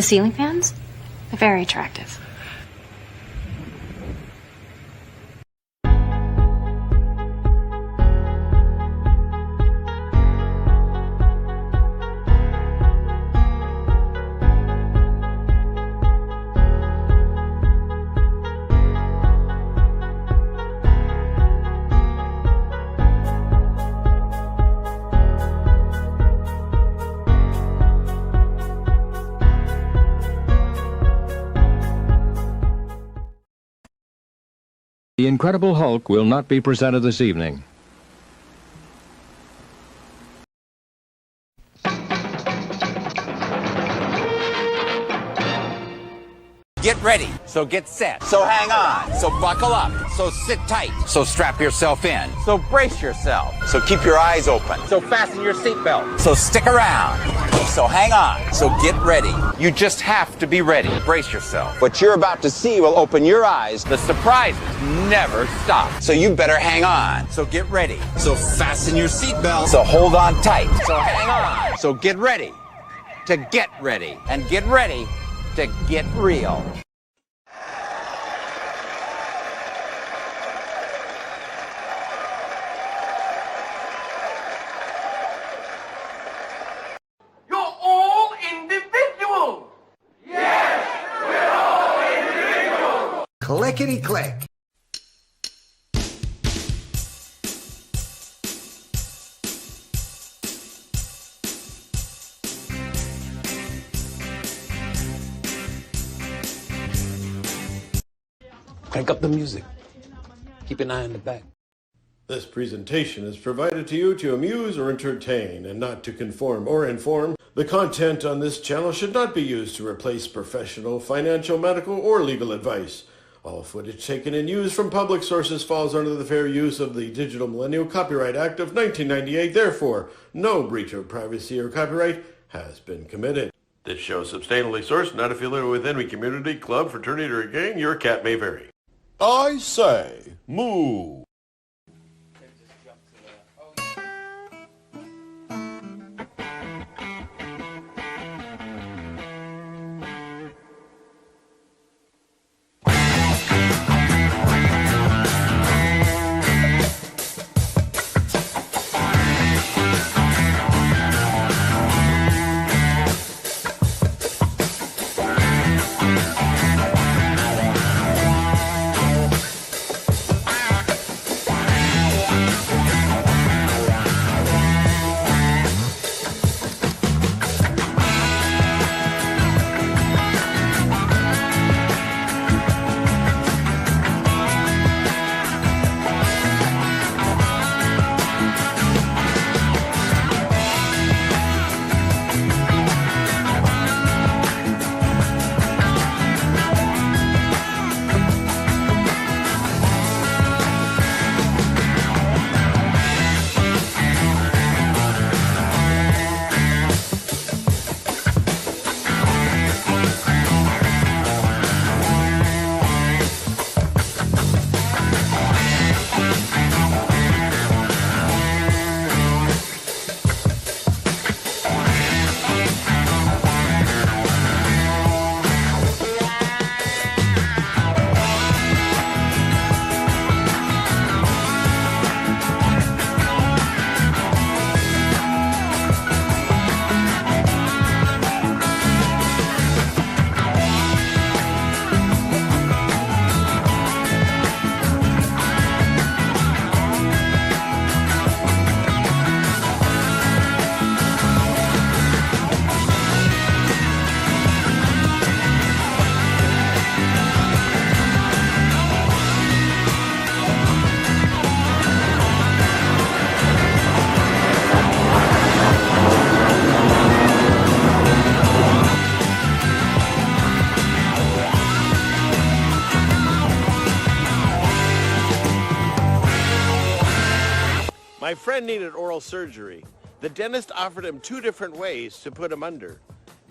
The ceiling fans? They're very attractive. The Incredible Hulk will not be presented this evening. Get ready, so get set, so hang on, so buckle up, so sit tight, so strap yourself in, so brace yourself, so keep your eyes open, so fasten your seatbelt, so stick around, so hang on, so get ready. You just have to be ready. Brace yourself. What you're about to see will open your eyes. The surprises never stop, so you better hang on, so get ready, so fasten your seatbelt, so hold on tight, so hang on, so get ready to get ready, and get ready to get real. You're all individuals! Yes, we're all individuals! Clickety-click. Crank up the music. Keep an eye on the back. This presentation is provided to you to amuse or entertain and not to conform or inform. The content on this channel should not be used to replace professional, financial, medical, or legal advice. All footage taken and used from public sources falls under the fair use of the Digital Millennial Copyright Act of 1998. Therefore, no breach of privacy or copyright has been committed. This show is substantially sourced, not affiliated with any community, club, fraternity, or gang. Your cat may vary. I say, moo. My friend needed oral surgery. The dentist offered him 2 different ways to put him under: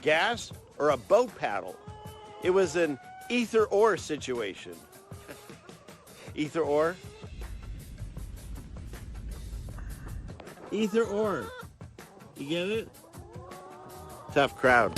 gas or a boat paddle. It was an either or situation. Either or? Either or. You get it? Tough crowd.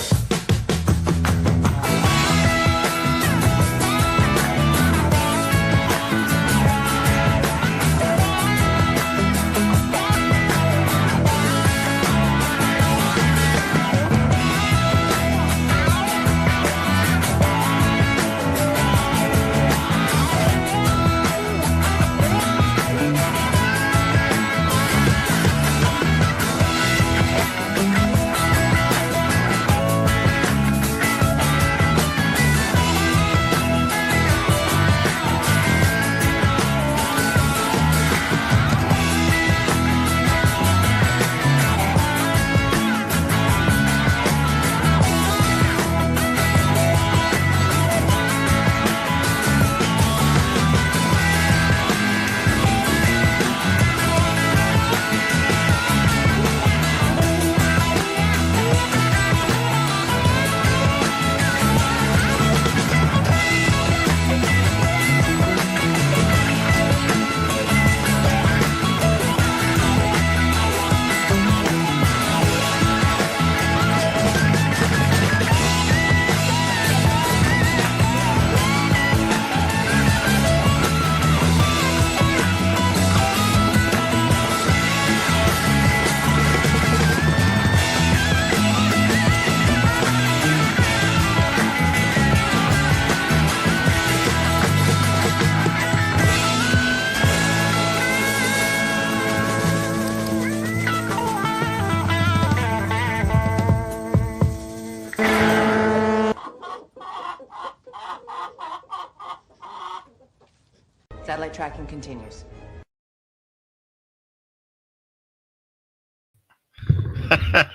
tracking continues.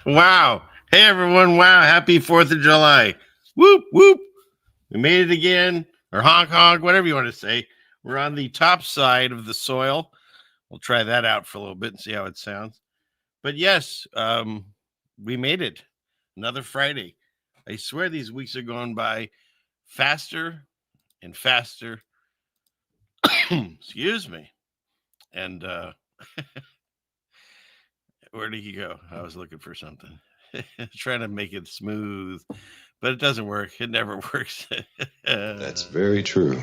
Wow. Hey, everyone. Wow. Happy 4th of July. Whoop, whoop. We made it again, or honk, honk, whatever you want to say. We're on the top side of the soil. We'll try that out for a little bit and see how it sounds. But yes, we made it. Another Friday. I swear these weeks are going by faster and faster. Excuse me. And where did he go? I was looking for something. Trying to make it smooth, but it doesn't work. It never works. That's very true.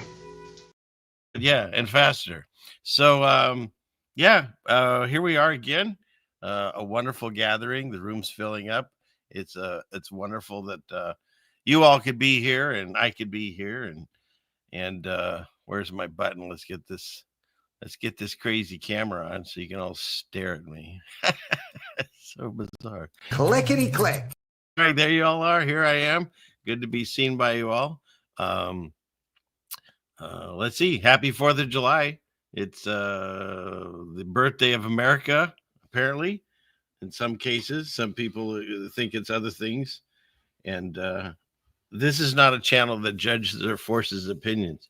Yeah, and faster. So here we are again. A wonderful gathering. The room's filling up. It's wonderful that you all could be here and I could be here, and where's my button? Let's get this crazy camera on so you can all stare at me. It's so bizarre. Clickety click. All right, there you all are. Here I am. Good to be seen by you all. Let's see. Happy 4th of July. It's the birthday of America, apparently. In some cases, some people think it's other things. And this is not a channel that judges or forces opinions.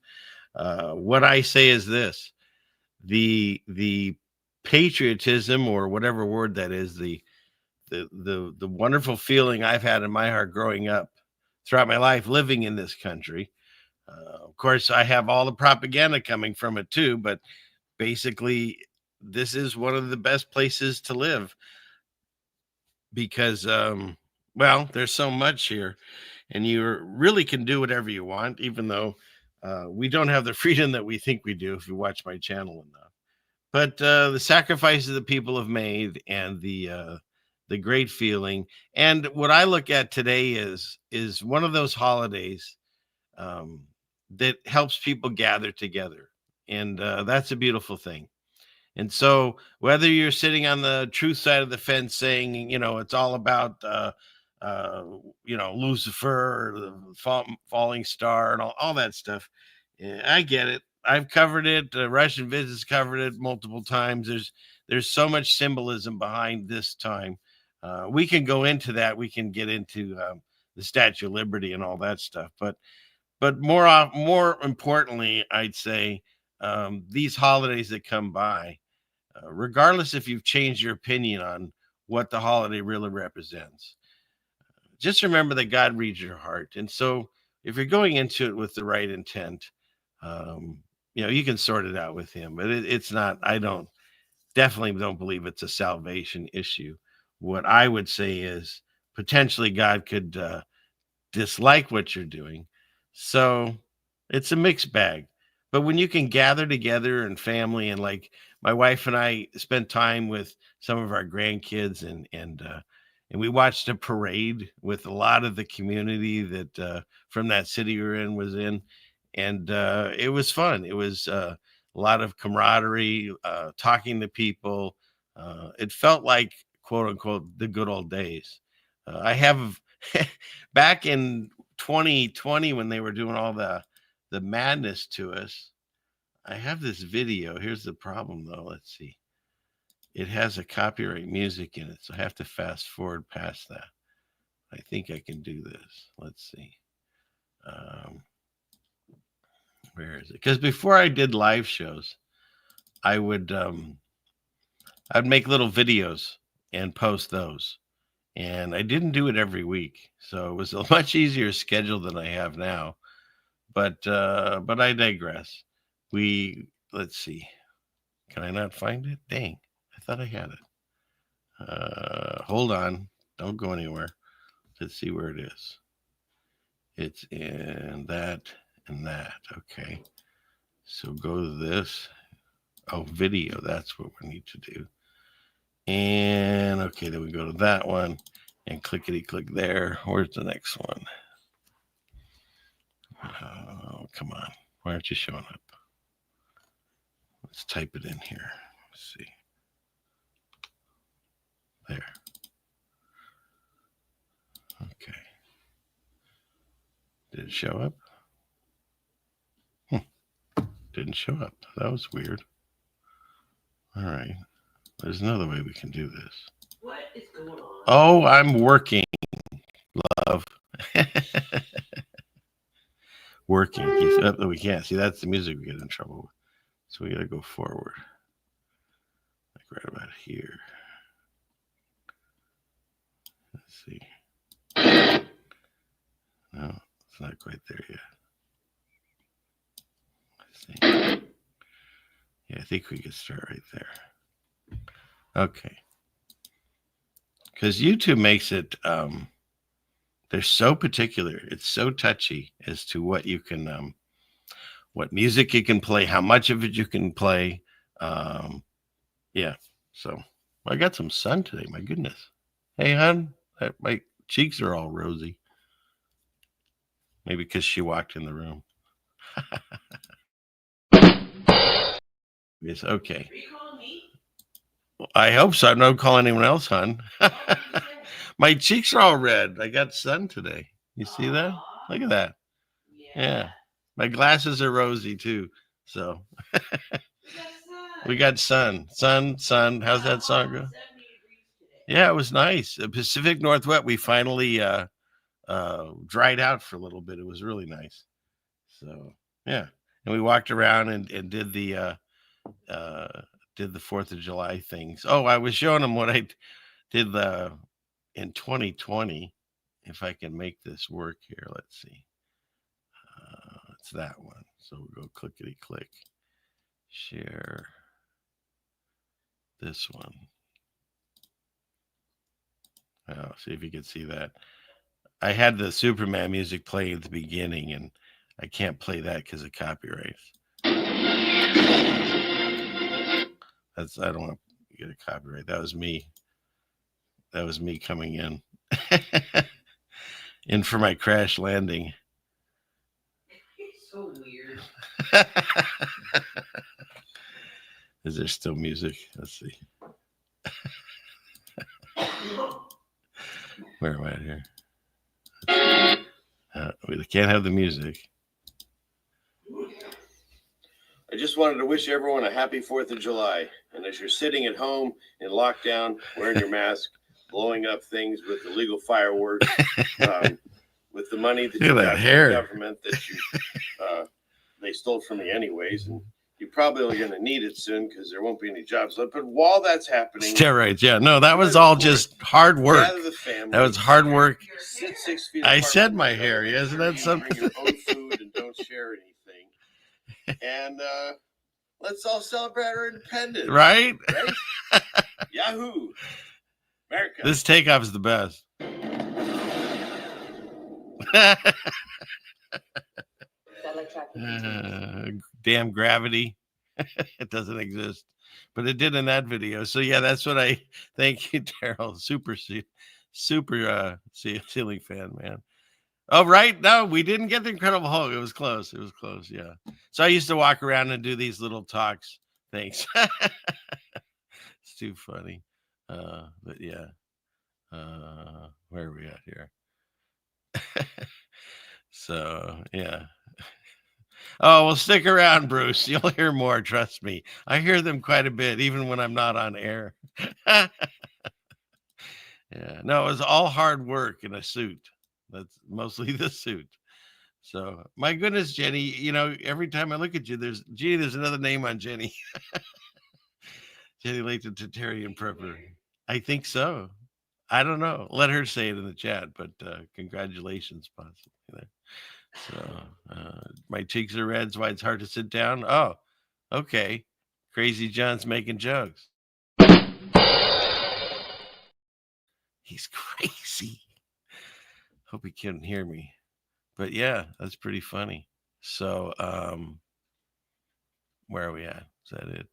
What I say is this. The patriotism, or whatever word that is, the wonderful feeling I've had in my heart growing up throughout my life living in this country. Of course, I have all the propaganda coming from it too, but basically, this is one of the best places to live because, there's so much here, and you really can do whatever you want, even though we don't have the freedom that we think we do if you watch my channel enough. But the sacrifices that people have made, and the great feeling, and what I look at today is one of those holidays that helps people gather together, and that's a beautiful thing. And so, whether you're sitting on the truth side of the fence, saying it's all about Lucifer or the falling star and all that stuff, I get it. I've covered it. Russian Visit's covered it multiple times. There's so much symbolism behind this time. We can go into that. We can get into the Statue of Liberty and all that stuff. But more importantly, I'd say these holidays that come by, regardless if you've changed your opinion on what the holiday really represents, just remember that God reads your heart. And so if you're going into it with the right intent, you can sort it out with him. But it's not, definitely don't believe it's a salvation issue. What I would say is potentially God could dislike what you're doing. So it's a mixed bag. But when you can gather together and family, and like my wife and I spent time with some of our grandkids, and we watched a parade with a lot of the community that from that city we're in was in, and it was fun. It was a lot of camaraderie, talking to people. It felt like, quote unquote, the good old days. I have back in 2020 when they were doing all the madness to us. I have this video. Here's the problem, though. Let's see. It has a copyright music in it, so I have to fast forward past that. I think I can do this. Let's see. Where is it? Because before I did live shows, I would I'd make little videos and post those. And I didn't do it every week, so it was a much easier schedule than I have now. But I digress. Let's see. Can I not find it? Dang, I thought I had it. Hold on. Don't go anywhere. Let's see where it is. It's in that and that. Okay. So go to this. Oh, video. That's what we need to do. And okay, then we go to that one and clickety click there. Where's the next one? Oh, come on. Why aren't you showing up? Let's type it in here. Let's see. There. Okay. Did it show up? Did didn't show up. That was weird. All right. There's another way we can do this. What is going on? Oh, I'm working, love. Working. We can't. See, that's the music we get in trouble with. So we got to go forward. Like right about here. Let's see. No, it's not quite there yet. Let's see. Yeah, I think we could start right there. Okay. Because YouTube makes it, they're so particular. It's so touchy as to what you can, what music you can play, how much of it you can play. Yeah. So I got some sun today. My goodness. Hey, hon, my cheeks are all rosy. Maybe because she walked in the room. Yes, okay. Are you calling me? Well, I hope so. I don't call anyone else, hon. My cheeks are all red. I got sun today. You see that? Look at that. Yeah. My glasses are rosy too. So we got sun. Sun. How's that song go? Yeah, it was nice. The Pacific Northwest, we finally dried out for a little bit. It was really nice. So yeah. And we walked around and did the 4th of July things. Oh, I was showing them what I did in 2020. If I can make this work here, let's see. It's that one. So we'll go clickety click. Share this one. Oh, see if you can see that. I had the Superman music playing at the beginning, and I can't play that because of copyrights. I don't want to get a copyright. That was me. That was me coming in. In for my crash landing. So weird. Is there still music? Let's see. Where am I here? We can't have the music. I just wanted to wish everyone a happy 4th of July. And as you're sitting at home in lockdown, wearing your mask, blowing up things with illegal fireworks, with the money that you got from the government that you they stole from me anyways, and you probably are going to need it soon because there won't be any jobs left. But while that's happening, steroids, yeah, no, that was all just hard work. That was hard work. Sit 6 feet I said my hair, yeah, isn't that something? Bring your own food and don't share anything. And let's all celebrate our independence, right? Yahoo! America. This takeoff is the best. Damn gravity. It doesn't exist, but it did in that video. So yeah, that's what I thank you, Daryl. Super ceiling fan, man. Oh, right. No, we didn't get the Incredible Hulk. It was close. Yeah. So I used to walk around and do these little talks. Thanks. It's too funny. But yeah. Where are we at here? So yeah. Oh, well, stick around, Bruce. You'll hear more. Trust me. I hear them quite a bit, even when I'm not on air. Yeah. No, it was all hard work in a suit. That's mostly the suit. So my goodness, Jenny, you know, every time I look at you, there's another name on Jenny. Jenny Layton Tatarian Prepper. I think so. I don't know. Let her say it in the chat, but congratulations, possibly there. So my cheeks are red. That's why it's hard to sit down. Oh, okay. Crazy John's making jokes. He's crazy. Hope he couldn't hear me. But yeah, that's pretty funny. So where are we at? Is that it?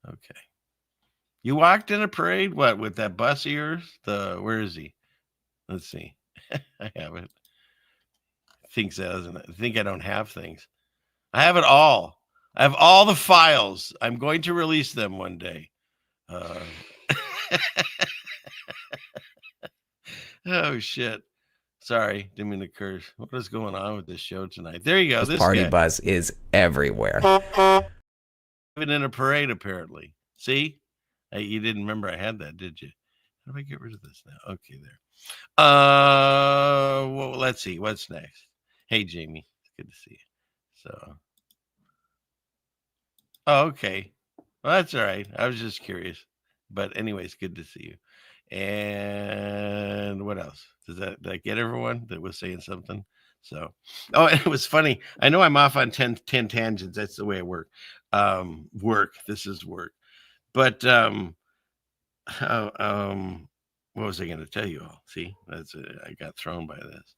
Okay. You walked in a parade? What, with that bus of yours? Where is he? Let's see. I have it. Thinks that doesn't. I think I don't have things. I have it all. I have all the files. I'm going to release them one day. Oh shit. Sorry, didn't mean to curse. What is going on with this show tonight? There you go. This party guy. buzz is everywhere. Even in a parade, apparently. See? You didn't remember I had that, did you? How do I get rid of this now? Okay, there. Well, let's see. What's next? Hey, Jamie. It's good to see you. So. Oh, okay. Well, that's all right. I was just curious. But anyways, good to see you. And what else? Did I get everyone that was saying something? So, oh, it was funny. I know I'm off on 10 tangents. That's the way I work. This is work. But what was I going to tell you all? See, I got thrown by this.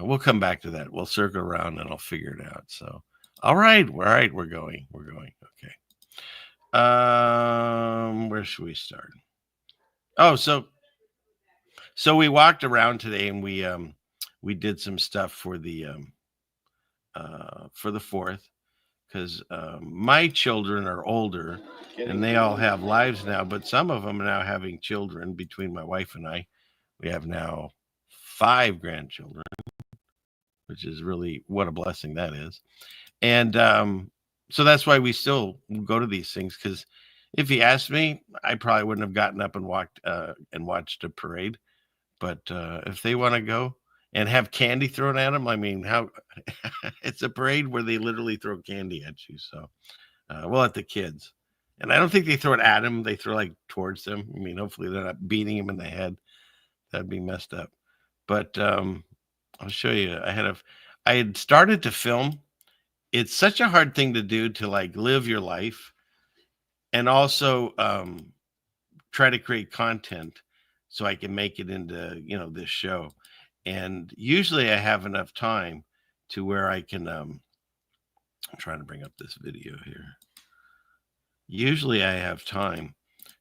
We'll come back to that. We'll circle around and I'll figure it out. So, all right. We're going. Okay. Where should we start? Oh, so we walked around today and we did some stuff for the 4th, because my children are older and they all have lives now, but some of them are now having children. Between my wife and I, we have now 5 grandchildren, which is really what a blessing that is. And so that's why we still go to these things, because if he asked me, I probably wouldn't have gotten up and walked and watched a parade. But if they want to go and have candy thrown at them, I mean, how it's a parade where they literally throw candy at you. So, well, at the kids. And I don't think they throw it at them. They throw like towards them. I mean, hopefully they're not beating them in the head. That'd be messed up. But I'll show you. I had started to film. It's such a hard thing to do, to like live your life and also try to create content so I can make it into, this show. And usually I have enough time to where I can, I'm trying to bring up this video here. Usually I have time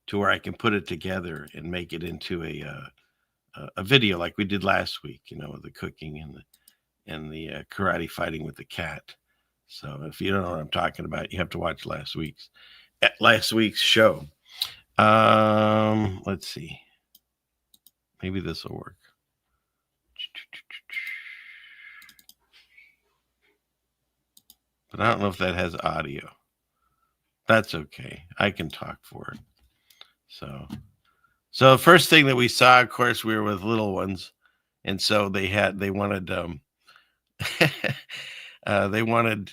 to where I can put it together and make it into a video like we did last week, with the cooking and the karate fighting with the cat. So if you don't know what I'm talking about, you have to watch last week's show. Let's see. Maybe this will work. But I don't know if that has audio. That's okay. I can talk for it. So the first thing that we saw, of course, we were with little ones. And so they wanted they wanted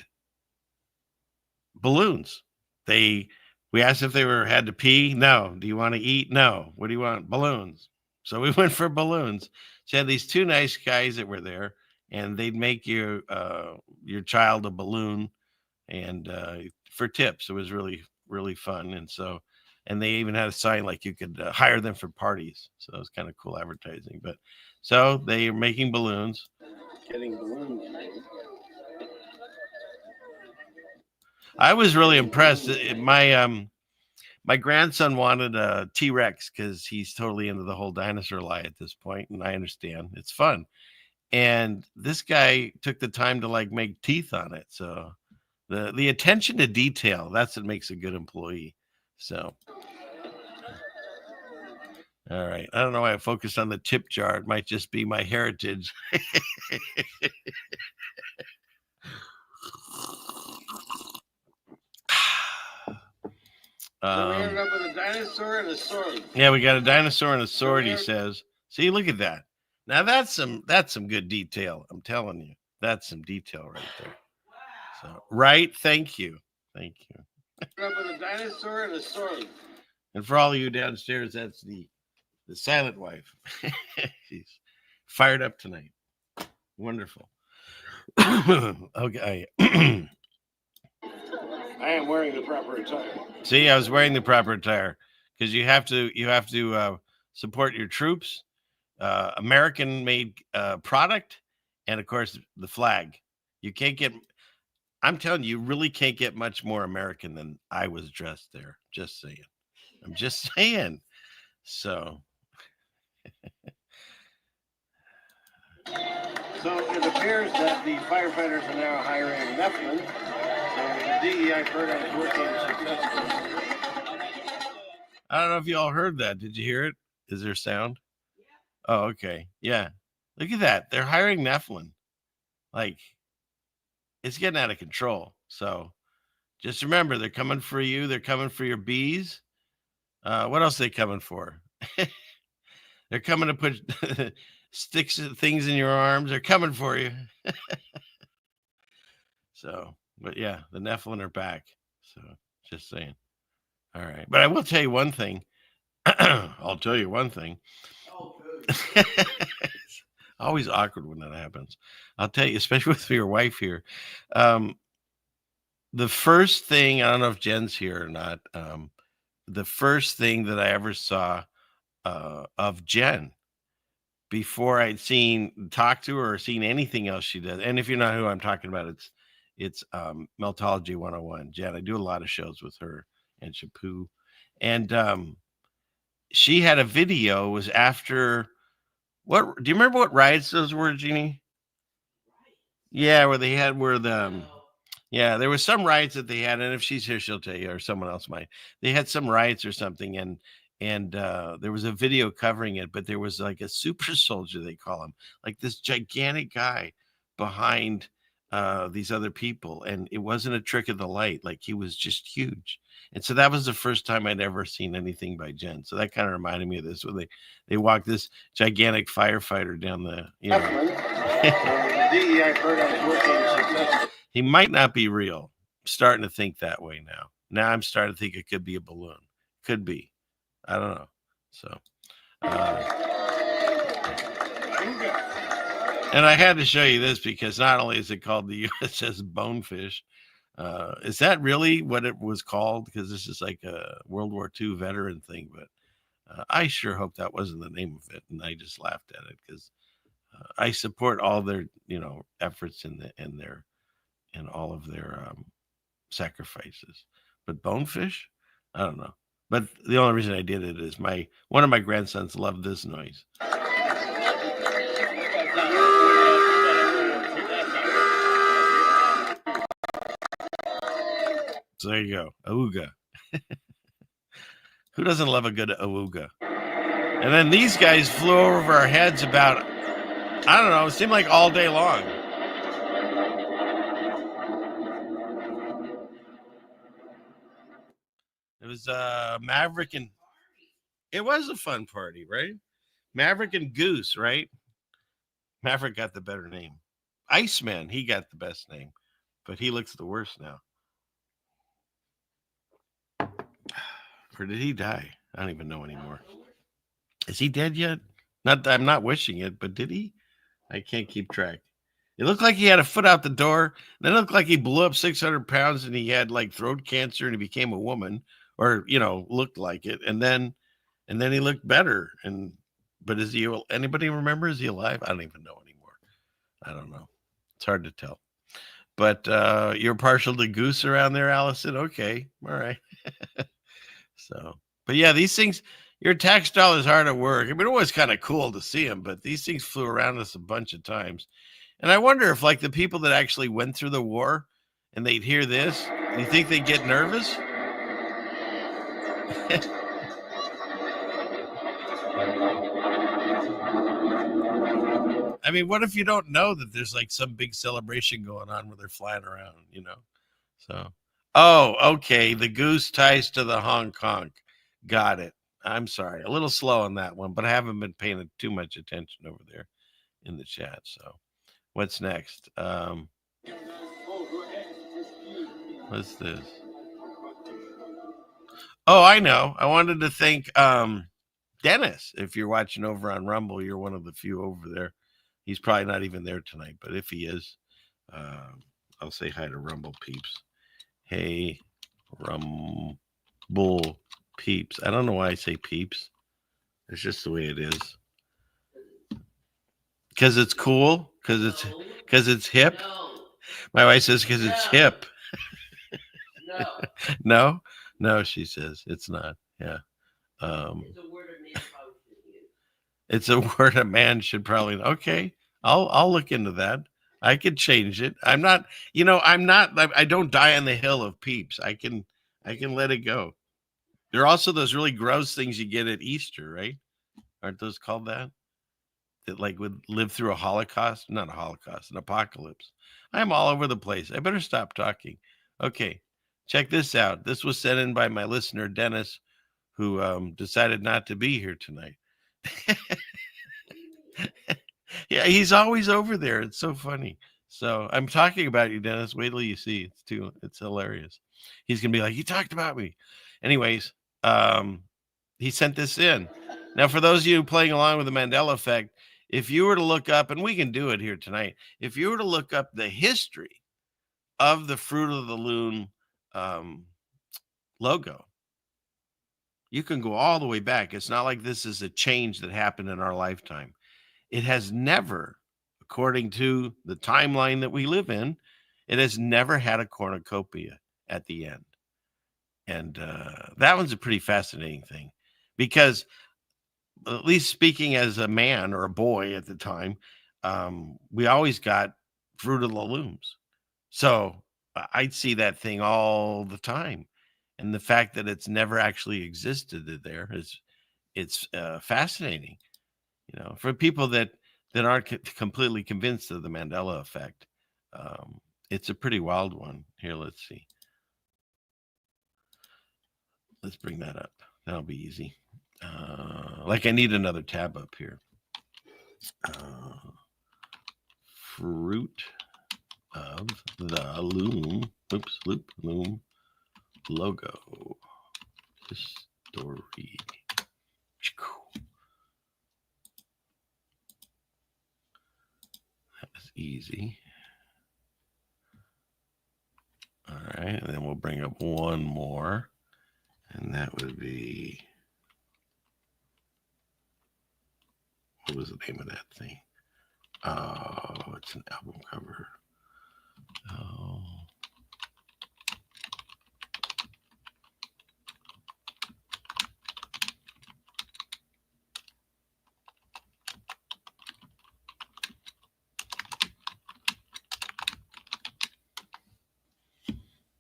balloons. We asked if they had to pee. No. Do you want to eat? No. What do you want? Balloons. So we went for balloons. So you had these 2 nice guys that were there, and they'd make your child a balloon, and for tips. It was really, really fun. And they even had a sign like you could hire them for parties. So it was kind of cool advertising. But so they are making balloons. Getting balloons made. I was really impressed. My grandson wanted a T-Rex because he's totally into the whole dinosaur lie at this point, and I understand it's fun. And this guy took the time to like make teeth on it. So the attention to detail, that's what makes a good employee. So, all right. I don't know why I focused on the tip jar. It might just be my heritage. So we ended up with a dinosaur and a sword. Yeah, we got a dinosaur and a sword, he says. See, look at that. Now that's some good detail. I'm telling you. That's some detail right there. So, right? Thank you. We ended up with a dinosaur and a sword. And for all of you downstairs, that's the silent wife. She's fired up tonight. Wonderful. Okay. I am wearing the proper attire. See, I was wearing the proper attire because you have to support your troops, American-made product, and of course the flag. You can't get. I'm telling you, you really can't get much more American than I was dressed there. Just saying. I'm just saying. So. So it appears that the firefighters are now hiring Nephilim. The DEI program is working successfully. I don't know if you all heard that. Did you hear it? Is there sound? Oh, okay. Yeah. Look at that. They're hiring Nephilim. Like, it's getting out of control. So just remember, they're coming for you. They're coming for your bees. What else are they coming for? They're coming to put sticks and things in your arms. They're coming for you. So, but yeah, the Nephilim are back. So just saying. All right. But I will tell you one thing. I'll tell you one thing. It's always awkward when that happens. I'll tell you, especially with your wife here. The first thing, I don't know if Jen's here or not. The first thing that I ever saw of Jen before I'd talked to her or seen anything else she does. And if you're not who I'm talking about, it's Meltology 101. Jen, I do a lot of shows with her and Shapu. And she had a video, was after what? Do you remember what riots those were, Jeannie? Yeah, where there was some riots that they had, and if she's here, she'll tell you, or someone else might. They had some riots or something, and there was a video covering it, but there was like a super soldier, they call him, like this gigantic guy behind these other people, and it wasn't a trick of the light, like he was just huge. And so that was the first time I'd ever seen anything by Jen. So that kind of reminded me of this, when they walked this gigantic firefighter down the, he might not be real. I'm starting to think that way now. Now I'm starting to think it could be a balloon. Could be. I don't know. So, and I had to show you this because not only is it called the USS Bonefish, is that really what it was called? Because this is like a World War II veteran thing, but I sure hope that wasn't the name of it. And I just laughed at it because I support all their, efforts in all of their sacrifices. But bonefish, I don't know. But the only reason I did it is one of my grandsons loved this noise. So there you go. Awooga. Who doesn't love a good awooga? And then these guys flew over our heads about, I don't know, it seemed like all day long. It was Maverick and it was a fun party, right? Maverick and Goose, right? Maverick got the better name. Iceman, he got the best name, but he looks the worst now. Or did he die? I don't even know anymore. Is he dead yet? I'm not wishing it, but did he? I can't keep track. It looked like he had a foot out the door. Then it looked like he blew up 600 pounds and he had like throat cancer and he became a woman, or looked like it. And then he looked better. But is he? Anybody remember? Is he alive? I don't even know anymore. I don't know. It's hard to tell. But you're partial to Goose around there, Allison. Okay, all right. So, but yeah, these things. Your tax dollars hard at work. I mean, it was kind of cool to see them, but these things flew around us a bunch of times. And I wonder if, like, the people that actually went through the war and they'd hear this, do you think they'd get nervous? I mean, what if you don't know that there's like some big celebration going on where they're flying around, So, oh, okay. The Goose ties to the Hong Kong. Got it. I'm sorry. A little slow on that one, but I haven't been paying too much attention over there in the chat. So what's next? What's this? Oh, I know. I wanted to thank Dennis. If you're watching over on Rumble, you're one of the few over there. He's probably not even there tonight, but if he is, I'll say hi to Rumble peeps. Hey, Rumble peeps. I don't know why I say peeps. It's just the way it is. Because it's cool. Because it's hip. No. My wife says because it's hip. No. No, she says it's not. Yeah. It's a word a man It's a word a man should should use. probably. Okay, I'll look into that. I could change it. I'm not. I don't die on the hill of peeps. I can let it go. There are also those really gross things you get at Easter, right? Aren't those called that? that like would live through a Holocaust, not a Holocaust, an apocalypse. I'm all over the place. I better stop talking. Okay, check this out. This was sent in by my listener, Dennis, who decided not to be here tonight. Yeah, he's always over there. It's so funny. So I'm talking about you, Dennis. Wait till you see. It's hilarious. He's gonna be like, "You talked about me." Anyways, he sent this in. Now, for those of you playing along with the Mandela effect, if you were to look up, and we can do it here tonight, if you were to look up the history of the Fruit of the Loom logo, you can go all the way back. It's not like this is a change that happened in our lifetime. It has never, according to the timeline that we live in, it has never had a cornucopia at the end. And that one's a pretty fascinating thing, because at least speaking as a man or a boy at the time, we always got Fruit of the Looms. So I'd see that thing all the time. And the fact that it's never actually existed there it's fascinating, for people that aren't completely convinced of the Mandela effect. It's a pretty wild one. Here, let's see. Let's bring that up. That'll be easy. Like I need another tab up here. Fruit of the Loom. Loom logo. History. That was easy. All right, and then we'll bring up one more, and that would be, what was the name of that thing? Oh, it's an album cover. Oh.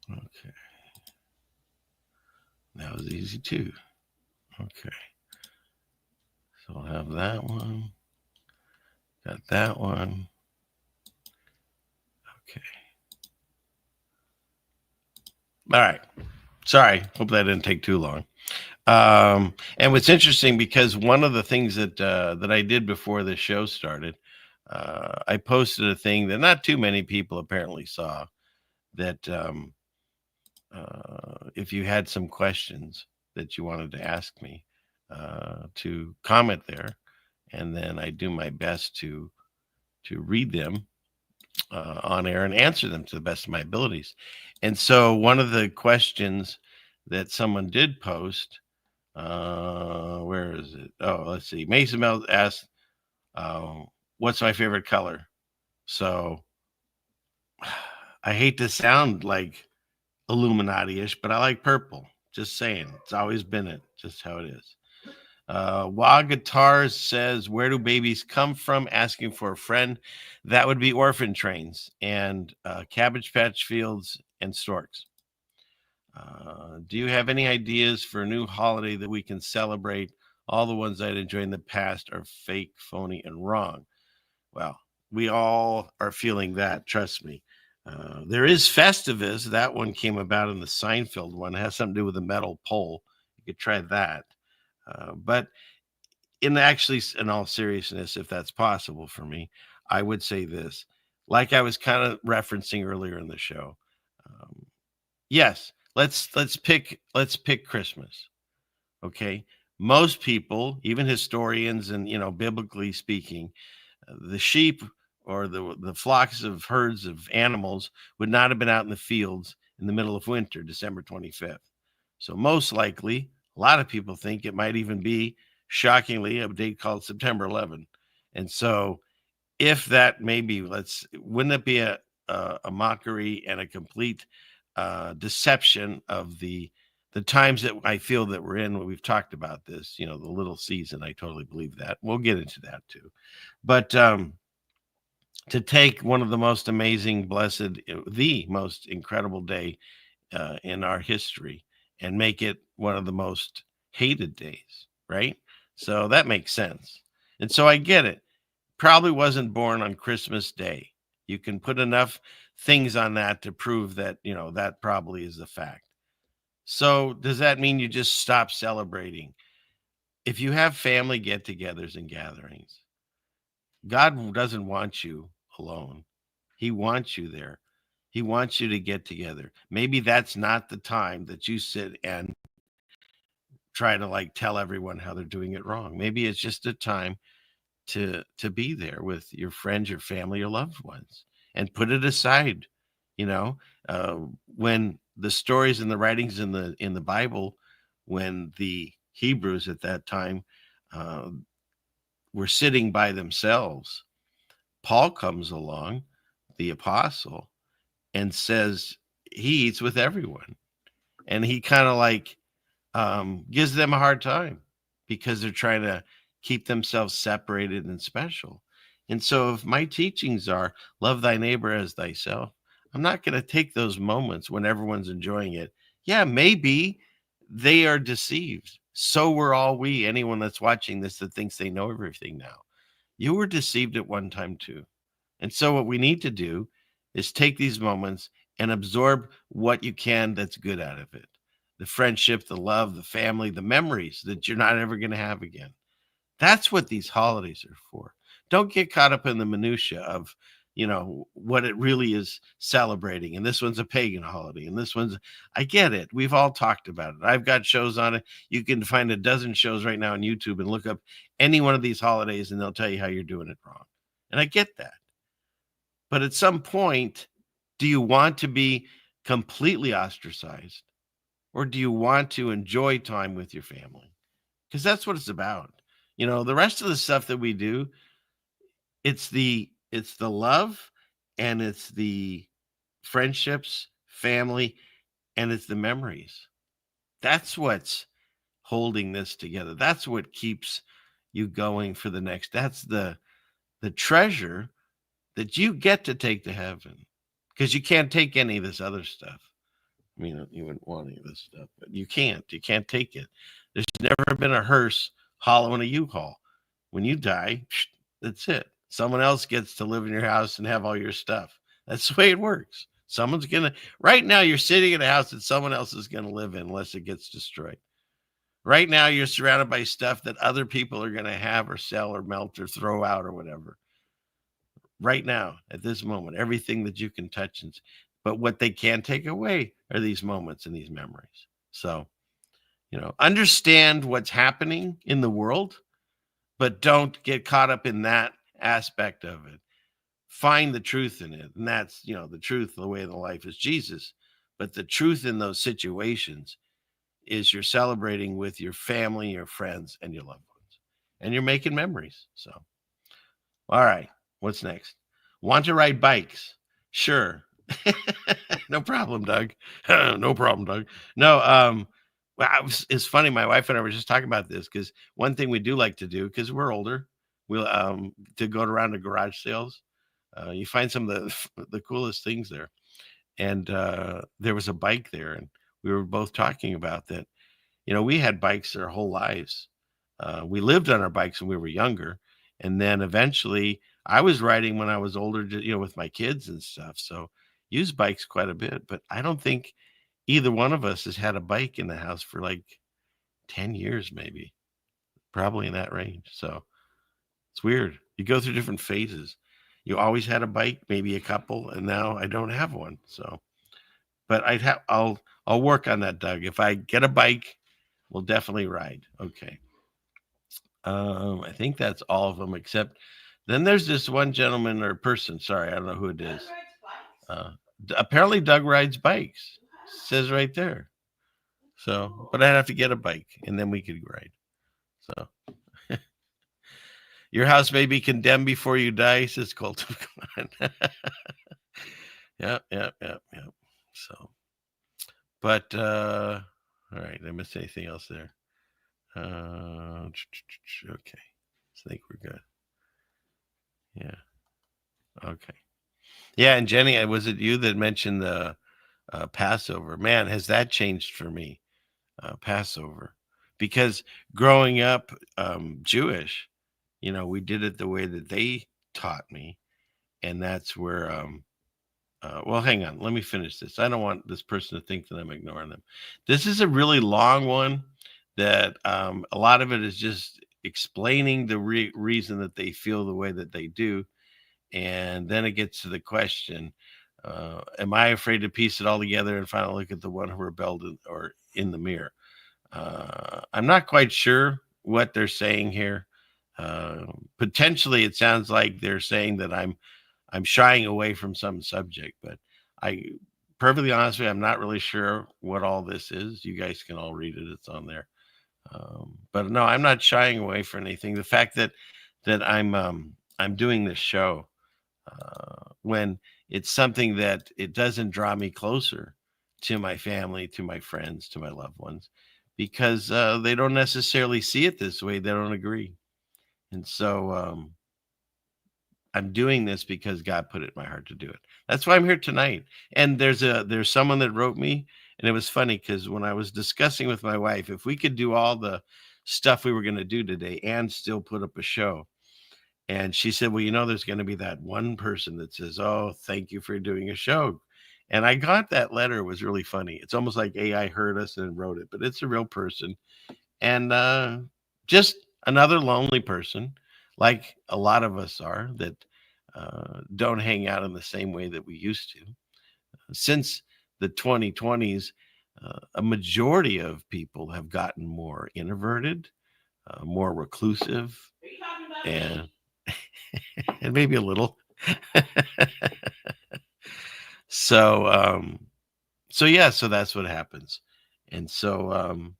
Okay. That was easy too. Okay. So I'll have that one. Got that one. Okay. All right. Sorry. Hope that didn't take too long. And what's interesting, because one of the things that I did before this show started, I posted a thing that not too many people apparently saw, that if you had some questions that you wanted to ask me, to comment there, and then I do my best to read them on air and answer them to the best of my abilities. And so one of the questions that someone did post, where is it? Oh, let's see. Mason Bell asked, what's my favorite color? So I hate to sound like Illuminati-ish, but I like purple. Just saying. It's always been it. Just how it is. Wah Guitars says, where do babies come from? Asking for a friend. That would be orphan trains and Cabbage Patch Fields and storks. Do you have any ideas for a new holiday that we can celebrate? All the ones I'd enjoyed in the past are fake, phony, and wrong. Well, we all are feeling that. Trust me. There is Festivus. That one came about in the Seinfeld one. It has something to do with a metal pole. You could try that. But in all seriousness, if that's possible for me, I would say this, like I was kind of referencing earlier in the show. Yes, let's pick Christmas. Okay. Most people, even historians and, biblically speaking, the sheep or the flocks of herds of animals would not have been out in the fields in the middle of winter, December 25th. So most likely, a lot of people think it might even be, shockingly, a date called September 11. And so if that maybe, wouldn't it be a mockery and a complete deception of the times that I feel that we're in? We've talked about this, the little season. I totally believe that. We'll get into that too. But to take one of the most amazing, the most incredible day in our history and make it one of the most hated days, right? So that makes sense. And so I get it. probably wasn't born on Christmas Day. You can put enough things on that to prove that, that probably is the fact. So does that mean you just stop celebrating? If you have family get-togethers and gatherings, God doesn't want you alone. He wants you there. He wants you to get together. Maybe that's not the time that you sit and try to tell everyone how they're doing it wrong. Maybe it's just a time to be there with your friends, your family, your loved ones, and put it aside. When the stories and the writings in the Bible, when the Hebrews at that time were sitting by themselves, Paul comes along, the apostle, and says he eats with everyone, and he kind of gives them a hard time because they're trying to keep themselves separated and special. And so if my teachings are love thy neighbor as thyself, I'm not going to take those moments when everyone's enjoying it. Yeah, maybe they are deceived. So were all we, anyone that's watching this that thinks they know everything now. You were deceived at one time too. And so what we need to do is take these moments and absorb what you can that's good out of it. The friendship, the love, the family, the memories that you're not ever going to have again. That's what these holidays are for. Don't get caught up in the minutia of, what it really is celebrating. And this one's a pagan holiday. And this one's, I get it. We've all talked about it. I've got shows on it. You can find a dozen shows right now on YouTube and look up any one of these holidays and they'll tell you how you're doing it wrong. And I get that. But at some point, do you want to be completely ostracized? Or do you want to enjoy time with your family? Because that's what it's about. The rest of the stuff that we do, it's the love, and it's the friendships, family, and it's the memories. That's what's holding this together. That's what keeps you going for the next. That's the treasure that you get to take to heaven, because you can't take any of this other stuff. I mean, you wouldn't want any of this stuff, but you can't take it. There's never been a hearse hollowing a U-Haul. When you die, that's it. Someone else gets to live in your house and have all your stuff. That's the way it works. Right now you're sitting in a house that someone else is going to live in unless it gets destroyed. Right now you're surrounded by stuff that other people are going to have or sell or melt or throw out or whatever. Right now, at this moment, everything that you can touch. But what they can't take away are these moments and these memories. So, understand what's happening in the world, but don't get caught up in that aspect of it. Find the truth in it. And that's, the truth, the way of the life is Jesus. But the truth in those situations is you're celebrating with your family, your friends, and your loved ones. And you're making memories. So, all right. What's next? Want to ride bikes? Sure. No problem, Doug. No problem, Doug. No, well, it's funny. My wife and I were just talking about this because one thing we do like to do, because we're older, we'll to go around to garage sales. You find some of the coolest things there. And there was a bike there, and we were both talking about that. We had bikes our whole lives. We lived on our bikes when we were younger, and then eventually I was riding when I was older, with my kids and stuff. So used bikes quite a bit, but I don't think either one of us has had a bike in the house for 10 years, maybe, probably in that range. So it's weird. You go through different phases. You always had a bike, maybe a couple, and now I don't have one. So, but I'll work on that, Doug. If I get a bike, we'll definitely ride. Okay. I think that's all of them, except then there's this one gentleman or person. Sorry, I don't know who it is. Apparently Doug rides bikes. Says right there. So, but I'd have to get a bike and then we could ride. So your house may be condemned before you die, says Colton. Yep. So, but all right, did I miss anything else there? Okay. I think we're good. Yeah. Okay. Yeah, and Jenny, was it you that mentioned the Passover? Man, has that changed for me? Passover, because growing up Jewish, We did it the way that they taught me. And that's where, well, hang on. Let me finish this. I don't want this person to think that I'm ignoring them. This is a really long one that a lot of it is just explaining the reason that they feel the way that they do. And then it gets to the question, am I afraid to piece it all together and finally look at the one who rebelled or in the mirror? I'm not quite sure what they're saying here. Potentially, it sounds like they're saying that I'm shying away from some subject, but perfectly honest with you, I'm not really sure what all this is. You guys can all read it; it's on there. But no, I'm not shying away from anything. The fact that I'm doing this show when it's something that it doesn't draw me closer to my family, to my friends, to my loved ones, because they don't necessarily see it this way. They don't agree. And so I'm doing this because God put it in my heart to do it. That's why I'm here tonight. And there's someone that wrote me, and it was funny because when I was discussing with my wife, if we could do all the stuff we were going to do today and still put up a show, and she said, well, there's going to be that one person that says, oh, thank you for doing a show. And I got that letter. It was really funny. It's almost like AI heard us and wrote it, but it's a real person. And just another lonely person, like a lot of us are, that don't hang out in the same way that we used to. Since the 2020s, a majority of people have gotten more introverted, more reclusive, and and maybe a little. So yeah, so that's what happens. And so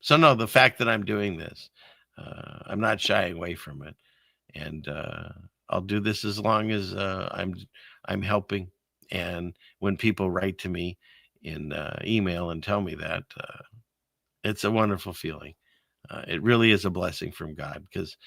no, the fact that I'm doing this, I'm not shying away from it. And I'll do this as long as I'm helping. And when people write to me in email and tell me that, it's a wonderful feeling. It really is a blessing from God, because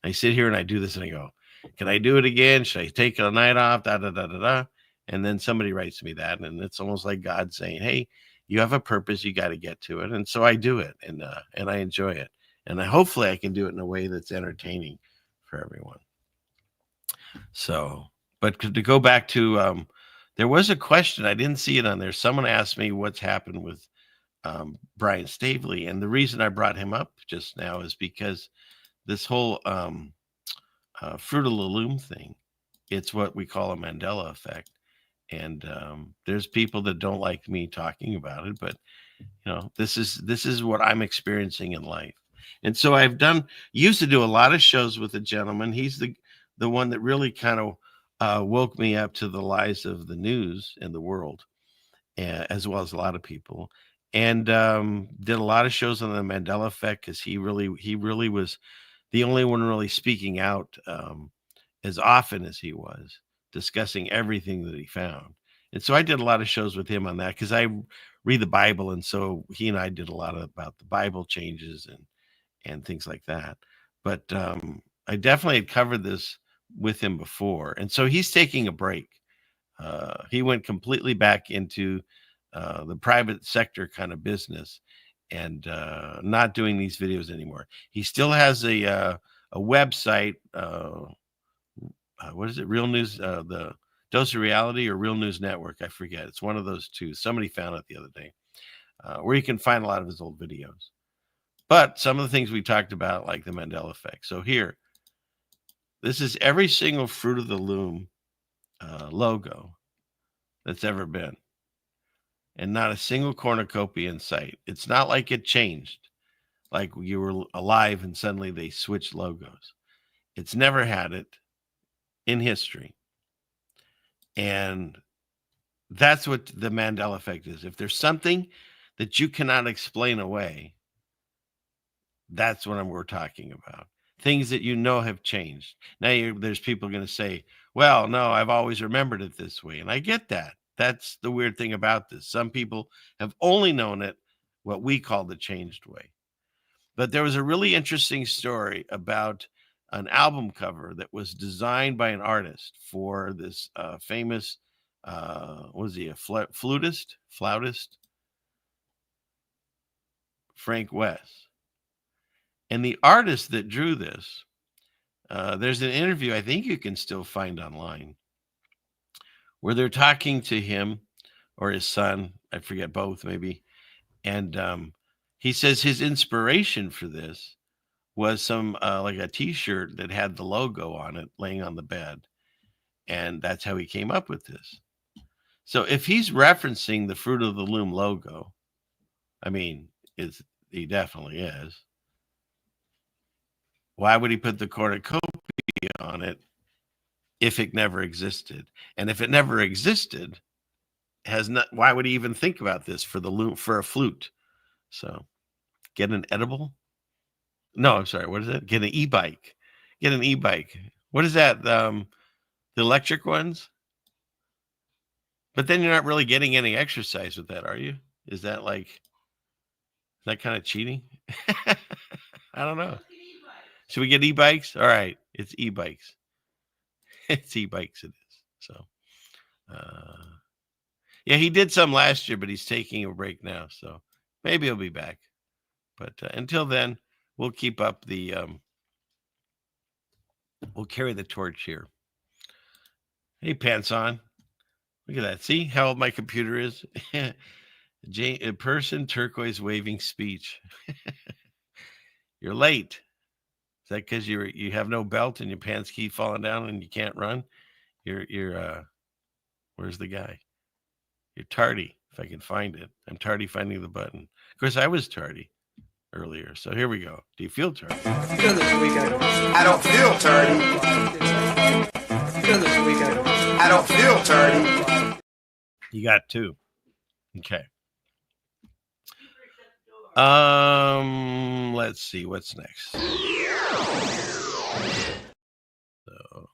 I sit here and I do this and I go, can I do it again? Should I take a night off? Da, da, da, da, da. And then somebody writes me that, and it's almost like God saying, hey, you have a purpose. You got to get to it. And so I do it, and I enjoy it. And hopefully I can do it in a way that's entertaining for everyone. So, but to go back to, there was a question, I didn't see it on there. Someone asked me what's happened with Brian Stavely. And the reason I brought him up just now is because this whole Fruit of the Loom thing, it's what we call a Mandela effect. And there's people that don't like me talking about it, but this is what I'm experiencing in life. And so used to do a lot of shows with a gentleman. He's the one that really kind of woke me up to the lies of the news and the world, as well as a lot of people. And did a lot of shows on the Mandela effect, because he really was the only one really speaking out as often as he was, discussing everything that he found. And so I did a lot of shows with him on that, because I read the Bible. And so he and I did a lot about the Bible changes and things like that. But I definitely had covered this with him before. And so he's taking a break. He went completely back into the private sector kind of business, and not doing these videos anymore. He still has a website. What is it? Real News, the Dose of Reality, or Real News Network. I forget. It's one of those two. Somebody found it the other day, where you can find a lot of his old videos. But some of the things we talked about, like the Mandela effect. So here, this is every single Fruit of the Loom logo that's ever been, and not a single cornucopia in sight. It's not like it changed, like you were alive and suddenly they switched logos. It's never had it in history. And that's what the Mandela effect is. If there's something that you cannot explain away, that's what we're talking about. Things that have changed. Now there's people going to say, well, no, I've always remembered it this way. And I get that. That's the weird thing about this. Some people have only known it what we call the changed way. But there was a really interesting story about an album cover that was designed by an artist for this famous, was he a flautist? Frank West. And the artist that drew this There's an interview I think you can still find online where they're talking to him or his son. I forget, both maybe. And he says his inspiration for this was some like a T-shirt that had the logo on it laying on the bed. And that's how he came up with this. So if he's referencing the Fruit of the Loom logo, I mean, he definitely is. Why would he put the cornucopia on it if it never existed? And if it never existed, why would he even think about this for the loom, for a flute? So get an edible. No, I'm sorry. What is it? Get an e-bike. Get an e-bike. What is that? The electric ones? But then you're not really getting any exercise with that, are you? Is that kind of cheating? I don't know. Should we get e-bikes? All right. It's e-bikes. It's e-bikes. It is. So, yeah, he did some last year, but he's taking a break now. So maybe he'll be back. But until then, we'll keep up we'll carry the torch here. Hey, pants on. Look at that. See how old my computer is? A person turquoise waving speech. You're late. Is that because you have no belt and your pants keep falling down and you can't run? You're where's the guy? You're tardy, if I can find it. I'm tardy finding the button. Of course, I was tardy earlier. So here we go. Do you feel tardy? I don't feel tardy. I don't feel tardy. You got two. Okay. Let's see what's next. So,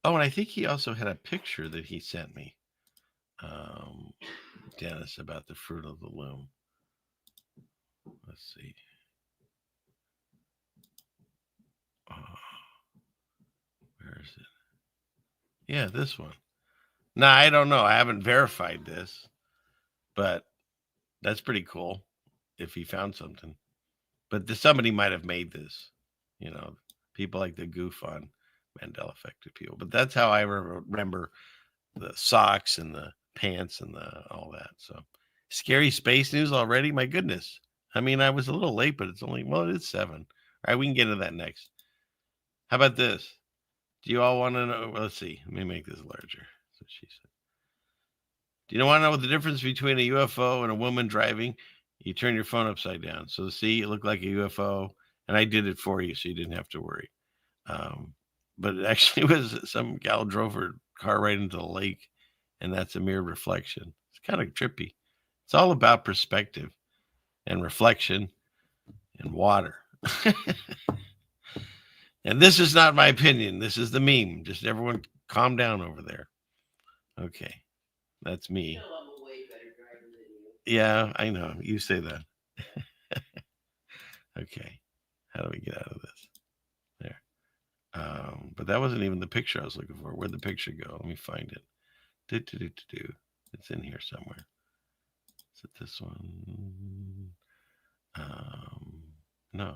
and I think he also had a picture that he sent me, Dennis, about the Fruit of the Loom. Let's see. Where is it? Yeah, this one. Now, I don't know. I haven't verified this, but that's pretty cool if he found something. But somebody might have made this. You know, people like the goof on Mandela affected people. But that's how I remember the socks and the pants and all that. So scary space news already. My goodness. I mean, I was a little late, but it is 7. All right, we can get into that next. How about this? Do you all want to know? Well, let's see. Let me make this larger. That's what she said. Do you want to know what the difference between a UFO and a woman driving? You turn your phone upside down. So see, it looked like a UFO, and I did it for you, so you didn't have to worry. But it actually was some gal drove her car right into the lake, and that's a mere reflection. It's kind of trippy. It's all about perspective and reflection and water. And this is not my opinion. This is the meme. Just everyone calm down over there. Okay. That's me. Yeah, I know. You say that. Okay. How do we get out of this? There. But that wasn't even the picture I was looking for. Where'd the picture go? Let me find it. It's in here somewhere. Is it this one? No.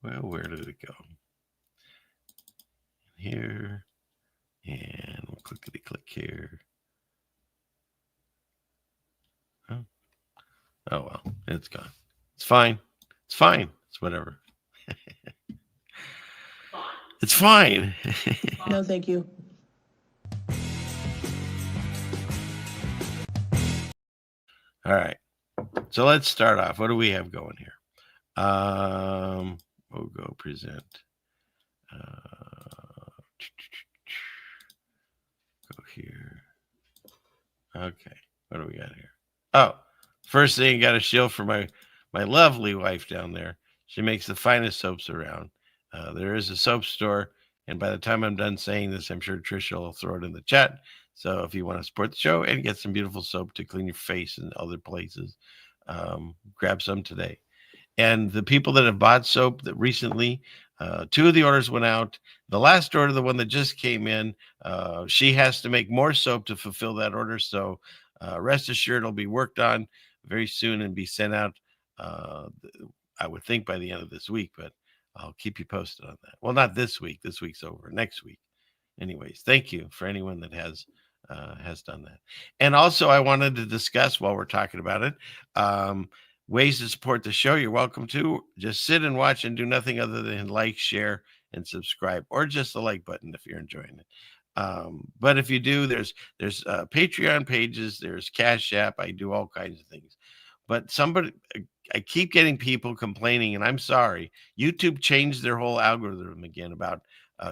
Well, where did it go? Here. And we'll click here. Oh well, it's gone. It's fine. It's fine. It's whatever. It's fine. No, thank you. All right. So let's start off. What do we have going here? We'll go present. Go here. Okay. What do we got here? Oh, first thing, got a shield for my lovely wife down there. She makes the finest soaps around. There is a soap store, and by the time I'm done saying this, I'm sure Trisha will throw it in the chat. So if you want to support the show and get some beautiful soap to clean your face and other places, grab some today. And the people that have bought soap that recently, 2 of the orders went out. The last order, the one that just came in, she has to make more soap to fulfill that order. So rest assured, it'll be worked on very soon and be sent out, I would think, by the end of this week. But I'll keep you posted on that. Well, not this week. This week's over. Next week. Anyways, thank you for anyone that has done that. And also, I wanted to discuss while we're talking about it, ways to support the show. You're welcome to just sit and watch and do nothing other than like, share, and subscribe, or just the like button if you're enjoying it. But if you do, there's Patreon pages, there's Cash App. I do all kinds of things. But I keep getting people complaining, and I'm sorry. YouTube changed their whole algorithm again about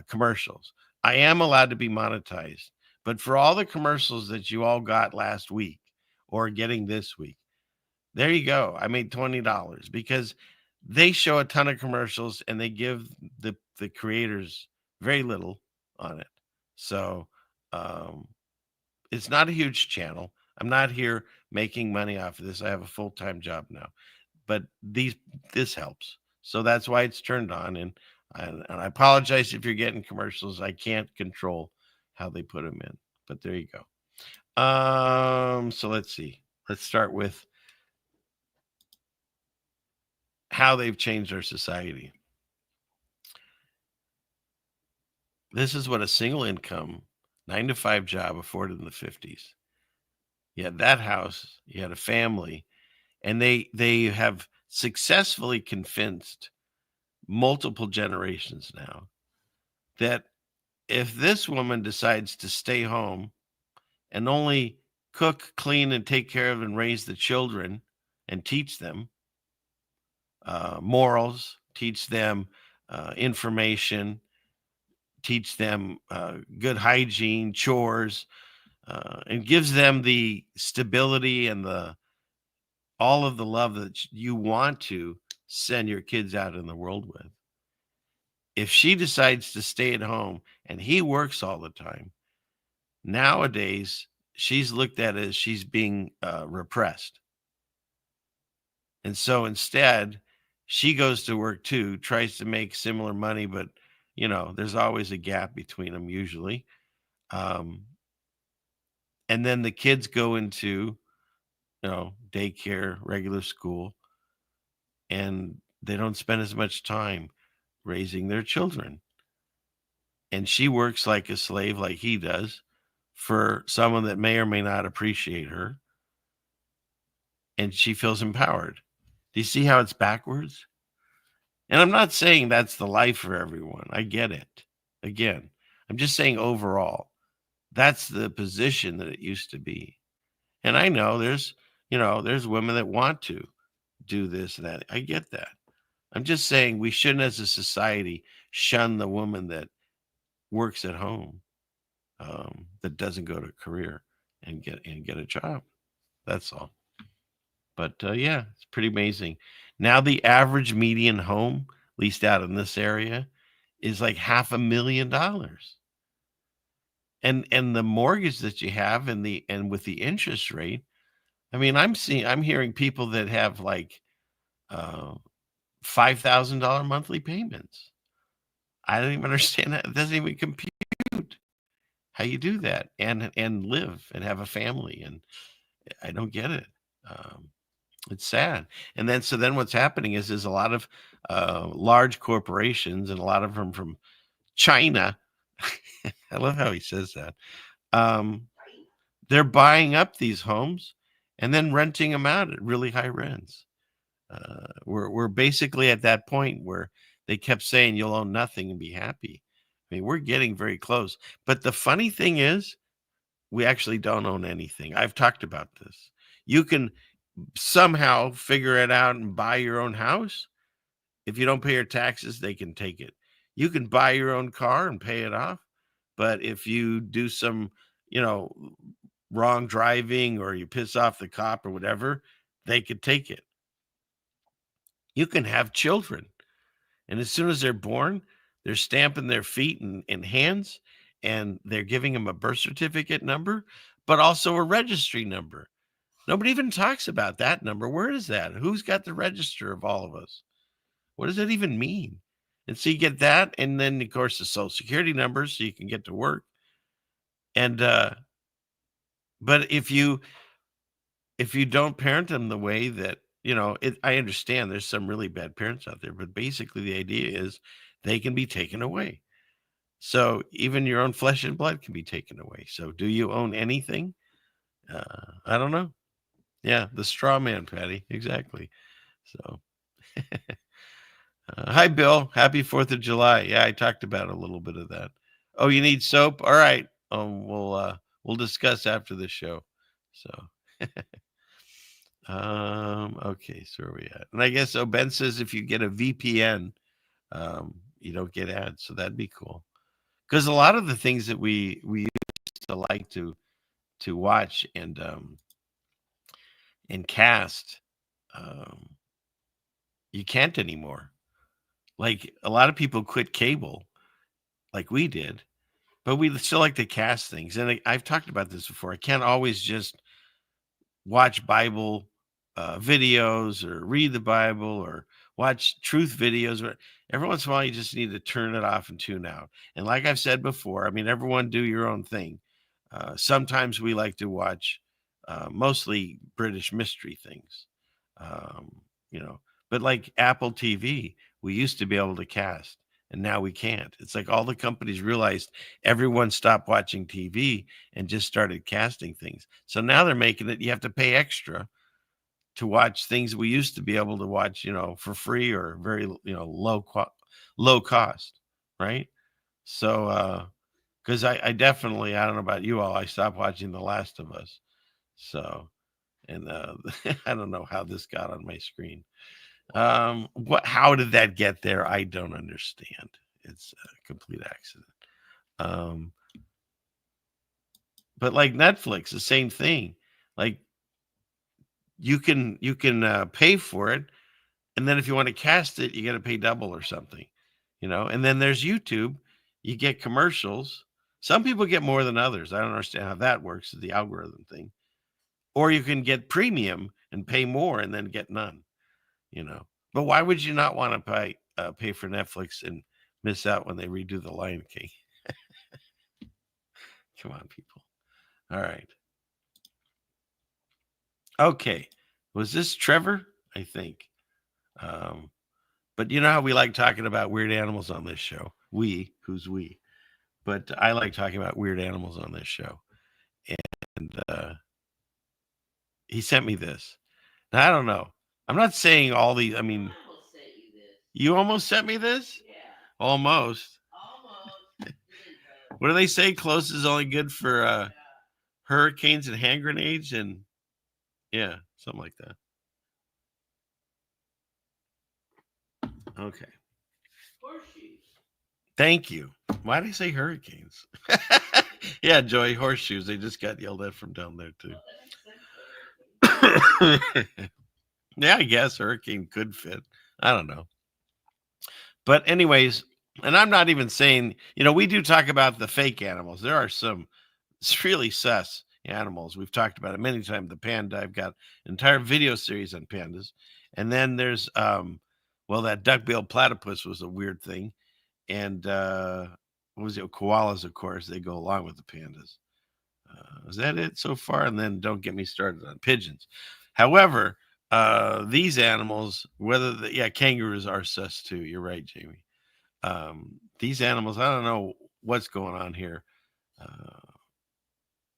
commercials. I am allowed to be monetized, but for all the commercials that you all got last week or getting this week, there you go. I made $20 because they show a ton of commercials and they give the creators very little on it. So it's not a huge channel. I'm not here making money off of this. I have a full-time job now, but this helps. So that's why it's turned on. And I apologize if you're getting commercials. I can't control how they put them in, but there you go. So let's see. Let's start with how they've changed our society. This is what a single income 9-to-5 job afforded in the 50s. You had that house, you had a family, and they have successfully convinced multiple generations now that if this woman decides to stay home and only cook, clean, and take care of and raise the children and teach them morals, teach them information, teach them good hygiene, chores, and gives them the stability and all of the love that you want to send your kids out in the world with. If she decides to stay at home and he works all the time, nowadays she's looked at as she's being repressed. And so instead, she goes to work too, tries to make similar money, but there's always a gap between them usually. And then the kids go into, daycare, regular school, and they don't spend as much time raising their children. And she works like a slave, like he does, for someone that may or may not appreciate her. And she feels empowered. Do you see how it's backwards? And I'm not saying that's the life for everyone. I get it. Again, I'm just saying overall, that's the position that it used to be. And I know there's women that want to do this and that. I get that. I'm just saying we shouldn't, as a society, shun the woman that works at home, that doesn't go to a career and get a job. That's all. But yeah, it's pretty amazing. Now the average median home, at least out in this area, is like $500,000. And the mortgage that you have and with the interest rate, I mean, I'm hearing people that have like $5,000 monthly payments. I don't even understand that. It doesn't even compute how you do that and live and have a family. And I don't get it. It's sad. And then what's happening is a lot of large corporations, and a lot of them from China. I love how he says that. They're buying up these homes and then renting them out at really high rents. We're basically at that point where they kept saying you'll own nothing and be happy. I mean, we're getting very close. But the funny thing is, we actually don't own anything. I've talked about this. You can somehow figure it out and buy your own house. If you don't pay your taxes, they can take it. You can buy your own car and pay it off. But if you do some, wrong driving, or you piss off the cop or whatever, they could take it. You can have children. And as soon as they're born, they're stamping their feet and hands, and they're giving them a birth certificate number, but also a registry number. Nobody even talks about that number. Where is that? Who's got the register of all of us? What does that even mean? And so you get that, and then of course the social security number, so you can get to work. And but if you don't parent them the way that I understand there's some really bad parents out there, but basically the idea is they can be taken away. So even your own flesh and blood can be taken away. So do you own anything? I don't know. Yeah, the straw man, Patty. Exactly. So, hi, Bill. Happy 4th of July. Yeah, I talked about a little bit of that. Oh, you need soap? All right. We'll discuss after the show. So, okay. So where are we at? And I guess Ben says if you get a VPN, you don't get ads. So that'd be cool. Because a lot of the things that we used to like to watch and cast, you can't anymore. Like a lot of people quit cable, like we did, but we still like to cast things. And I've talked about this before. I can't always just watch Bible videos or read the Bible or watch truth videos. Every once in a while, you just need to turn it off and tune out. And like I've said before, I mean, everyone do your own thing. Sometimes we like to watch mostly British mystery things, but like Apple TV, we used to be able to cast and now we can't. It's like all the companies realized everyone stopped watching TV and just started casting things. So now they're making it, you have to pay extra to watch things we used to be able to watch, for free or very, low cost. Right. So, because I definitely, I don't know about you all, I stopped watching The Last of Us. So, and I don't know how this got on my screen. How did that get there? I don't understand. It's a complete accident. But like Netflix, the same thing. Like you can pay for it, and then if you want to cast it, you got to pay double or something, And then there's YouTube. You get commercials. Some people get more than others. I don't understand how that works. The algorithm thing. Or you can get premium and pay more and then get none. But why would you not want to pay for Netflix and miss out when they redo The Lion King? Come on, people. All right. Okay. Was this Trevor? I think. But you know how we like talking about weird animals on this show? Who's we? But I like talking about weird animals on this show. And he sent me this. Now, I don't know. I'm not saying all these. I mean, you almost sent me this? Yeah. Almost. What do they say? Close is only good for hurricanes and hand grenades and something like that. Okay. Horseshoes. Thank you. Why did I say hurricanes? Yeah, Joy, horseshoes. They just got yelled at from down there too. Yeah, I guess hurricane could fit. I don't know. But anyways, and I'm not even saying, we do talk about the fake animals. There are some really sus animals. We've talked about it many times. The panda, I've got an entire video series on pandas. And then there's, that duck-billed platypus was a weird thing. And what was it? Koalas, of course, they go along with the pandas. Is that it so far? And then don't get me started on pigeons. However, these animals, kangaroos are sus too. You're right, Jamie. These animals, I don't know what's going on here.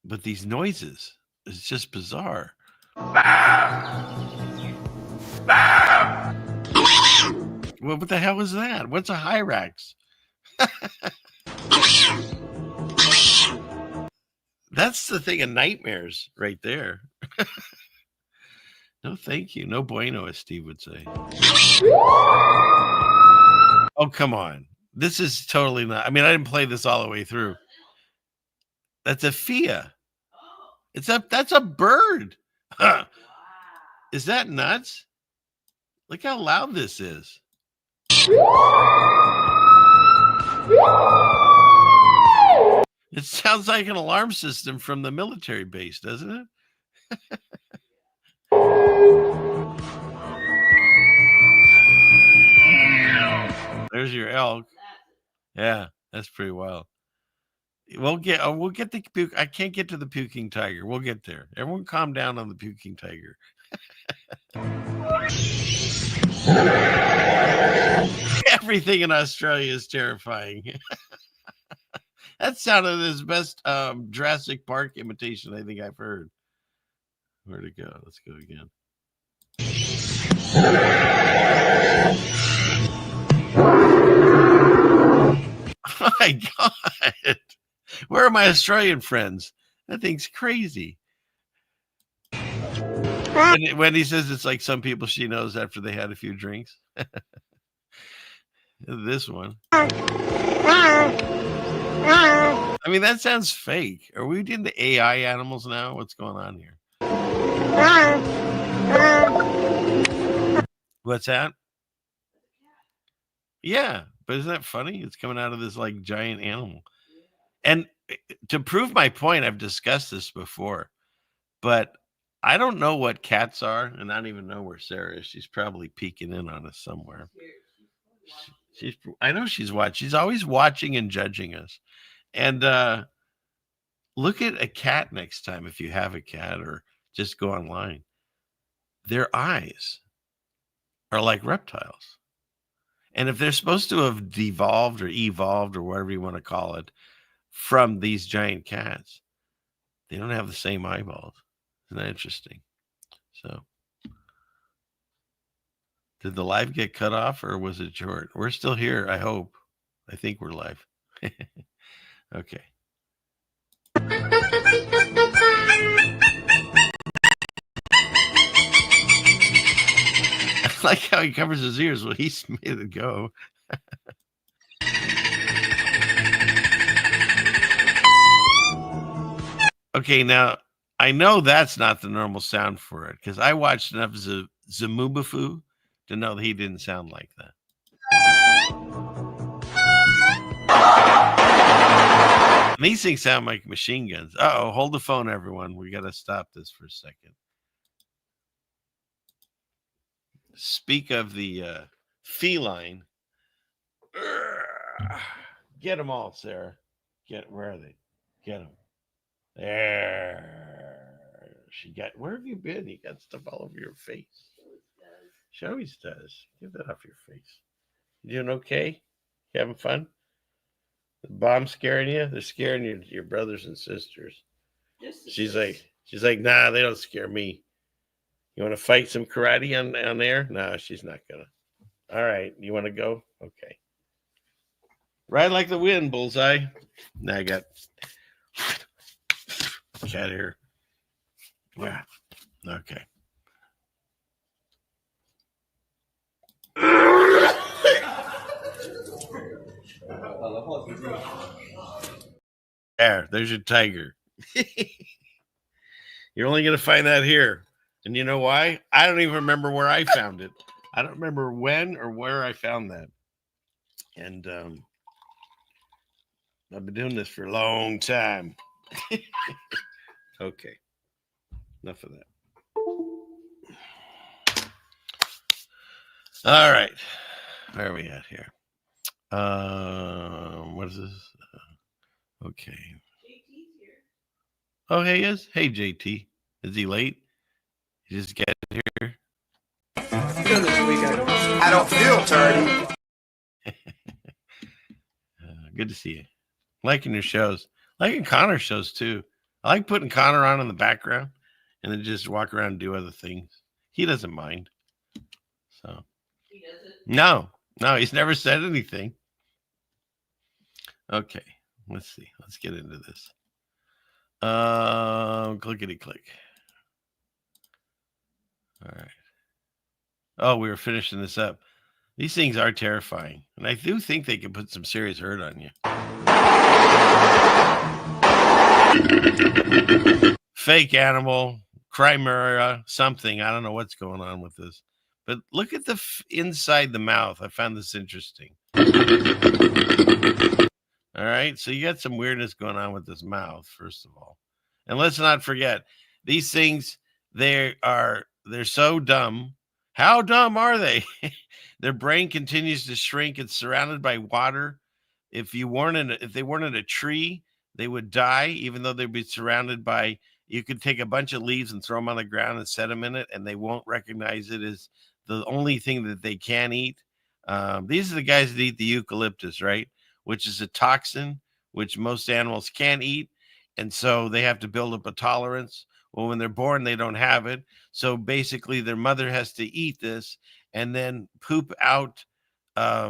But these noises, it's just bizarre. Well, what the hell is that? What's a hyrax? That's the thing of nightmares right there. No, thank you. No bueno, as Steve would say. Oh, come on. This is totally not. I mean, I didn't play this all the way through. That's a Fia. That's a bird. Huh. Is that nuts? Look how loud this is. It sounds like an alarm system from the military base, doesn't it? There's your elk. Yeah, that's pretty wild. We'll get the puke. I can't get to the puking tiger. We'll get there. Everyone calm down on the puking tiger. Everything in Australia is terrifying. That sounded his best Jurassic Park imitation I think I've heard. Where'd it go? Let's go again. Oh my God. Where are my Australian friends? That thing's crazy. When he says it's like some people she knows after they had a few drinks. This one. I mean, that sounds fake. Are we into AI animals now? What's going on here? What's that? Yeah, but isn't that funny? It's coming out of this like giant animal. And to prove my point, I've discussed this before, but I don't know what cats are, and I don't even know where Sarah is. She's probably peeking in on us somewhere. I know she's watching. She's always watching and judging us. And look at a cat next time if you have a cat, or just go online. Their eyes are like reptiles. And if they're supposed to have devolved or evolved or whatever you want to call it from these giant cats, they don't have the same eyeballs. Isn't that interesting? So, did the live get cut off or was it short? We're still here, I hope. I think we're live. Okay. I like how he covers his ears. Well, he's made it go. Okay, now I know that's not the normal sound for it because I watched enough Zamubafu to know that he didn't sound like that. And these things sound like machine guns. Uh-oh, hold the phone, everyone. We got to stop this for a second. Speak of the feline. Get them all, Sarah. Where are they? Get them. There. Where have you been? You got stuff all over your face. She always does. Get that off your face. You doing okay? You having fun? The bomb's scaring you? They're scaring your brothers and sisters. She's like, nah, they don't scare me. You want to fight some karate on air? No, she's not gonna. All right, you want to go? Okay. Ride like the wind, Bullseye. Now I got cat hair. Yeah. Okay. There's your tiger. You're only going to find that here. And you know why? I don't even remember where I found it. I don't remember when or where I found that. And I've been doing this for a long time. Okay. Enough of that. All right. Where are we at here? What is this? Okay. JT's here. Oh, hey, is? Hey, JT. Is he late? He just get here? I don't feel dirty. Good to see you. Liking your shows. Liking Connor's shows, too. I like putting Connor on in the background and then just walk around and do other things. He doesn't mind. So. He doesn't? No, he's never said anything. Okay, let's see. Let's get into this. Clickety click. All right. Oh, we were finishing this up. These things are terrifying, and I do think they can put some serious hurt on you. Fake animal, chimera, something. I don't know what's going on with this. But look at the inside the mouth. I found this interesting. All right. So you got some weirdness going on with this mouth, first of all. And let's not forget, these things, they're so dumb. How dumb are they? Their brain continues to shrink. It's surrounded by water. If they weren't in a tree, they would die, even though they'd be surrounded by, you could take a bunch of leaves and throw them on the ground and set them in it, and they won't recognize it as the only thing that they can eat. These are the guys that eat the eucalyptus, right? Which is a toxin, which most animals can't eat. And so they have to build up a tolerance. Well, when they're born, they don't have it. So basically, their mother has to eat this and then poop out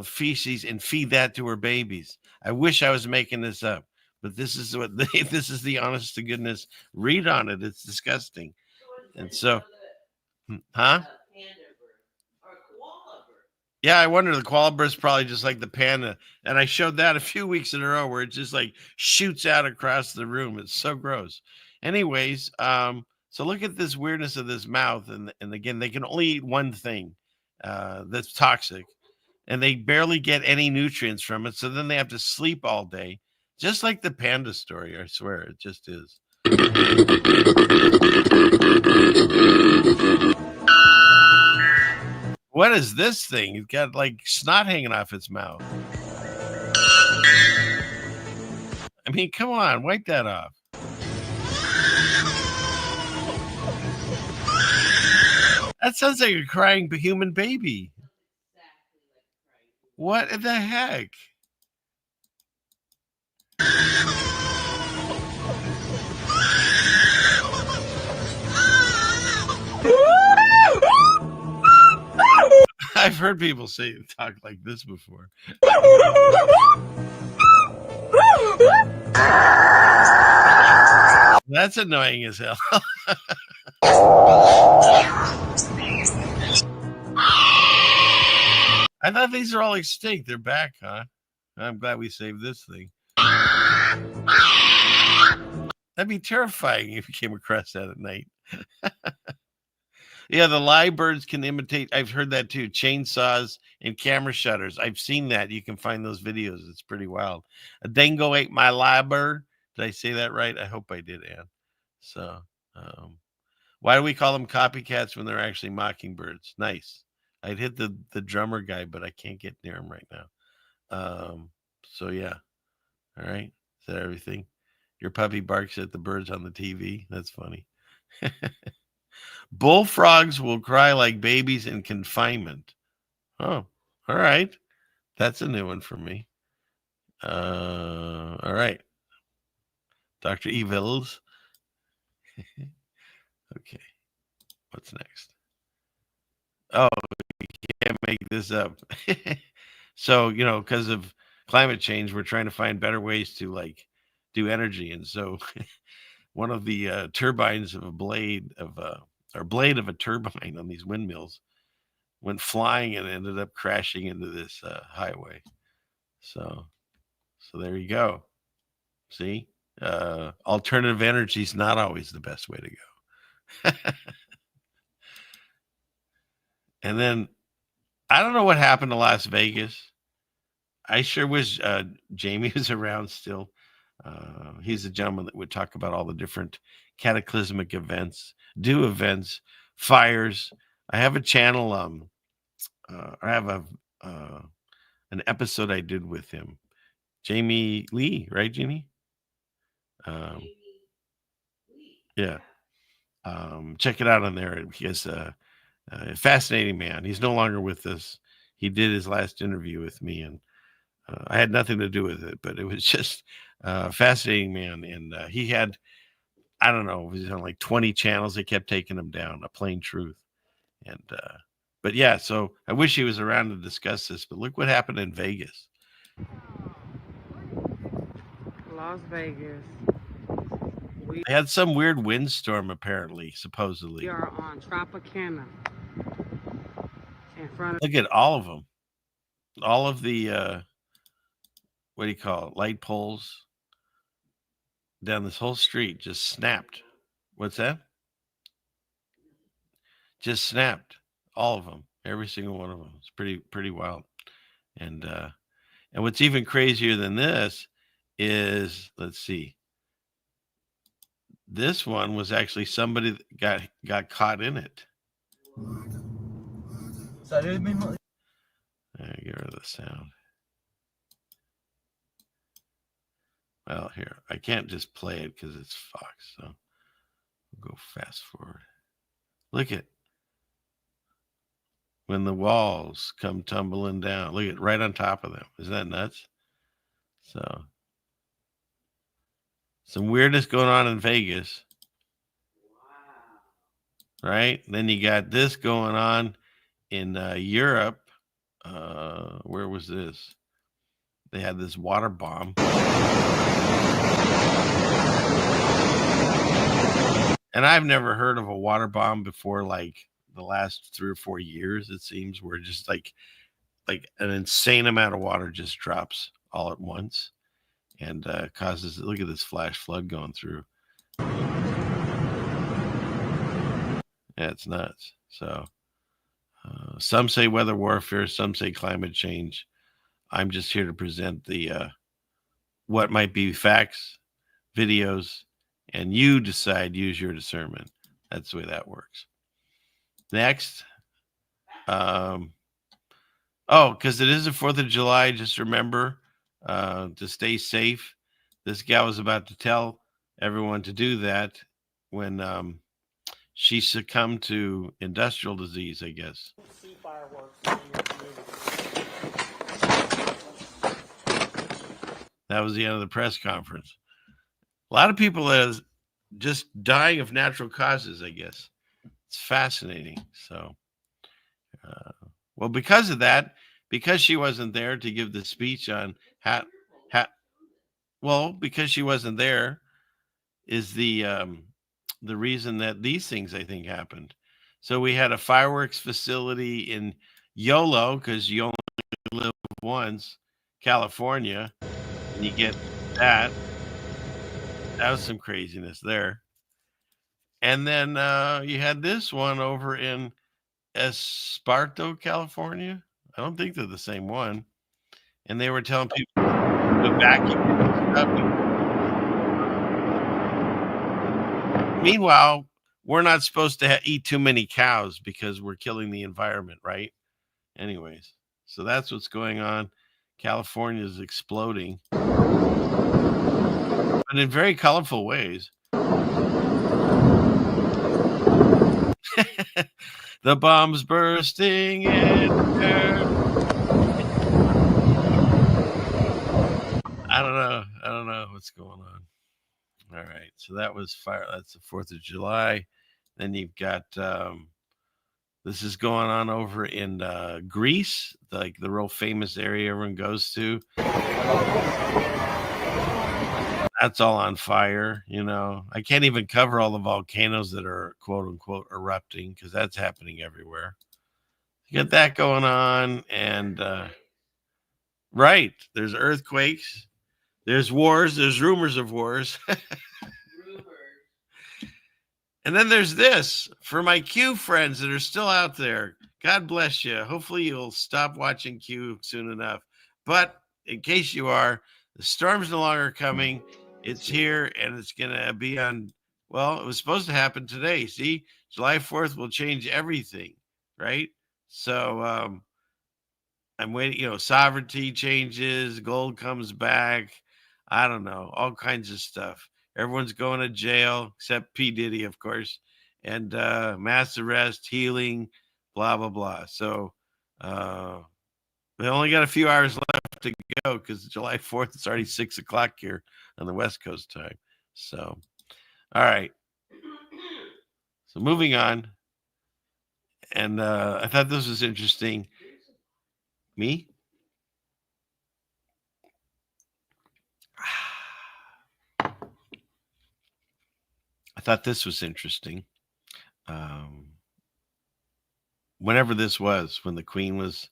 feces and feed that to her babies. I wish I was making this up, but this is what this is the honest to goodness read on it. It's disgusting. And so, huh? Yeah, I wonder, the koala bear's probably just like the panda. And I showed that a few weeks in a row where it just like shoots out across the room. It's so gross. Anyways, so look at this weirdness of this mouth. And again, they can only eat one thing that's toxic, and they barely get any nutrients from it. So then they have to sleep all day, just like the panda story. I swear, it just is. What is this thing? It's got like snot hanging off its mouth. I mean, come on, wipe that off. That sounds like a crying human baby. What the heck? I've heard people talk like this before. That's annoying as hell. I thought these are all extinct. They're back, huh? I'm glad we saved this thing. That'd be terrifying if you came across that at night. Yeah, the live birds can imitate. I've heard that too. Chainsaws and camera shutters. I've seen that. You can find those videos. It's pretty wild. A dingo ate my live bird. Did I say that right? I hope I did, Ann. So, why do we call them copycats when they're actually mockingbirds? Nice. I'd hit the drummer guy, but I can't get near him right now. So yeah. All right. Is that everything? Your puppy barks at the birds on the TV. That's funny. Bullfrogs will cry like babies in confinement. Oh, all right. That's a new one for me. All right. Dr. Evils. Okay. What's next? Oh, you can't make this up. So, because of climate change, we're trying to find better ways to like do energy. And so one of the turbines of a blade of a turbine on these windmills went flying and ended up crashing into this highway. So there you go. See, alternative energy is not always the best way to go. And then I don't know what happened to Las Vegas. I sure wish Jamie was around still. He's a gentleman that would talk about all the different cataclysmic events, fires. I have a channel. I have an episode I did with him, Jamie Lee, right, Jeannie? Yeah. Check it out on there. He has a fascinating man. He's no longer with us. He did his last interview with me, and I had nothing to do with it, but it was just a fascinating man. And he had, I don't know, he was on like 20 channels. They kept taking him down, a plain truth. And, but yeah, so I wish he was around to discuss this, but look what happened in Vegas. Las Vegas. They had some weird windstorm, apparently, supposedly. We are on Tropicana. In front of. Look at all of them. All of the, what do you call it? Light poles down this whole street just snapped. What's that? Just snapped. All of them. Every single one of them. It's pretty wild. And what's even crazier than this is, let's see. This one was actually somebody that got caught in it. Get rid of the sound. Well, here, I can't just play it because it's Fox, so we'll go fast forward. Look at when the walls come tumbling down. Look at right on top of them. Isn't that nuts? So some weirdness going on in Vegas. Right? Then you got this going on in Europe. Where was this? They had this water bomb. And I've never heard of a water bomb before, like the last 3 or 4 years, it seems, where just like an insane amount of water just drops all at once and causes, look at this flash flood going through. Yeah, it's nuts. So some say weather warfare, some say climate change. I'm just here to present the what might be facts, videos, and you decide, use your discernment. That's the way that works. Next. Because it is the 4th of July. Just remember to stay safe. This gal was about to tell everyone to do that when she succumbed to industrial disease, I guess. See fireworks in your community. That was the end of the press conference. A lot of people are just dying of natural causes, I guess. It's fascinating. So, well, because of that, because she wasn't there to give the speech on because she wasn't there is the reason that these things, I think, happened. So we had a fireworks facility in YOLO, because you only live once, California, and you get that. That was some craziness there. And then you had this one over in Esparto, California. I don't think they're the same one. And they were telling people to evacuate stuff. Meanwhile, we're not supposed to eat too many cows because we're killing the environment, right? Anyways, so that's what's going on. California is exploding, but in very colorful ways. The bomb's bursting in air. I don't know what's going on. All right, so that was fire. That's the 4th of July. Then you've got this is going on over in Greece, like the real famous area everyone goes to. That's all on fire. I can't even cover all the volcanoes that are quote unquote erupting, because that's happening everywhere. You got that going on, and right, there's earthquakes, there's wars, there's rumors of wars. And then there's this for my Q friends that are still out there. God bless you. Hopefully you'll stop watching Q soon enough. But in case you are, the storm's no longer coming. It's here, and it's going to be on. Well, it was supposed to happen today. See, July 4th will change everything, right? So I'm waiting. Sovereignty changes, gold comes back. I don't know, all kinds of stuff. Everyone's going to jail except P. Diddy, of course, and mass arrest, healing, blah, blah, blah. So we only got a few hours left to go, because July 4th, it's already 6 o'clock here on the West Coast time. So, all right. So moving on. And I thought this was interesting. Me? I thought this was interesting. Whenever this was, when the Queen was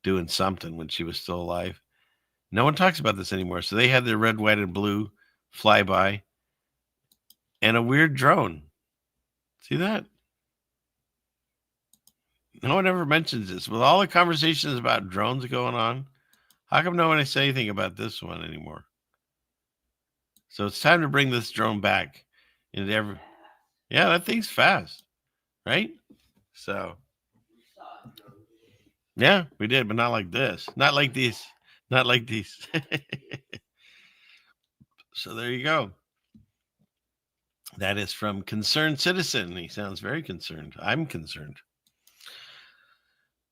doing something, when she was still alive, no one talks about this anymore. So they had their red, white, and blue flyby and a weird drone. See that? No one ever mentions this. With all the conversations about drones going on, how come no one say anything about this one anymore? So it's time to bring this drone back. Yeah, that thing's fast, right? So, yeah, we did, but not like this. Not like these. Not like these. So there you go. That is from Concerned Citizen. He sounds very concerned. I'm concerned.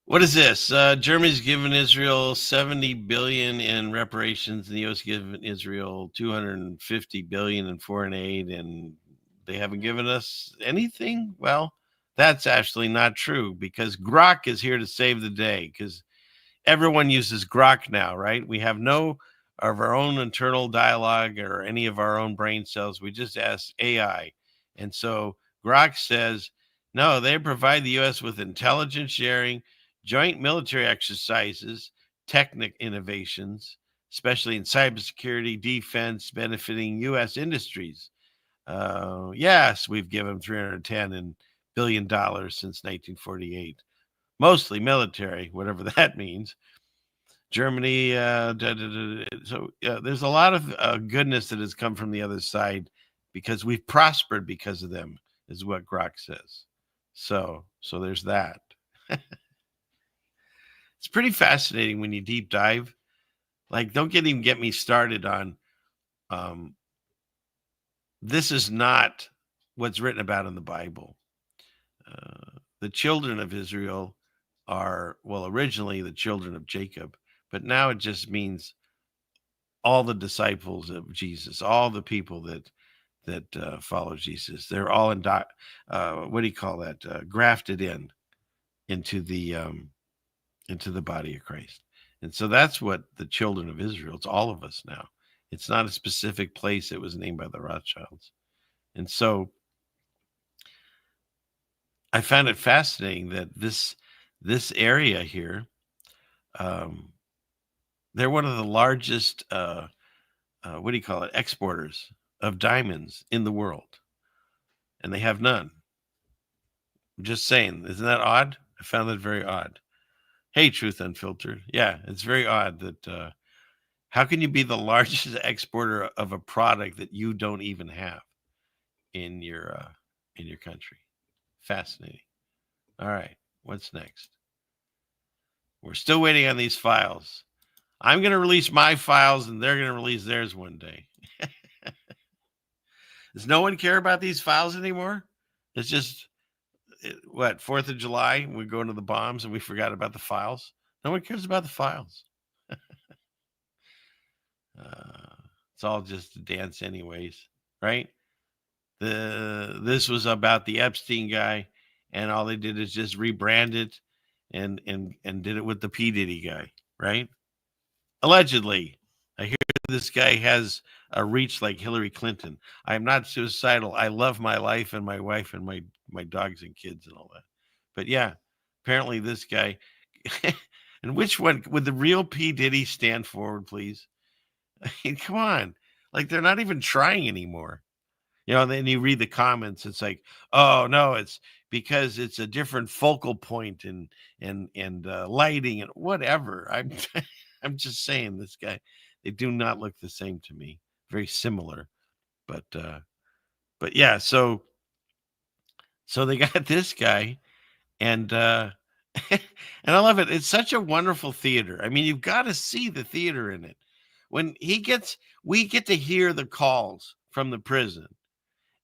What is this? Germany's given Israel 70 billion in reparations, and the U.S. given Israel 250 billion in foreign aid, and they haven't given us anything. Well, that's actually not true, because Grok is here to save the day, because everyone uses Grok now, right? We have no of our own internal dialogue or any of our own brain cells. We just ask AI. And so Grok says, no, they provide the U.S. with intelligence sharing, joint military exercises, technical innovations, especially in cybersecurity, defense, benefiting U.S. industries. Yes, we've given $310 billion since 1948, mostly military, whatever that means. Germany, so there's a lot of goodness that has come from the other side because we've prospered because of them, is what Grok says. So there's that. It's pretty fascinating when you deep dive. Like, don't even get me started on this is not what's written about in the Bible. The children of Israel are, well, originally the children of Jacob, but now it just means all the disciples of Jesus, all the people that follow Jesus. They're all what do you call that? Grafted into the body of Christ. And so that's what the children of Israel, it's all of us now. It's not a specific place that was named by the Rothschilds. And so I found it fascinating that this area here, they're one of the largest, what do you call it, exporters of diamonds in the world. And they have none. I'm just saying, isn't that odd? I found that very odd. Hey, Truth Unfiltered. Yeah, it's very odd that how can you be the largest exporter of a product that you don't even have in your country? Fascinating. All right, what's next? We're still waiting on these files. I'm going to release my files, and they're going to release theirs one day. Does no one care about these files anymore? It's just, what, 4th of July, we go into the bombs and we forgot about the files. No one cares about the files. It's all just a dance anyways, right? This was about the Epstein guy, and all they did is just rebrand it and did it with the P. Diddy guy, right? Allegedly. I hear this guy has a reach like Hillary Clinton. I am not suicidal. I love my life and my wife and my dogs and kids and all that. But yeah, apparently this guy. And which one would the real P. Diddy stand forward, please? I mean, come on. Like, they're not even trying anymore. You know, then you read the comments, it's like, oh no, it's because it's a different focal point and lighting and whatever. I'm just saying, this guy, they do not look the same to me. Very similar, but yeah. So they got this guy, and and I love it. It's such a wonderful theater. I mean, you've got to see the theater in it. When we get to hear the calls from the prison,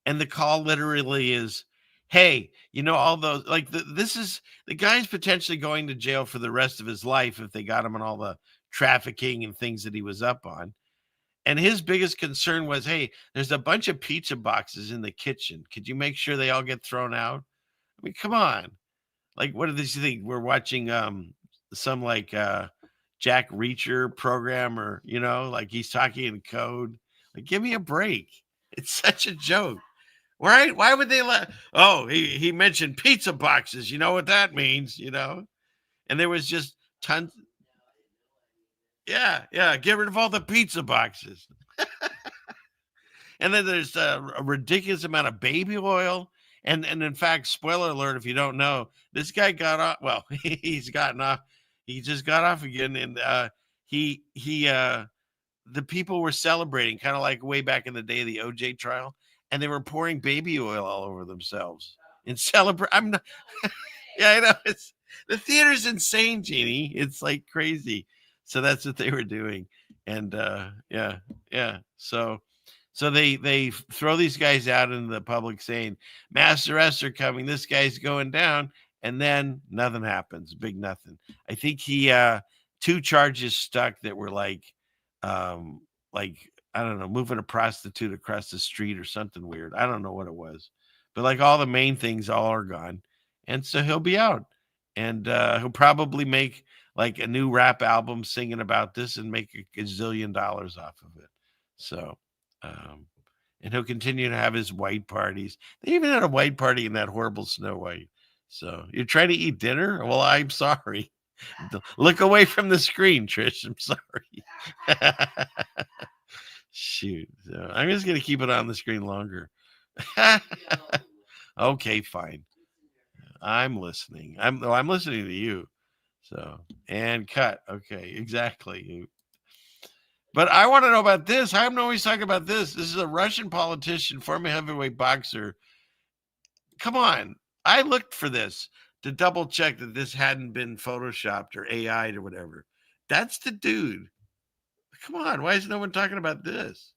and the call literally is, hey, you know, all those, like, this is the guy's potentially going to jail for the rest of his life if they got him on all the trafficking and things that he was up on. And his biggest concern was, hey, there's a bunch of pizza boxes in the kitchen. Could you make sure they all get thrown out? I mean, come on. Like, what do you think? We're watching some like Jack Reacher program, or, you know, like he's talking in code. Like, give me a break. It's such a joke. Right? Why would they let? Oh, he mentioned pizza boxes. You know what that means, you know? And there was just tons. Yeah. Get rid of all the pizza boxes. And then there's a ridiculous amount of baby oil. And in fact, spoiler alert, if you don't know, this guy got off. Well, he's gotten off. He just got off again. And the people were celebrating, kind of like way back in the day of the OJ trial. And they were pouring baby oil all over themselves and celebrate. I'm not. Yeah, I know. It's the theater's insane, Jeannie. It's like crazy. So that's what they were doing, and yeah. So they throw these guys out into the public, saying mass arrests are coming. This guy's going down, and then nothing happens. Big nothing. I think he 2 charges stuck that were like I don't know, moving a prostitute across the street or something weird. I don't know what it was, but like all the main things all are gone, and so he'll be out, and he'll probably make like a new rap album singing about this and make a gazillion dollars off of it. So, and he'll continue to have his white parties. They even had a white party in that horrible Snow White. So you're trying to eat dinner? Well, I'm sorry. Look away from the screen, Trish. I'm sorry. Shoot. So I'm just going to keep it on the screen longer. Okay, fine. I'm listening. I'm listening to you. So, and cut. Okay, exactly. But I want to know about this. I'm always talking about this. This is a Russian politician, former heavyweight boxer. Come on. I looked for this to double check that this hadn't been photoshopped or AI'd or whatever. That's the dude. Come on. Why is no one talking about this?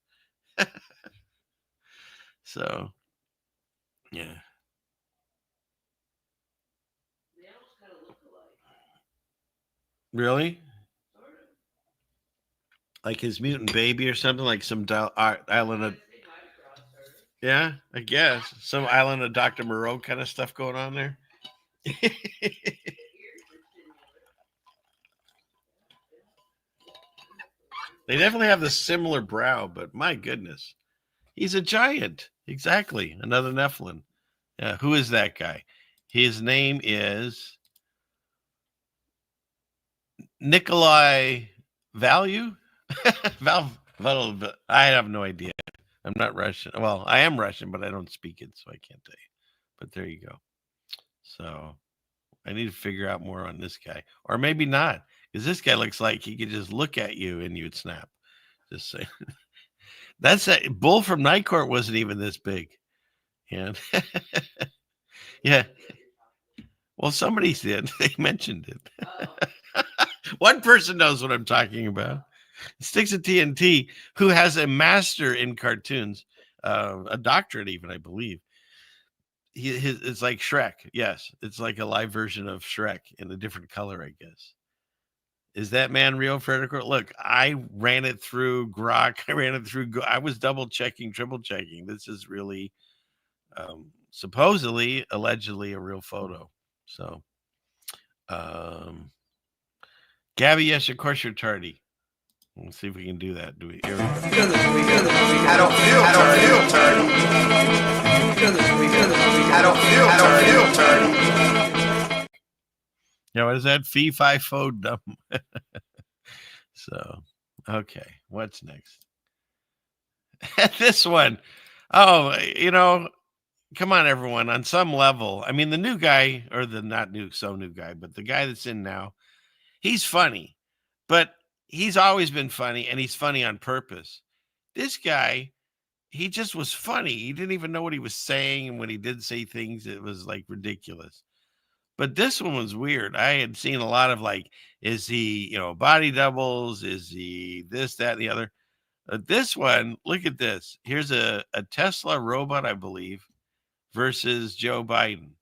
So, yeah. They almost kind of look alike. Really? Like his mutant baby or something, like some island of, yeah, I guess some island of Dr. Moreau kind of stuff going on there. They definitely have the similar brow, but my goodness, he's a giant. Exactly, another Nephilim. Yeah, who is that guy? His name is Nikolai Value. I have no idea. I'm not Russian. Well, I am Russian, but I don't speak it, so I can't tell you. But there you go. So I need to figure out more on this guy, or maybe not, because this guy looks like he could just look at you and you'd snap. Just saying. That's a Bull from Night Court wasn't even this big. And yeah. Well, somebody said they mentioned it. One person knows what I'm talking about. Sticks of TNT, who has a master in cartoons, a doctorate even, I believe. It's like Shrek. Yes, it's like a live version of Shrek in a different color, I guess. Is that man real, Frederick? Look, I ran it through Grok. I ran it through. I was double checking, triple checking. This is really, supposedly, allegedly, a real photo. So, Gabby, yes, of course you're tardy. Let's see if we can do that. Do we? Here we go. I don't feel tardy. Yeah, what is that? Fee, fi, fo, dumb. So, okay. What's next? This one. Oh, come on, everyone. On some level, I mean, the new guy, or the not new, so new guy, but the guy that's in now, he's funny, but he's always been funny, and he's funny on purpose. This guy, he just was funny. He didn't even know what he was saying, and when he did say things, it was like ridiculous. But this one was weird. I had seen a lot of like, is he, body doubles? Is he this, that, and the other? This one, look at this. Here's a Tesla robot, I believe, versus Joe Biden.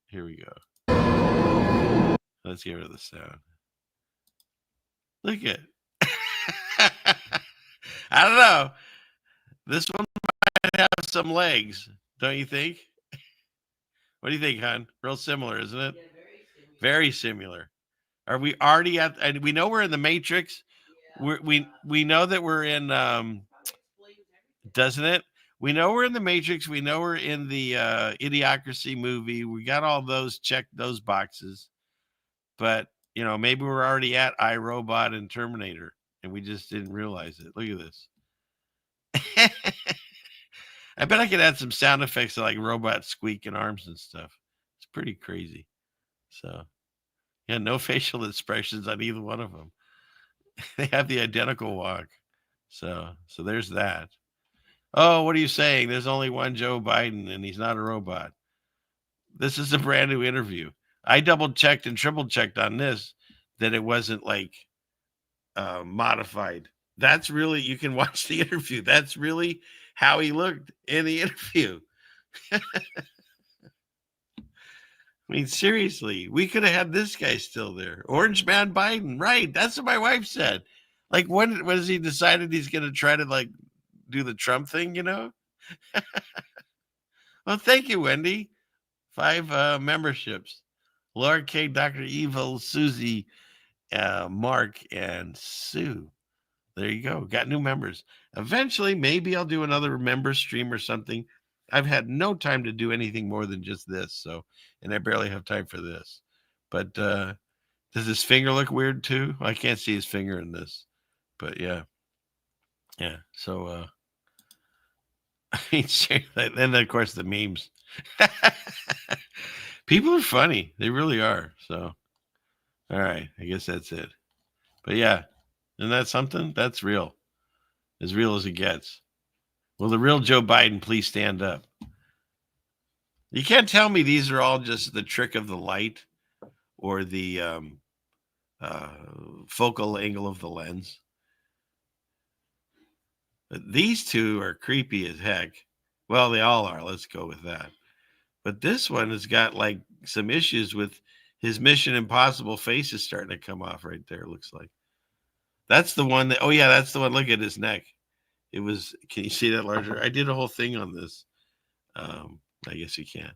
Here we go. Let's get rid of the sound. Look at I don't know. This one might have some legs, don't you think? What do you think, hon? Real similar, isn't it? Yeah, very similar. Are we already at? And we know we're in the Matrix. Yeah. We know that we're in. Doesn't it? We know we're in the Matrix. We know we're in the Idiocracy movie. We got all those checked, those boxes. But maybe we're already at iRobot and Terminator, and we just didn't realize it. Look at this. I bet I could add some sound effects like robots squeaking arms and stuff. It's pretty crazy. So, yeah, no facial expressions on either one of them. They have the identical walk. So there's that. Oh, what are you saying? There's only one Joe Biden, and he's not a robot. This is a brand new interview. I double checked and triple checked on this that it wasn't like modified. That's really, you can watch the interview. That's really how he looked in the interview. I mean, seriously, we could have had this guy still there. Orange Man Biden, right? That's what my wife said. Like, when has he decided he's going to try to like do the Trump thing? Well, thank you, Wendy. 5 memberships. Laura K, Dr. Evil, Susie, Mark, and Sue. There you go. Got new members. Eventually, maybe I'll do another member stream or something. I've had no time to do anything more than just this. And I barely have time for this. But does his finger look weird too? I can't see his finger in this. But yeah. Yeah. So, and of course the memes. People are funny. They really are. So, all right. I guess that's it. But yeah. Isn't that something? That's real. As real as it gets. Will the real Joe Biden please stand up? You can't tell me these are all just the trick of the light or the focal angle of the lens. But these two are creepy as heck. Well, they all are. Let's go with that. But this one has got like some issues with his Mission Impossible face is starting to come off right there. Looks like that's the one that. Oh yeah, that's the one. Look at his neck. It was. Can you see that larger? I did a whole thing on this. I guess you can.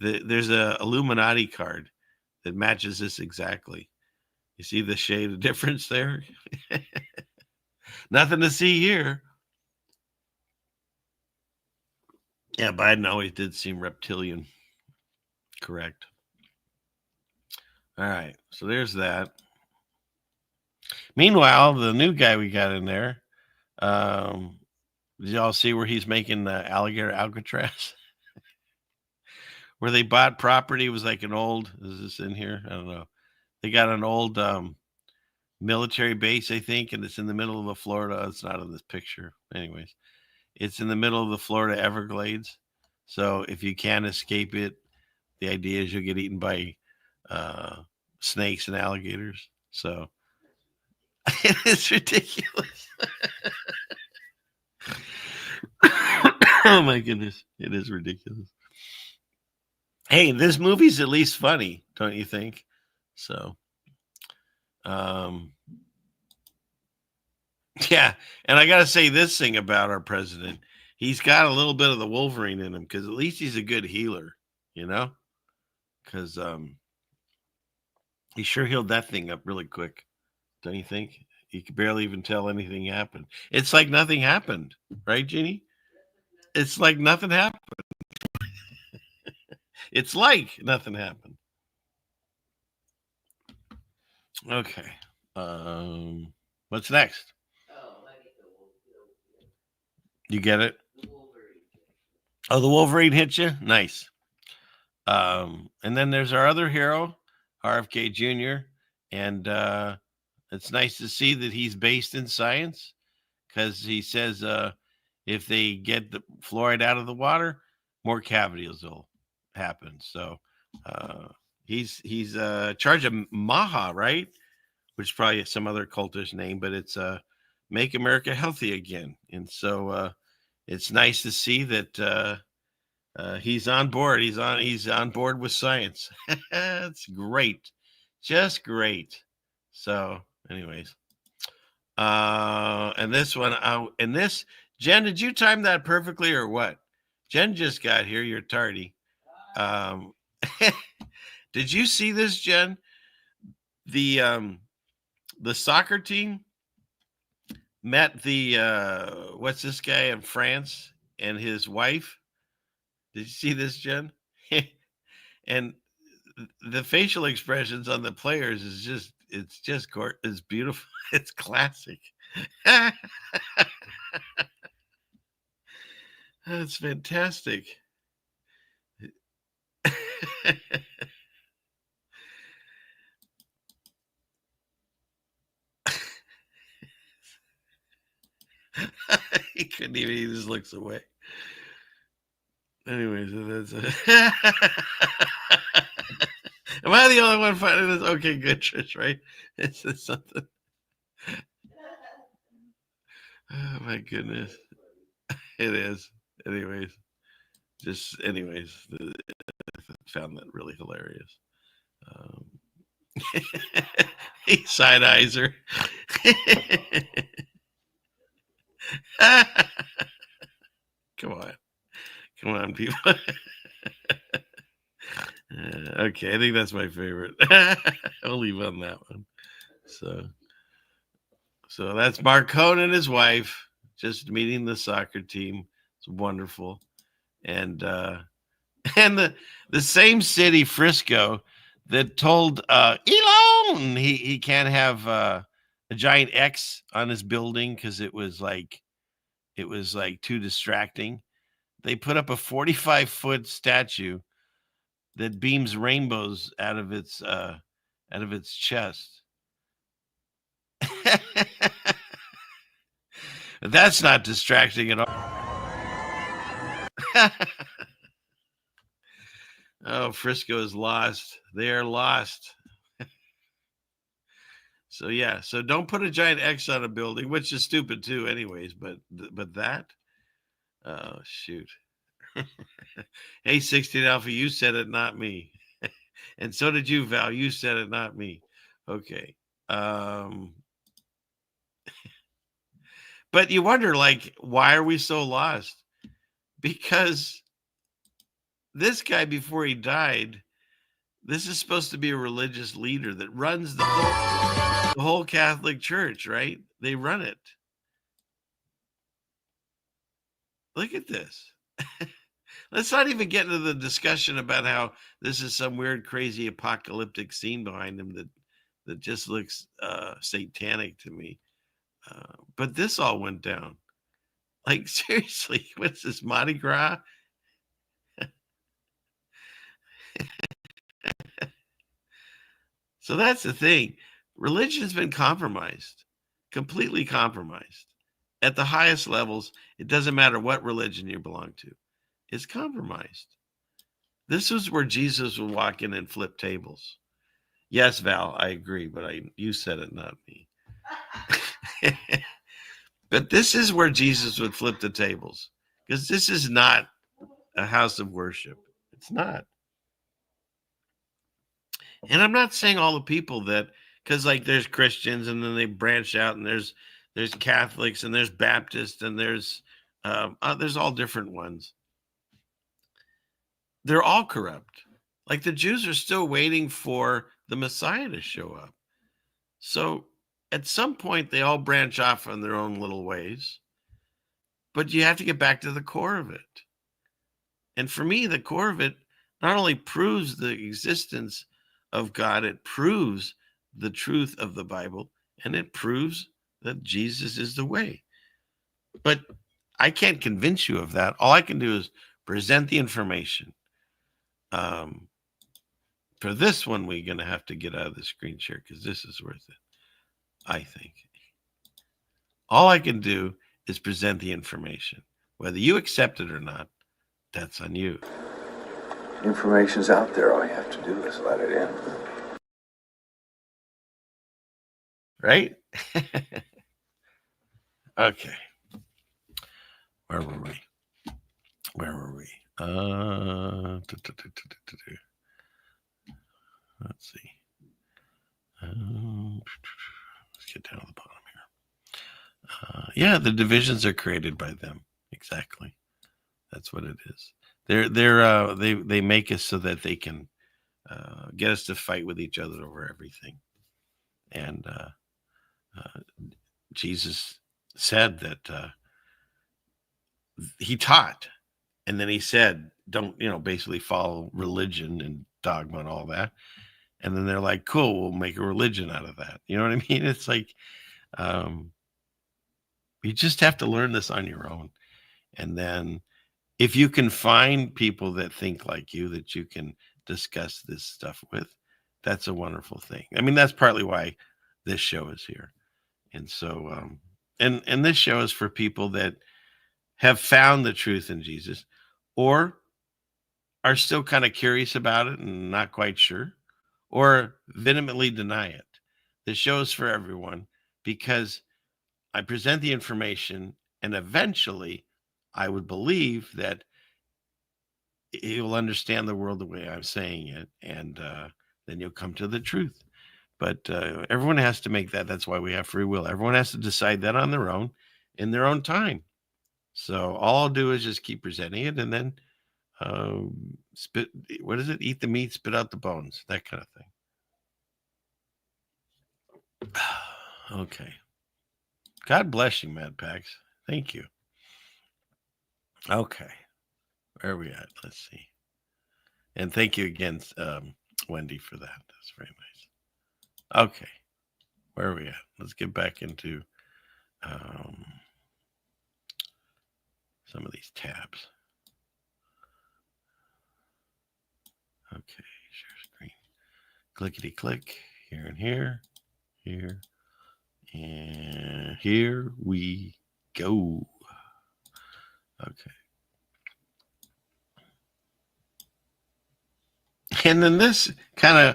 There's a Illuminati card that matches this exactly. You see the shade of difference there? Nothing to see here. Yeah, Biden always did seem reptilian. Correct. All right, so there's that. Meanwhile, the new guy we got in there, did y'all see where he's making the alligator Alcatraz? Where they bought property was like an old, is this in here? I don't know. They got an old military base, I think, and it's in the middle of the Florida. It's not in this picture. Anyways, it's in the middle of the Florida Everglades. So if you can't escape it, the idea is you'll get eaten by snakes and alligators. So it is ridiculous. Oh my goodness. It is ridiculous. Hey, this movie's at least funny, don't you think? So, yeah. And I got to say this thing about our president. He's got a little bit of the Wolverine in him because at least he's a good healer, because he sure healed that thing up really quick. Don't you think? You could barely even tell anything happened. It's like nothing happened, right, Jeannie? It's like nothing happened. It's like nothing happened. Okay. What's next? You get it? Oh, the Wolverine hit you? Nice. And then there's our other hero, RFK Jr. And it's nice to see that he's based in science because he says if they get the fluoride out of the water, more cavities will happen. So he's charged of MAHA, right? Which is probably some other cultish name, but it's Make America Healthy Again. And so it's nice to see that he's on board. He's on board with science. It's great. Just great. So anyways, and this one, Jen, did you time that perfectly or what? Jen just got here. You're tardy. Did you see this, Jen? The soccer team met the what's this guy in France and his wife. Did you see this, Jen? And the facial expressions on the players is it's beautiful. It's classic. That's fantastic. He couldn't even, he just looks away. Anyways, am I the only one finding this? Okay, good, Trish, right? It's just something. Oh my goodness. It is. Anyways. found that really hilarious. He side eyes her. Come on, people. Okay, I think that's my favorite. I'll leave on that one. So that's Marcone and his wife just meeting the soccer team. It's wonderful, and the same city, Frisco, that told Elon he can't have a giant X on his building because it was like too distracting. They put up a 45-foot statue that beams rainbows out of its chest. That's not distracting at all. Oh, Frisco is lost. They are lost. So yeah, so don't put a giant X on a building, which is stupid too, anyways. But that, oh shoot. Hey, 16 Alpha, you said it, not me. And so did you, Val. You said it, not me. Okay. But you wonder, like, why are we so lost? Because this guy, before he died, this is supposed to be a religious leader that runs the whole Catholic Church, right? They run it. Look at this. Let's not even get into the discussion about how this is some weird, crazy apocalyptic scene behind him that just looks satanic to me. But this all went down. Like, seriously, what's this, Mardi Gras? So that's the thing. Religion's been compromised, completely compromised. At the highest levels, it doesn't matter what religion you belong to. It's compromised. This was where Jesus would walk in and flip tables. Yes, Val, I agree, but you said it, not me. But this is where Jesus would flip the tables, because this is not a house of worship. It's not. And I'm not saying all the people that, because like there's Christians and then they branch out and there's Catholics and there's Baptists and there's all different ones. They're all corrupt. Like the Jews are still waiting for the Messiah to show up. So at some point they all branch off in their own little ways. But you have to get back to the core of it. And for me, the core of it not only proves the existence of God, it proves the truth of the Bible, and it proves that Jesus is the way. But I can't convince you of that. All I can do is present the information. For this one, we're going to have to get out of the screen share because this is worth it, I think. All I can do is present the information. Whether you accept it or not, that's on you. Information's out there. All you have to do is let it in. Right? Okay. Where were we? Let's see. Let's get down to the bottom here. Yeah, the divisions are created by them. Exactly. That's what it is. They make us so that they can get us to fight with each other over everything. And Jesus said that he taught, and then he said, don't, basically follow religion and dogma and all that. And then they're like, cool, we'll make a religion out of that. You know what I mean? It's like, you just have to learn this on your own. And then if you can find people that think like you, that you can discuss this stuff with, that's a wonderful thing. I mean, that's partly why this show is here. And so, and this show is for people that have found the truth in Jesus or are still kind of curious about it and not quite sure, or vehemently deny it. The show is for everyone because I present the information, and eventually I would believe that you'll understand the world the way I'm saying it, and then you'll come to the truth. But everyone has to make that. That's why we have free will. Everyone has to decide that on their own, in their own time. So all I'll do is just keep presenting it, and then spit. What is it? Eat the meat, spit out the bones. That kind of thing. Okay. God bless you, Mad Pax. Thank you. Okay. Where are we at? Let's see. And thank you again, Wendy, for that. That's very nice. Okay. Where are we at? Let's get back into some of these tabs. Okay. Share screen. Clickety click. Here and here. Here. And here we go. Okay. And then this how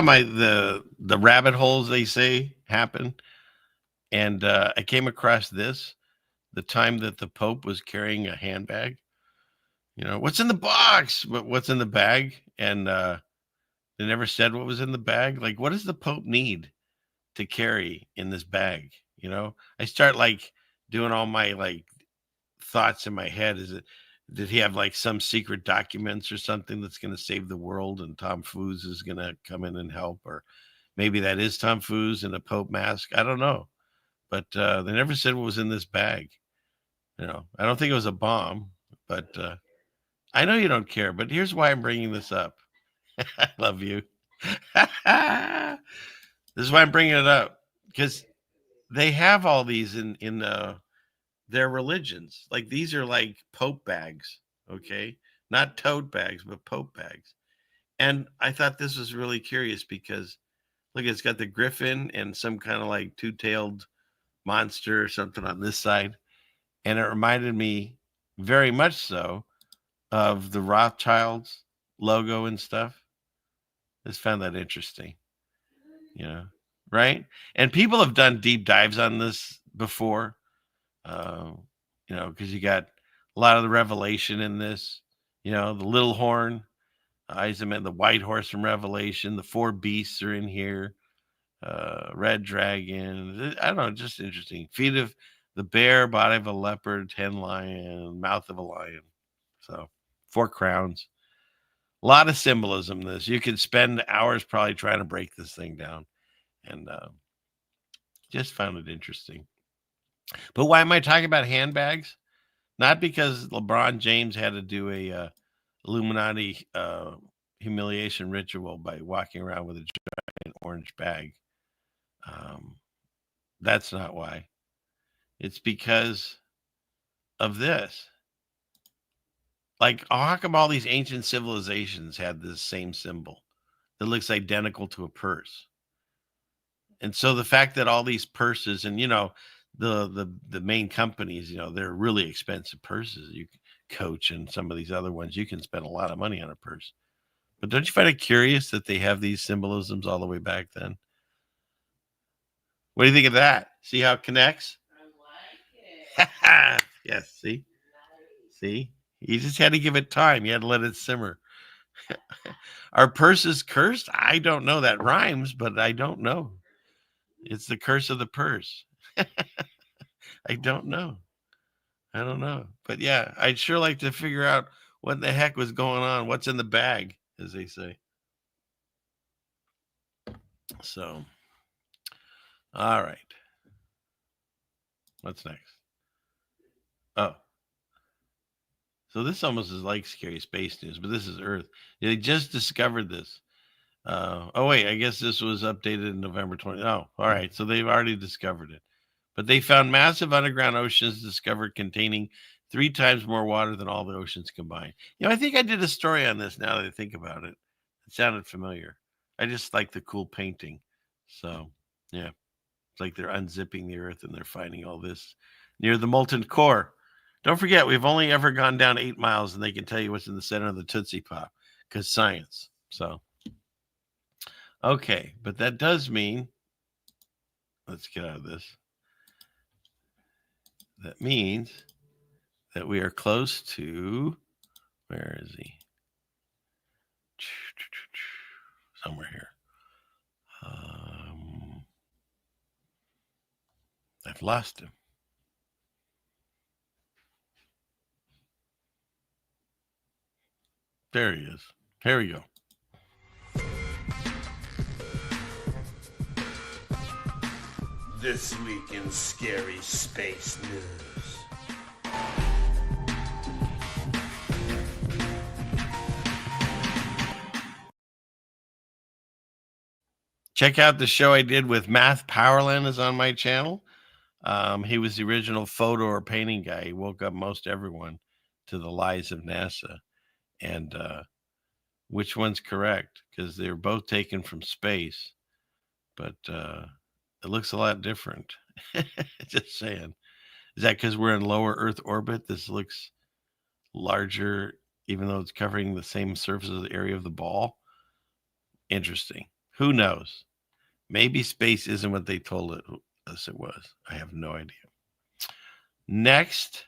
the rabbit holes, they say, happen. And I came across this the time that the Pope was carrying a handbag. You know, what's in the box? What's in the bag? And they never said what was in the bag. Like, what does the Pope need to carry in this bag? You know, I start like doing all my like thoughts in my head. Did he have like some secret documents or something that's going to save the world, and Tom Foos is going to come in and help? Or maybe that is Tom Foos in a Pope mask. I don't know. But they never said what was in this bag. You know, I don't think it was a bomb, but I know you don't care. But here's why I'm bringing this up. I love you. This is why I'm bringing it up, because they have all these in their religions. Like, these are like Pope bags, okay? Not tote bags, but Pope bags. And I thought this was really curious because, look, it's got the griffin and some kind of like two-tailed monster or something on this side. And it reminded me very much so of the Rothschilds logo and stuff. I just found that interesting, you know, right? And people have done deep dives on this before, you know, because you got a lot of the revelation in this, you know, the little horn, the white horse from Revelation, the four beasts are in here, red dragon. I don't know, just interesting. Feet of the bear, body of a leopard, 10 lion, mouth of a lion. So 4 crowns. A lot of symbolism in this. You could spend hours probably trying to break this thing down. And just found it interesting. But why am I talking about handbags? Not because LeBron James had to do a Illuminati humiliation ritual by walking around with a giant orange bag. That's not why. It's because of this. Like, how come all these ancient civilizations had this same symbol that looks identical to a purse? And so the fact that all these purses, and, you know, the main companies, you know, they're really expensive purses. You Coach and some of these other ones, you can spend a lot of money on a purse. But don't you find it curious that they have these symbolisms all the way back then? What do you think of that? See how it connects? I like it. Yes, see? See? You just had to give it time. You had to let it simmer. Are purses cursed? I don't know. That rhymes, but I don't know. It's the curse of the purse. I don't know. I don't know. But yeah, I'd sure like to figure out what the heck was going on. What's in the bag, as they say. So, all right. What's next? Oh. So this almost is like scary space news, but this is Earth. They just discovered this. Oh, wait, I guess this was updated in November 20. Oh, all right. So they've already discovered it. But they found massive underground oceans discovered containing 3 times more water than all the oceans combined. You know, I think I did a story on this now that I think about it. It sounded familiar. I just like the cool painting. So, yeah. It's like they're unzipping the Earth and they're finding all this near the molten core. Don't forget, we've only ever gone down 8 miles, and they can tell you what's in the center of the Tootsie Pop, because science. So, okay, but that does mean, let's get out of this. That means that we are close to, Where is he? Somewhere here. I've lost him. There he is. Here we go. This week in scary space news. Check out the show I did with Math Powerland is on my channel. He was the original photo or painting guy. He woke up most everyone to the lies of NASA. And which one's correct? Because they're both taken from space. But it looks a lot different. Just saying. Is that because we're in lower Earth orbit? This looks larger, even though it's covering the same surface of the area of the ball? Interesting. Who knows? Maybe space isn't what they told us it was. I have no idea. Next,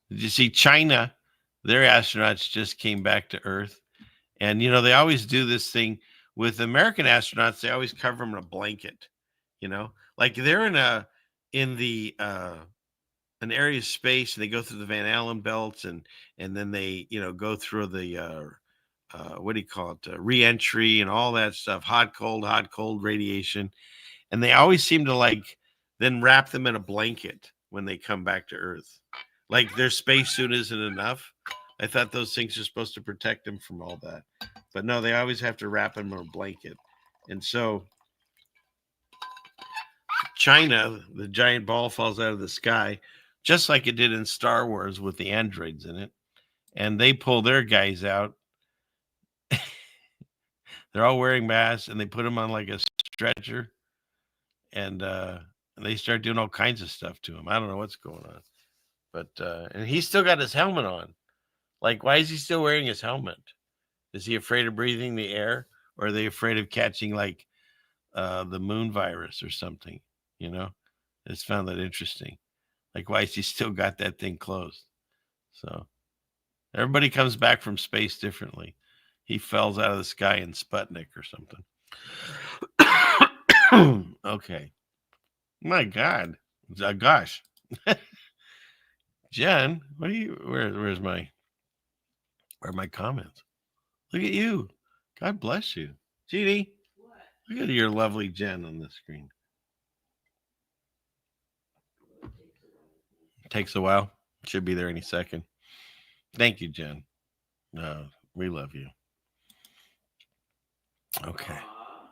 did you see China? Their astronauts just came back to Earth. And, you know, they always do this thing with American astronauts. They always cover them in a blanket, you know, like they're in an area of space, and they go through the Van Allen belts, and then they, you know, go through the what do you call it, re-entry and all that stuff, hot cold radiation, and they always seem to like then wrap them in a blanket when they come back to Earth, like their spacesuit isn't enough. I thought those things are supposed to protect them from all that, but no, they always have to wrap them in a blanket. And so China, the giant ball falls out of the sky, just like it did in Star Wars with the androids in it. And they pull their guys out. They're all wearing masks, and they put them on like a stretcher. And they start doing all kinds of stuff to him. I don't know what's going on. But and he's still got his helmet on. Like, why is he still wearing his helmet? Is he afraid of breathing the air? Or are they afraid of catching like the moon virus or something? You know, I just found that interesting. Like, why is he still got that thing closed? So everybody comes back from space differently. He falls out of the sky in Sputnik or something. Okay. My God. Gosh. Jen, what are you, where's my, where are my comments? Look at you. God bless you. Jeannie, look at your lovely Jen on the screen. Takes a while. Should be there any second. Thank you, Jen. We love you. Okay.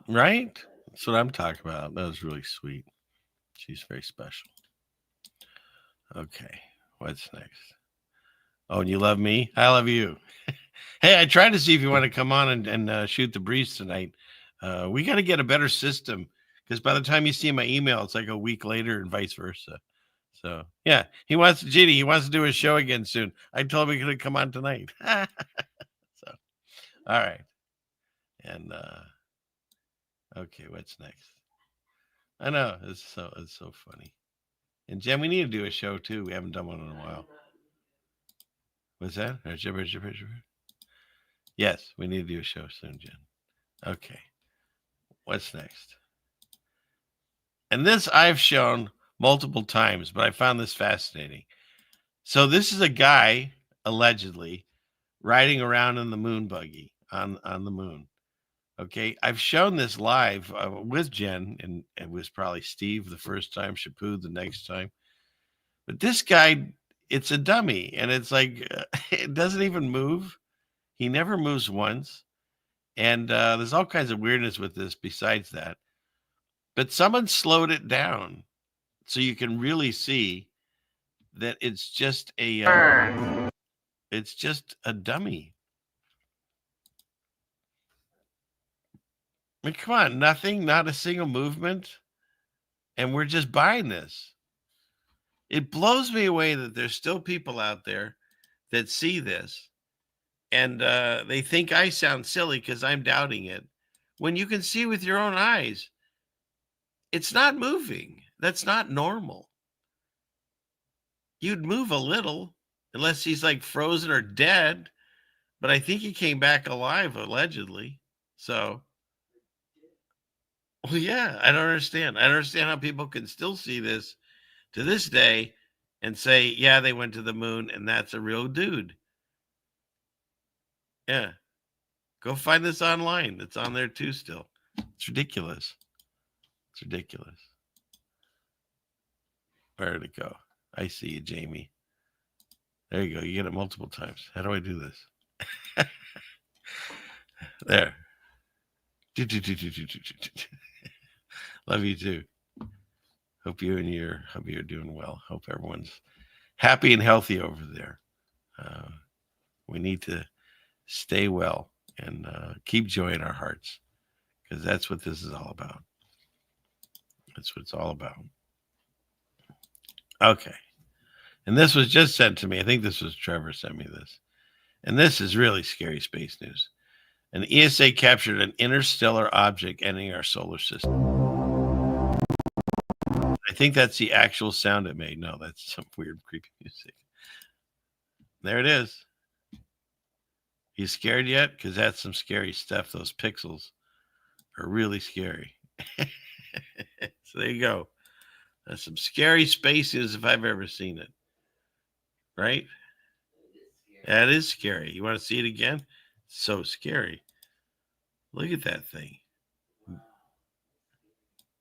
Right? That's what I'm talking about. That was really sweet. She's very special. Okay. What's next? Oh, and you love me? I love you. Hey, I tried to see if you want to come on and shoot the breeze tonight. We got to get a better system, because by the time you see my email, it's like a week later and vice versa. So, yeah, he wants to do a show again soon. I told him he could come on tonight. So, all right. And, okay, what's next? I know, it's so funny. And Jen, we need to do a show too. We haven't done one in a while. What's that? Yes, we need to do a show soon, Jen. Okay. What's next? And this I've shown multiple times, but I found this fascinating. So this is a guy, allegedly, riding around in the moon buggy on the moon. Okay. I've shown this live with Jen, and it was probably Steve the first time, Shapu the next time. But this guy, it's a dummy, and it's like, it doesn't even move. He never moves once. And there's all kinds of weirdness with this besides that. But someone slowed it down so you can really see that it's just a dummy. I mean, come on, nothing, not a single movement. And we're just buying this. It blows me away that there's still people out there that see this, and they think I sound silly because I'm doubting it, when you can see with your own eyes it's not moving. That's not normal. You'd move a little, unless he's like frozen or dead. But I think he came back alive, allegedly. So, well, yeah, I don't understand. I don't understand how people can still see this to this day and say, yeah, they went to the moon and that's a real dude. Yeah. Go find this online. It's on there too still. It's ridiculous. It's ridiculous. Where did it go? I see you, Jamie. There you go. You get it multiple times. How do I do this? There. Love you too. Hope you're doing well. Hope everyone's happy and healthy over there. We need to stay well and keep joy in our hearts, because that's what this is all about. That's what it's all about. Okay. And this was just sent to me. I think this was Trevor sent me this. And this is really scary space news. An ESA captured an interstellar object entering our solar system. I think that's the actual sound it made. No, that's some weird, creepy music. There it is. You scared yet? Because that's some scary stuff. Those pixels are really scary. So there you go. That's some scary space news if I've ever seen it. Right? That is scary. You want to see it again? It's so scary. Look at that thing.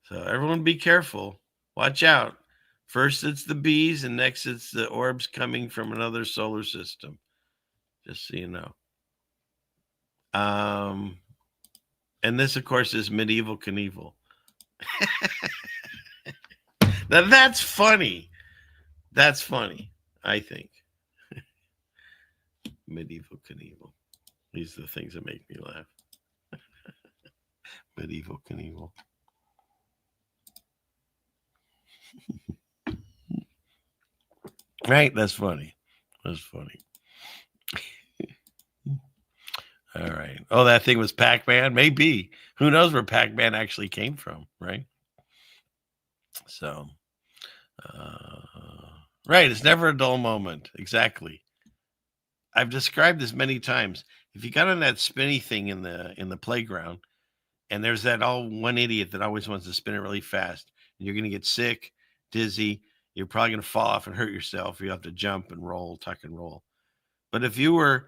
So everyone be careful. Watch out. First it's the bees, and next it's the orbs coming from another solar system. Just so you know. And this, of course, is Medieval Knievel. Now that's funny. That's funny, I think. Medieval Knievel. These are the things that make me laugh. Medieval Knievel. Right? That's funny. That's funny. All right. Oh, that thing was Pac-Man? Maybe. Who knows where Pac-Man actually came from, right? So, right. It's never a dull moment. Exactly. I've described this many times. If you got on that spinny thing in the playground, and there's that one idiot that always wants to spin it really fast, and you're going to get sick, dizzy. You're probably going to fall off and hurt yourself. You have to jump and roll, tuck and roll. But if you were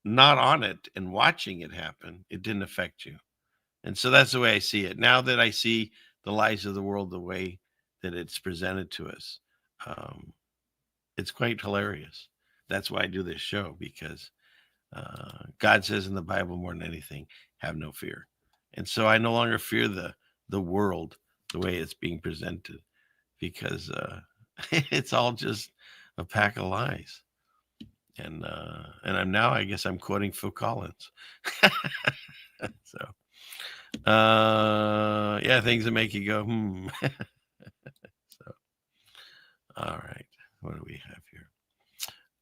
not on it and watching it happen, it didn't affect you. And so that's the way I see it. Now that I see the lies of the world the way that it's presented to us, it's quite hilarious. That's why I do this show, because God says in the Bible more than anything, have no fear. And so I no longer fear the world the way it's being presented, because it's all just a pack of lies. And I guess I'm quoting Phil Collins. So, yeah, things that make you go, So, all right. What do we have here?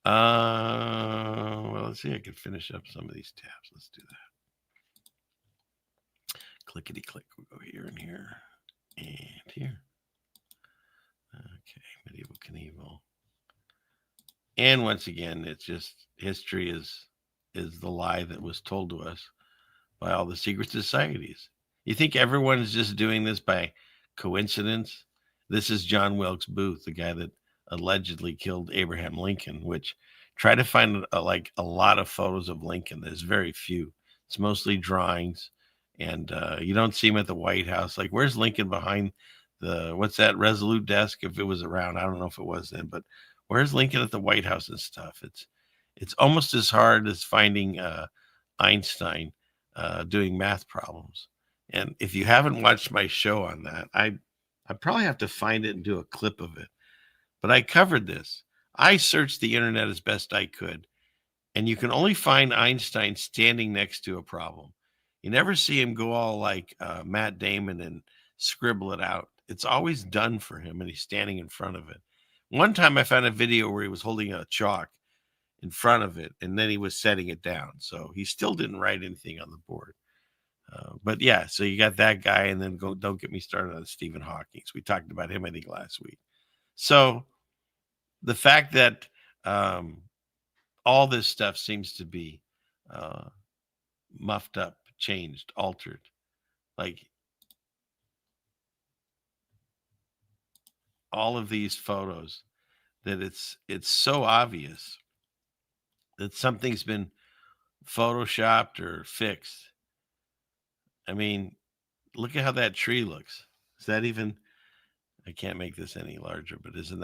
Well, let's see. I can finish up some of these tabs. Let's do that. Clickety click. We'll go here and here and here. Okay. Medieval Knievel. And once again, it's just history is the lie that was told to us by all the secret societies. You think everyone's just doing this by coincidence? This is John Wilkes Booth, the guy that allegedly killed Abraham Lincoln, which try to find a lot of photos of Lincoln. There's very few. It's mostly drawings, and you don't see him at the White House. Like, where's Lincoln behind what's that Resolute desk? If it was around, I don't know if it was then, but where's Lincoln at the White House and stuff? It's almost as hard as finding Einstein doing math problems. And if you haven't watched my show on that, I probably have to find it and do a clip of it. But I covered this. I searched the internet as best I could, and you can only find Einstein standing next to a problem. You never see him go all like Matt Damon and scribble it out. It's always done for him, and he's standing in front of it. One time I found a video where he was holding a chalk in front of it, and then he was setting it down. So he still didn't write anything on the board. But yeah, so you got that guy, and then don't get me started on Stephen Hawking. We talked about him, I think, last week. So the fact that all this stuff seems to be muffed up, changed, altered. Like all of these photos, that it's so obvious that something's been photoshopped or fixed. I mean, look at how that tree looks. Is that even, I can't make this any larger, but isn't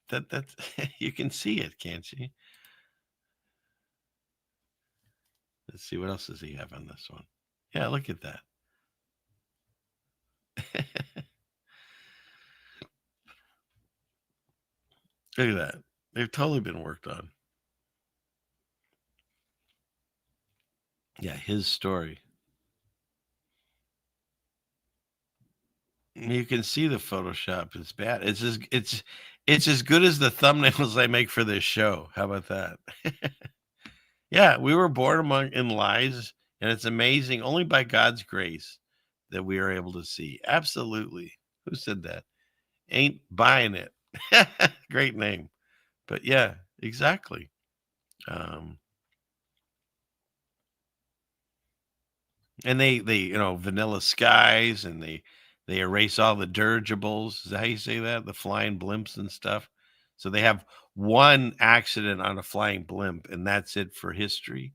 that's you can see it, can't you? Let's see, what else does he have on this one? Yeah, look at that. Look at that. They've totally been worked on. Yeah, his story. You can see the Photoshop is bad. It's as good as the thumbnails I make for this show. How about that? Yeah, we were born in lies, and it's amazing, only by God's grace, that we are able to see. Absolutely. Who said that? Ain't buying it. Great name. But yeah, exactly. And they vanilla skies, and they erase all the dirigibles. Is that how you say that? The flying blimps and stuff. So they have one accident on a flying blimp, and that's it for history.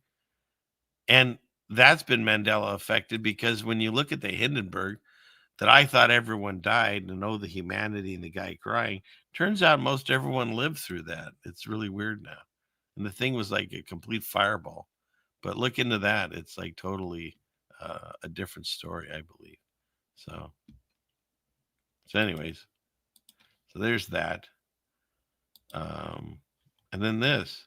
And that's been Mandela affected, because when you look at the Hindenburg, that I thought everyone died, and the humanity and the guy crying, turns out most everyone lived through that. It's really weird now. And the thing was like a complete fireball. But look into that. It's like totally a different story, I believe. So anyways, so there's that. And then this.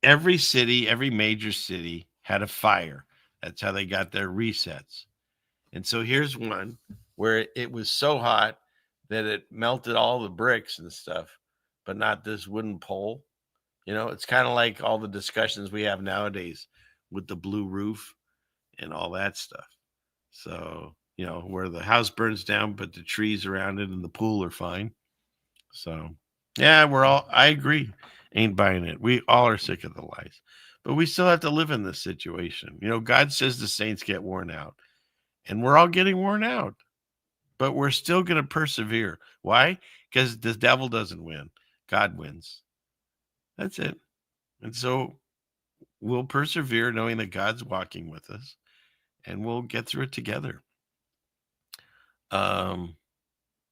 Every city, every major city had a fire. That's how they got their resets. And so here's one where it was so hot that it melted all the bricks and stuff, but not this wooden pole. It's kind of like all the discussions we have nowadays with the blue roof and all that stuff. So, where the house burns down, but the trees around it and the pool are fine. So, yeah, I agree. Ain't buying it. We all are sick of the lies, but we still have to live in this situation. God says the saints get worn out, and we're all getting worn out, but we're still going to persevere. Why? Because the devil doesn't win. God wins. That's it. And so we'll persevere knowing that God's walking with us, and we'll get through it together.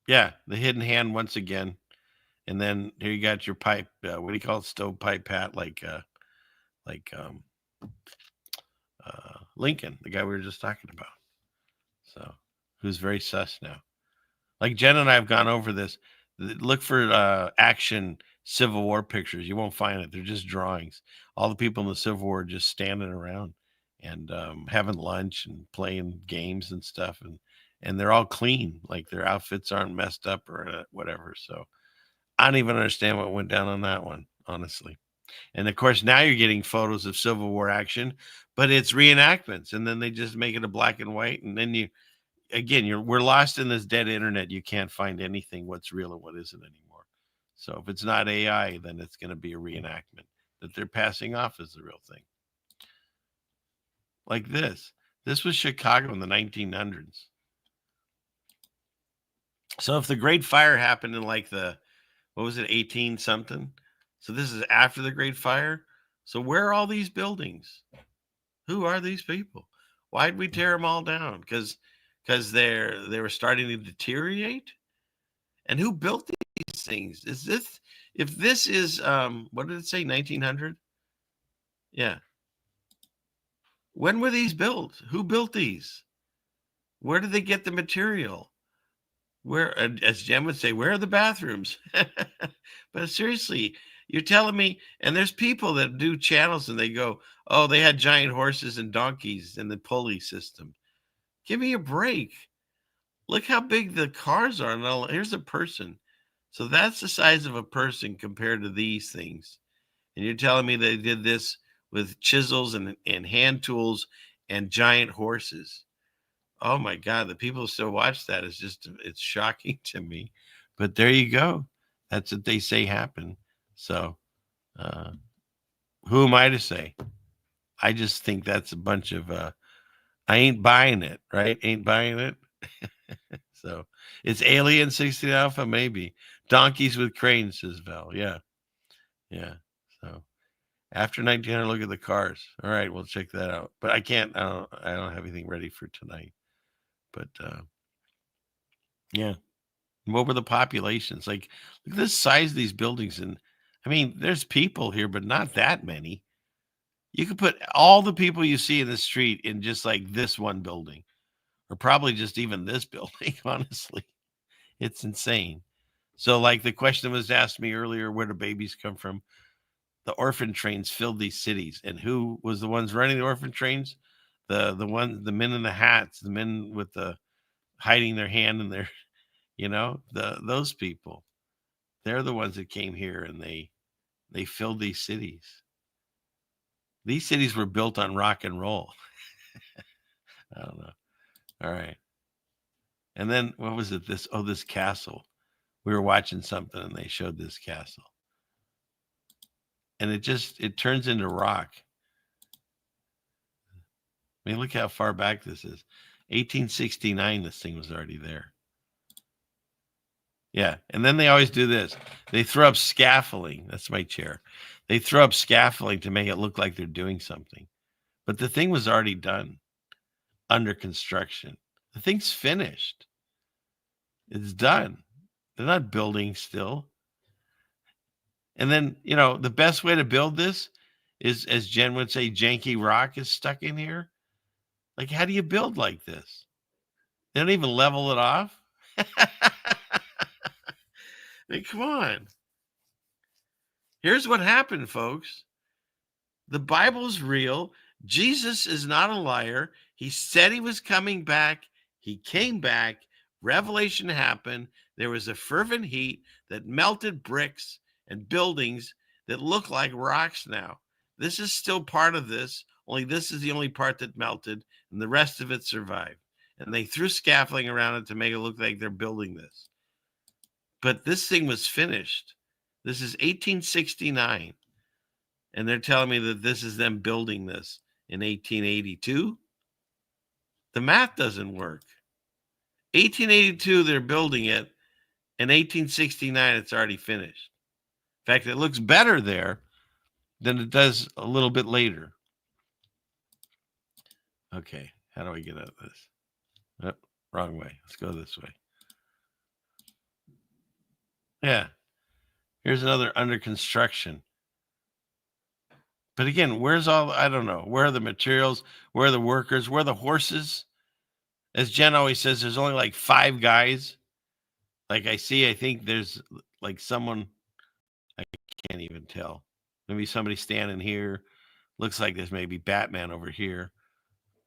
Yeah, the hidden hand once again. And then here you got your pipe. What do you call it? Stovepipe Pat, like Lincoln, the guy we were just talking about. So, who's very sus now. Like Jen and I have gone over this. Look for action Civil War pictures. You won't find it. They're just drawings. All the people in the Civil War are just standing around and having lunch and playing games and stuff. And they're all clean. Like their outfits aren't messed up or whatever. So I don't even understand what went down on that one, honestly. And of course, now you're getting photos of Civil War action, but it's reenactments. And then they just make it a black and white. And then we're lost in this dead internet. You can't find anything what's real and what isn't anymore. So if it's not AI, then it's going to be a reenactment that they're passing off as the real thing. Like this. This was Chicago in the 1900s. So if the Great Fire happened in like the, 18 something? So this is after the Great Fire. So where are all these buildings? Who are these people? Why'd we tear them all down? Because they were starting to deteriorate. And who built these things? If this is what did it say, 1900? Yeah. When were these built? Who built these? Where did they get the material? Where, as Jen would say, where are the bathrooms? But seriously, you're telling me, and there's people that do channels and they go, oh, they had giant horses and donkeys in the pulley system. Give me a break. Look how big the cars are. Now, here's a person. So that's the size of a person compared to these things. And you're telling me they did this with chisels and hand tools and giant horses. Oh my God, the people who still watch that it's shocking to me. But there you go. That's what they say happened. So Who am I to say? I just think that's a bunch of I ain't buying it, right? Ain't buying it. So it's Alien 60 Alpha, maybe. Donkeys with Cranes, says Val. Yeah. Yeah. So after 1900, look at the cars. All right, we'll check that out. But I can't, I don't have anything ready for tonight. But yeah. What were the populations? Like, look at the size of these buildings. And I mean, there's people here, but not that many. You could put all the people you see in the street in just like this one building, or probably just even this building, honestly. It's insane. So, like the question was asked me earlier, where do babies come from? The orphan trains filled these cities. And who was the ones running the orphan trains? The men in the hats, the men with the hiding their hand in their, those people. They're the ones that came here and they filled these cities. These cities were built on rock and roll. I don't know. All right. And then what was it? This castle. We were watching something and they showed this castle. And it turns into rock. I mean, look how far back this is. 1869, this thing was already there. Yeah. And then they always do this. They throw up scaffolding. That's my chair. They throw up scaffolding to make it look like they're doing something. But the thing was already done, under construction. The thing's finished. It's done. They're not building still. And then, the best way to build this is, as Jen would say, janky rock is stuck in here. Like, how do you build like this? They don't even level it off. Hey, come on. Here's what happened, folks. The Bible's real. Jesus is not a liar. He said he was coming back. He came back. Revelation happened. There was a fervent heat that melted bricks and buildings that look like rocks now. This is still part of this, only this is the only part that melted, and the rest of it survived. And they threw scaffolding around it to make it look like they're building this. But this thing was finished. This is 1869. And they're telling me that this is them building this in 1882. The math doesn't work. 1882, they're building it. In 1869, it's already finished. In fact, it looks better there than it does a little bit later. Okay, how do I get out of this? Oh, wrong way. Let's go this way. Yeah. Here's another under construction. But again, I don't know. Where are the materials? Where are the workers? Where are the horses? As Jen always says, there's only like 5 guys. Like I think there's like someone, I can't even tell. Maybe somebody standing here. Looks like there's maybe Batman over here.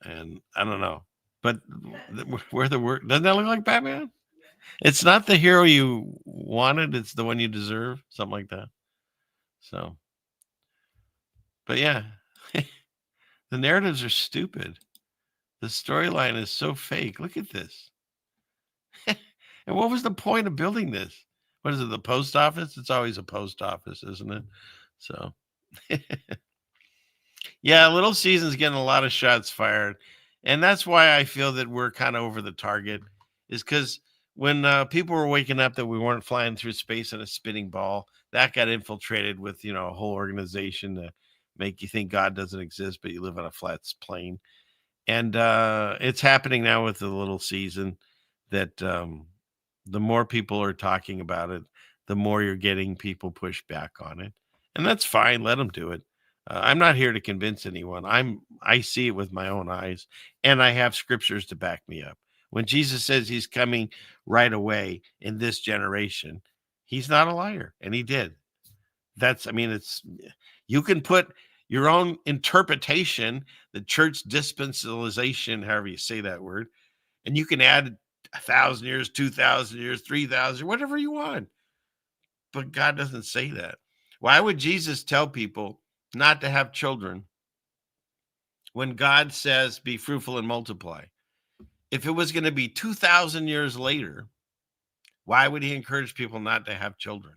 And I don't know. But where the work, doesn't that look like Batman? It's not the hero you wanted. It's the one you deserve. Something like that. So, but yeah, the narratives are stupid. The storyline is so fake. Look at this. And what was the point of building this? What is it, the post office? It's always a post office, isn't it? So, yeah, Little Caesar's getting a lot of shots fired. And that's why I feel that we're kind of over the target, is because when people were waking up that we weren't flying through space in a spinning ball, that got infiltrated with, a whole organization to make you think God doesn't exist, but you live on a flat plane. And it's happening now with the Little Caesar, that the more people are talking about it, the more you're getting people push back on it. And that's fine. Let them do it. I'm not here to convince anyone. I see it with my own eyes, and I have scriptures to back me up. When Jesus says he's coming right away in this generation, he's not a liar, and he did. You can put your own interpretation, the church dispensationalization, however you say that word, and you can add 1,000 years, 2,000 years, 3,000, whatever you want. But God doesn't say that. Why would Jesus tell people not to have children when God says, be fruitful and multiply? If it was going to be 2,000 years later, why would he encourage people not to have children?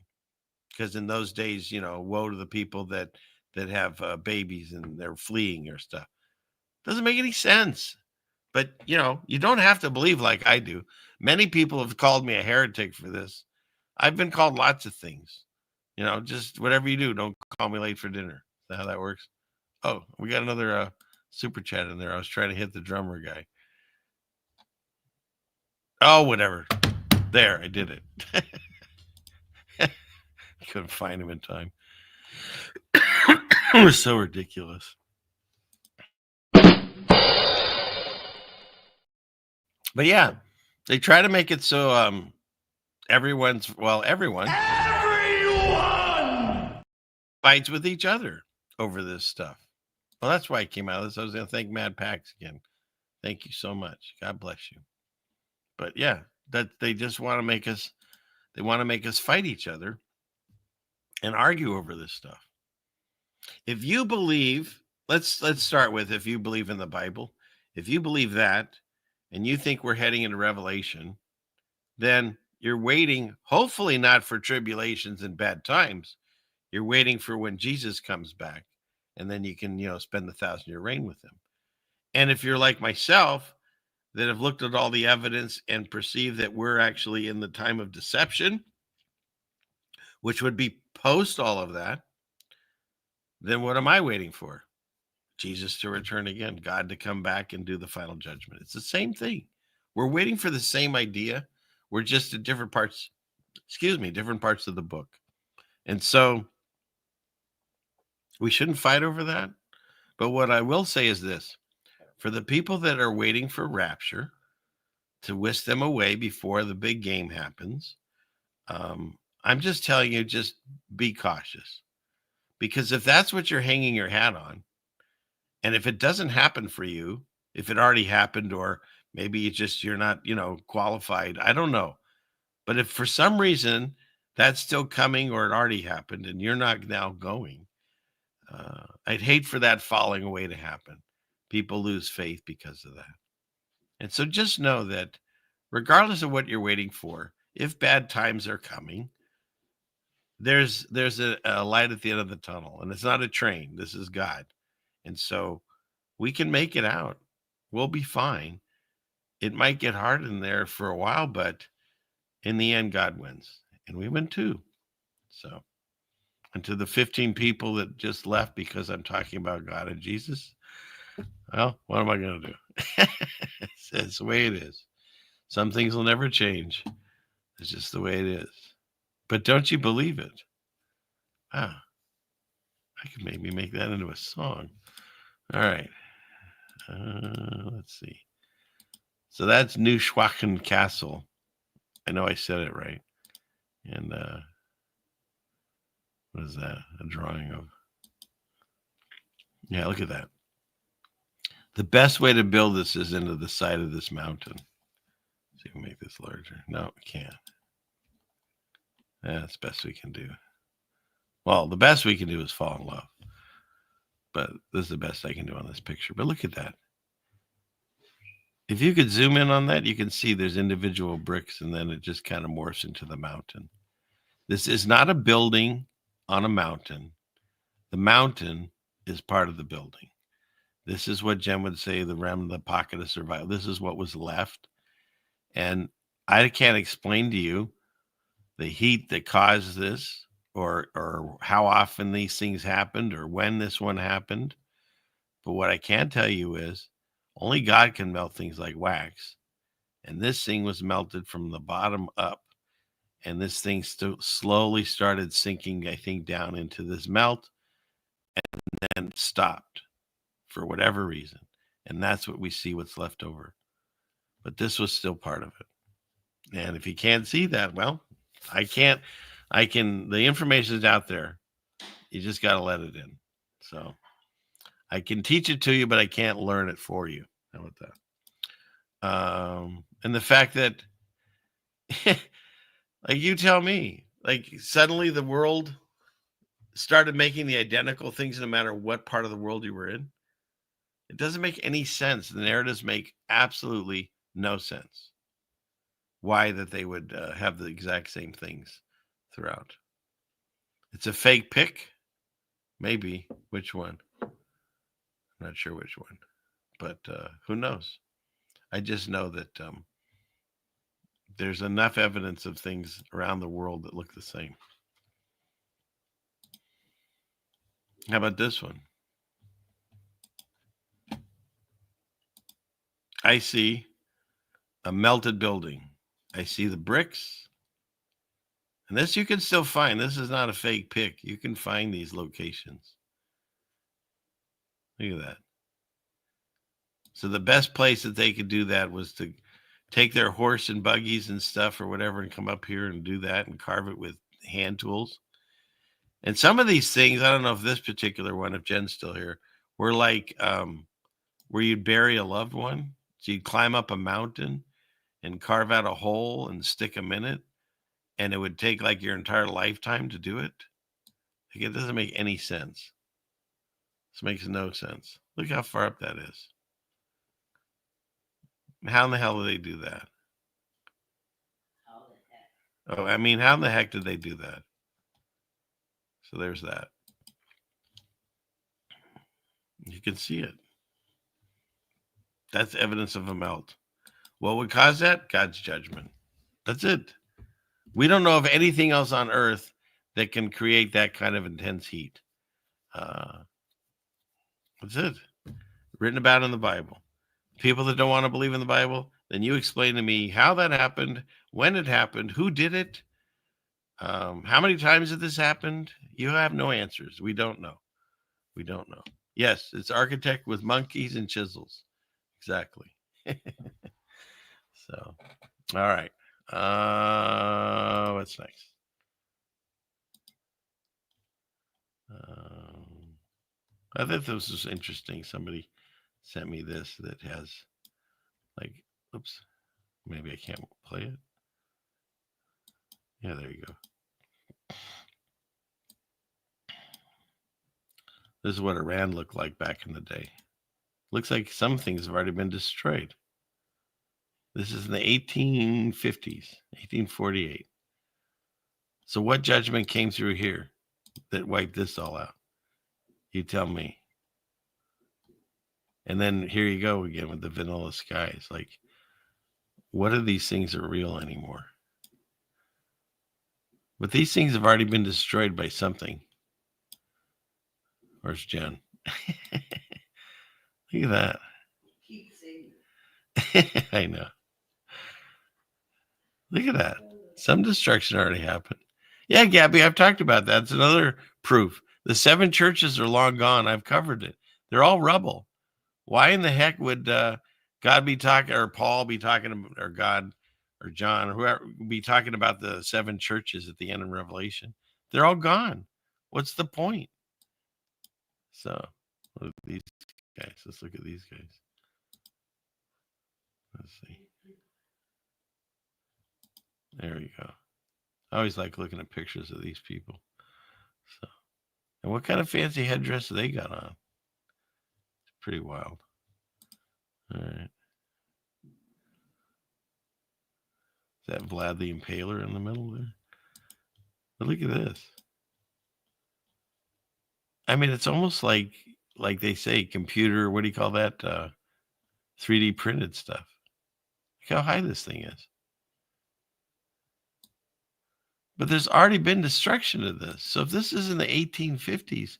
Because in those days, woe to the people that that have babies and they're fleeing or stuff. Doesn't make any sense. But, you know, you don't have to believe like I do. Many people have called me a heretic for this. I've been called lots of things. You know, just whatever you do, don't call me late for dinner. Is that how that works? Oh, we got another super chat in there. I was trying to hit the drummer guy. Oh, whatever. There, I did it. I couldn't find him in time. It was so ridiculous. But yeah, they try to make it so everyone fights with each other over this stuff. Well, that's why I came out of this. I was going to thank Mad Pax again. Thank you so much. God bless you. But yeah, that they just want to make us. They want to make us fight each other and argue over this stuff. If you believe, let's start with if you believe in the Bible. If you believe that, and you think we're heading into Revelation, then you're waiting, hopefully not for tribulations and bad times. You're waiting for when Jesus comes back, and then you can, spend the 1,000-year reign with him. And if you're like myself, that have looked at all the evidence and perceive that we're actually in the time of deception, which would be post all of that, then what am I waiting for? Jesus to return again, God to come back and do the final judgment. It's the same thing. We're waiting for the same idea. We're just at different parts of the book. And so we shouldn't fight over that. But what I will say is this: for the people that are waiting for rapture to whisk them away before the big game happens, I'm just telling you, just be cautious. Because if that's what you're hanging your hat on, and if it doesn't happen for you, if it already happened, or maybe you're not, qualified, I don't know. But if for some reason that's still coming, or it already happened and you're not now going, I'd hate for that falling away to happen. People lose faith because of that. And so just know that regardless of what you're waiting for, if bad times are coming, there's a light at the end of the tunnel, and it's not a train. This is God. And so we can make it out. We'll be fine. It might get hard in there for a while, but in the end, God wins. And we win too. So, and to the 15 people that just left because I'm talking about God and Jesus, well, what am I going to do? It's the way it is. Some things will never change. It's just the way it is. But don't you believe it? Ah, I could maybe make that into a song. All right. Let's see. So that's Neuschwachen Castle. I know I said it right. And what is that? A drawing of? Yeah, look at that. The best way to build this is into the side of this mountain. See if we can make this larger. No, we can't. That's the best we can do. Well, the best we can do is fall in love. But this is the best I can do on this picture. But look at that. If you could zoom in on that, you can see there's individual bricks, and then it just kind of morphs into the mountain. This is not a building on a mountain. The mountain is part of the building. This is what Jen would say, the realm of the pocket of survival. This is what was left. And I can't explain to you the heat that caused this, or how often these things happened, or when this one happened. But what I can tell you is only God can melt things like wax. And this thing was melted from the bottom up. And this thing slowly started sinking, I think, down into this melt, and then stopped for whatever reason. And that's what we see, what's left over. But this was still part of it. And if you can't see that, well, the information is out there. You just got to let it in. So I can teach it to you, but I can't learn it for you. How about that? And the fact that, like, you tell me, like, suddenly the world started making the identical things no matter what part of the world you were in. It doesn't make any sense. The narratives make absolutely no sense. Why that they would have the exact same things throughout. It's a fake pick. Maybe. Which one? I'm not sure which one. But who knows? I just know that there's enough evidence of things around the world that look the same. How about this one? I see a melted building. I see the bricks. And this you can still find. This is not a fake pic. You can find these locations. Look at that. So the best place that they could do that was to take their horse and buggies and stuff or whatever and come up here and do that and carve it with hand tools. And some of these things, I don't know if this particular one, if Jen's still here, were like where you'd bury a loved one. So you'd climb up a mountain and carve out a hole and stick them in it. And it would take like your entire lifetime to do it. Like, it doesn't make any sense. This makes no sense. Look how far up that is. How in the hell did they do that? Oh, I mean, how in the heck did they do that? So there's that. You can see it. That's evidence of a melt. What would cause that? God's judgment. That's it. We don't know of anything else on earth that can create that kind of intense heat. That's it. Written about in the Bible. People that don't want to believe in the Bible, then you explain to me how that happened, when it happened, who did it, how many times did this happened? You have no answers. We don't know. We don't know. Yes, it's architect with monkeys and chisels. Exactly. So, all right. What's next? I thought this was interesting. Somebody sent me this that has like, oops, maybe I can't play it. Yeah, there you go. This is what Iran looked like back in the day. Looks like some things have already been destroyed. This is in the 1850s, 1848. So what judgment came through here that wiped this all out? You tell me. And then here you go again with the vanilla skies. Like, what of these things are real anymore? But these things have already been destroyed by something. Where's Jen? Look at that. I know. Look at that. Some destruction already happened. Yeah, Gabby, I've talked about that. It's another proof. The 7 churches are long gone. I've covered it. They're all rubble. Why in the heck would God be talking, or Paul be talking, or God, or John, or whoever be talking about the 7 churches at the end of Revelation? They're all gone. What's the point? So, look at these guys. Let's look at these guys. Let's see. There we go. I always like looking at pictures of these people. So, and what kind of fancy headdress do they got on? It's pretty wild. All right. Is that Vlad the Impaler in the middle there? But look at this. I mean, it's almost like they say computer, what do you call that? 3D printed stuff. Look how high this thing is. But there's already been destruction of this. So if this is in the 1850s,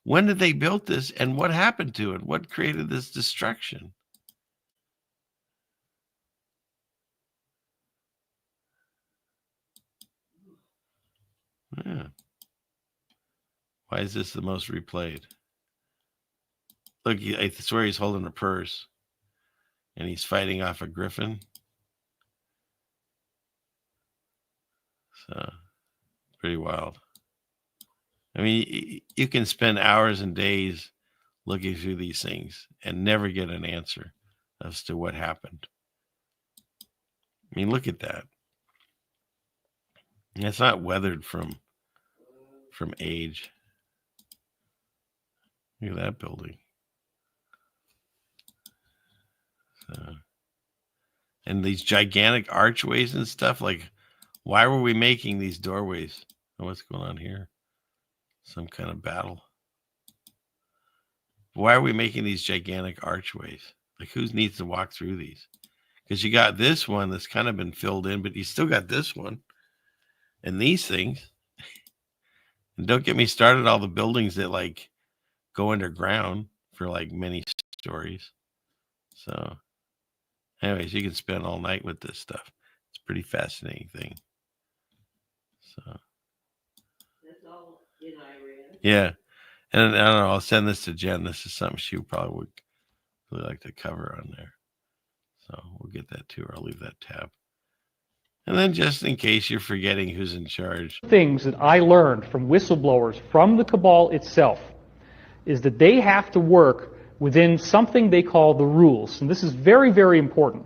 when did they build this and what happened to it? What created this destruction? Yeah. Why is this the most replayed? Look, I swear he's holding a purse and he's fighting off a griffin. So, pretty wild. I mean, you can spend hours and days looking through these things and never get an answer as to what happened. I mean, look at that. And it's not weathered from age. Look at that building. So, and these gigantic archways and stuff, like, why were we making these doorways? Oh, what's going on here? Some kind of battle. Why are we making these gigantic archways? Like, who needs to walk through these? Because you got this one that's kind of been filled in, but you still got this one and these things. And don't get me started all the buildings that like go underground for like many stories. So anyways, you can spend all night with this stuff. It's a pretty fascinating thing. So That's all in Iran. yeah. And I don't know, I'll send this to Jen. This is something she probably would really like to cover on there. So we'll get that to her. I'll leave that tab. And then just in case you're forgetting who's in charge. Things that I learned from whistleblowers from the cabal itself is that they have to work within something they call the rules. And this is very, very important.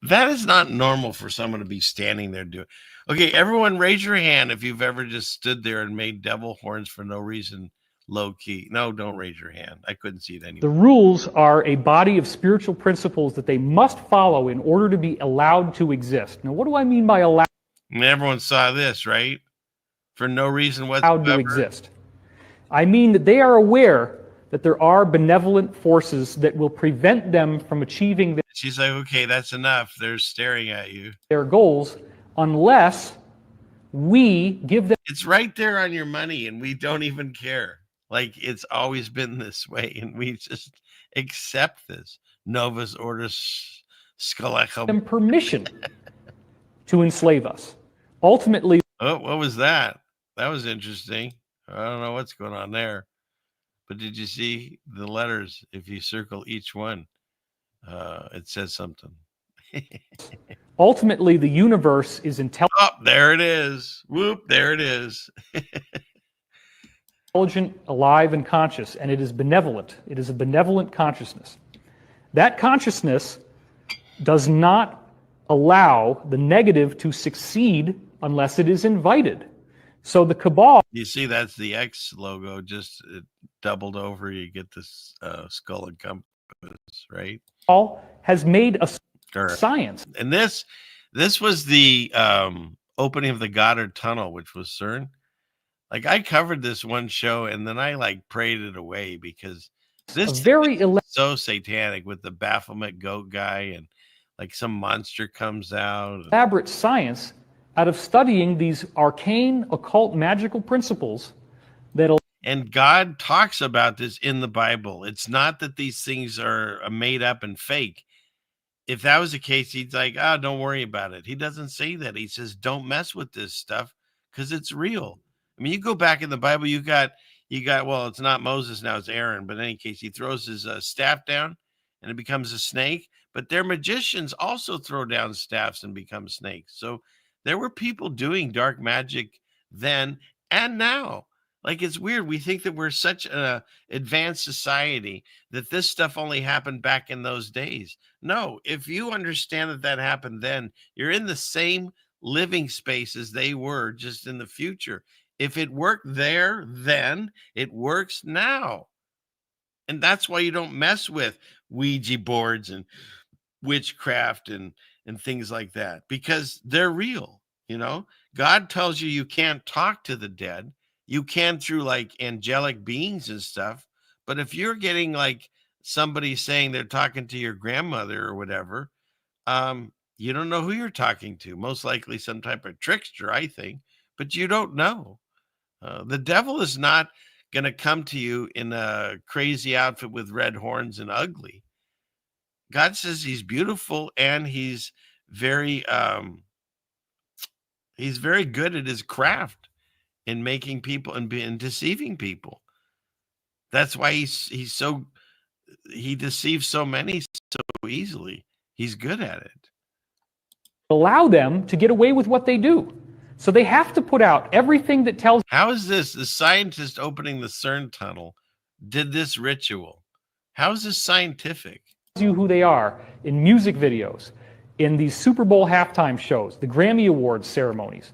That is not normal for someone to be standing there doing. Okay, everyone raise your hand if you've ever just stood there and made devil horns for no reason, low key. No, don't raise your hand. I couldn't see it anyway. The rules are a body of spiritual principles that they must follow in order to be allowed to exist. Now, what do I mean by allowed? And everyone saw this, right? For no reason whatsoever. To exist. I mean that they are aware that there are benevolent forces that will prevent them from achieving She's like, okay, that's enough. They're staring at you. Their goals unless we give them. It's right there on your money and we don't even care. Like, it's always been this way and we just accept this. Novus Ordos Scholecum. Them permission to enslave us. Ultimately. Oh, what was that? That was interesting. I don't know what's going on there. But did you see the letters? If you circle each one, it says something. Ultimately, the universe is intelligent. Oh, there it is. Whoop, there it is. Intelligent, alive, and conscious, and it is benevolent. It is a benevolent consciousness. That consciousness does not allow the negative to succeed unless it is invited. So the cabal. You see, that's the X logo, just doubled over. You get this skull and compass, right? Has made a science. And this was the opening of the Goddard Tunnel, which was CERN. Like, I covered this one show and then I like prayed it away because this is so satanic with the Baphomet goat guy and like some monster comes out. Elaborate science out of studying these arcane, occult, magical principles that'll. And God talks about this in the Bible. It's not that these things are made up and fake. If that was the case, he's like, oh, don't worry about it. He doesn't say that. He says, don't mess with this stuff because it's real. I mean, you go back in the Bible, you got, well, it's not Moses now, it's Aaron. But in any case, he throws his staff down and it becomes a snake. But their magicians also throw down staffs and become snakes. So there were people doing dark magic then and now. Like, it's weird. We think that we're such an advanced society that this stuff only happened back in those days. No, if you understand that that happened then, you're in the same living space as they were, just in the future. If it worked there then, it works now. And that's why you don't mess with Ouija boards and witchcraft and things like that, because they're real. You know, God tells you you can't talk to the dead. You can through like angelic beings and stuff. But if you're getting like somebody saying they're talking to your grandmother or whatever, you don't know who you're talking to. Most likely some type of trickster, I think, but you don't know. The devil is not going to come to you in a crazy outfit with red horns and ugly. God says he's beautiful and he's very good at his craft in making people and deceiving people. That's why he deceives so many so easily. He's good at it. Allow them to get away with what they do. So they have to put out everything that tells. How is this? The scientist opening the CERN tunnel did this ritual. How is this scientific? You who they are in music videos, in these Super Bowl halftime shows, the Grammy Awards ceremonies.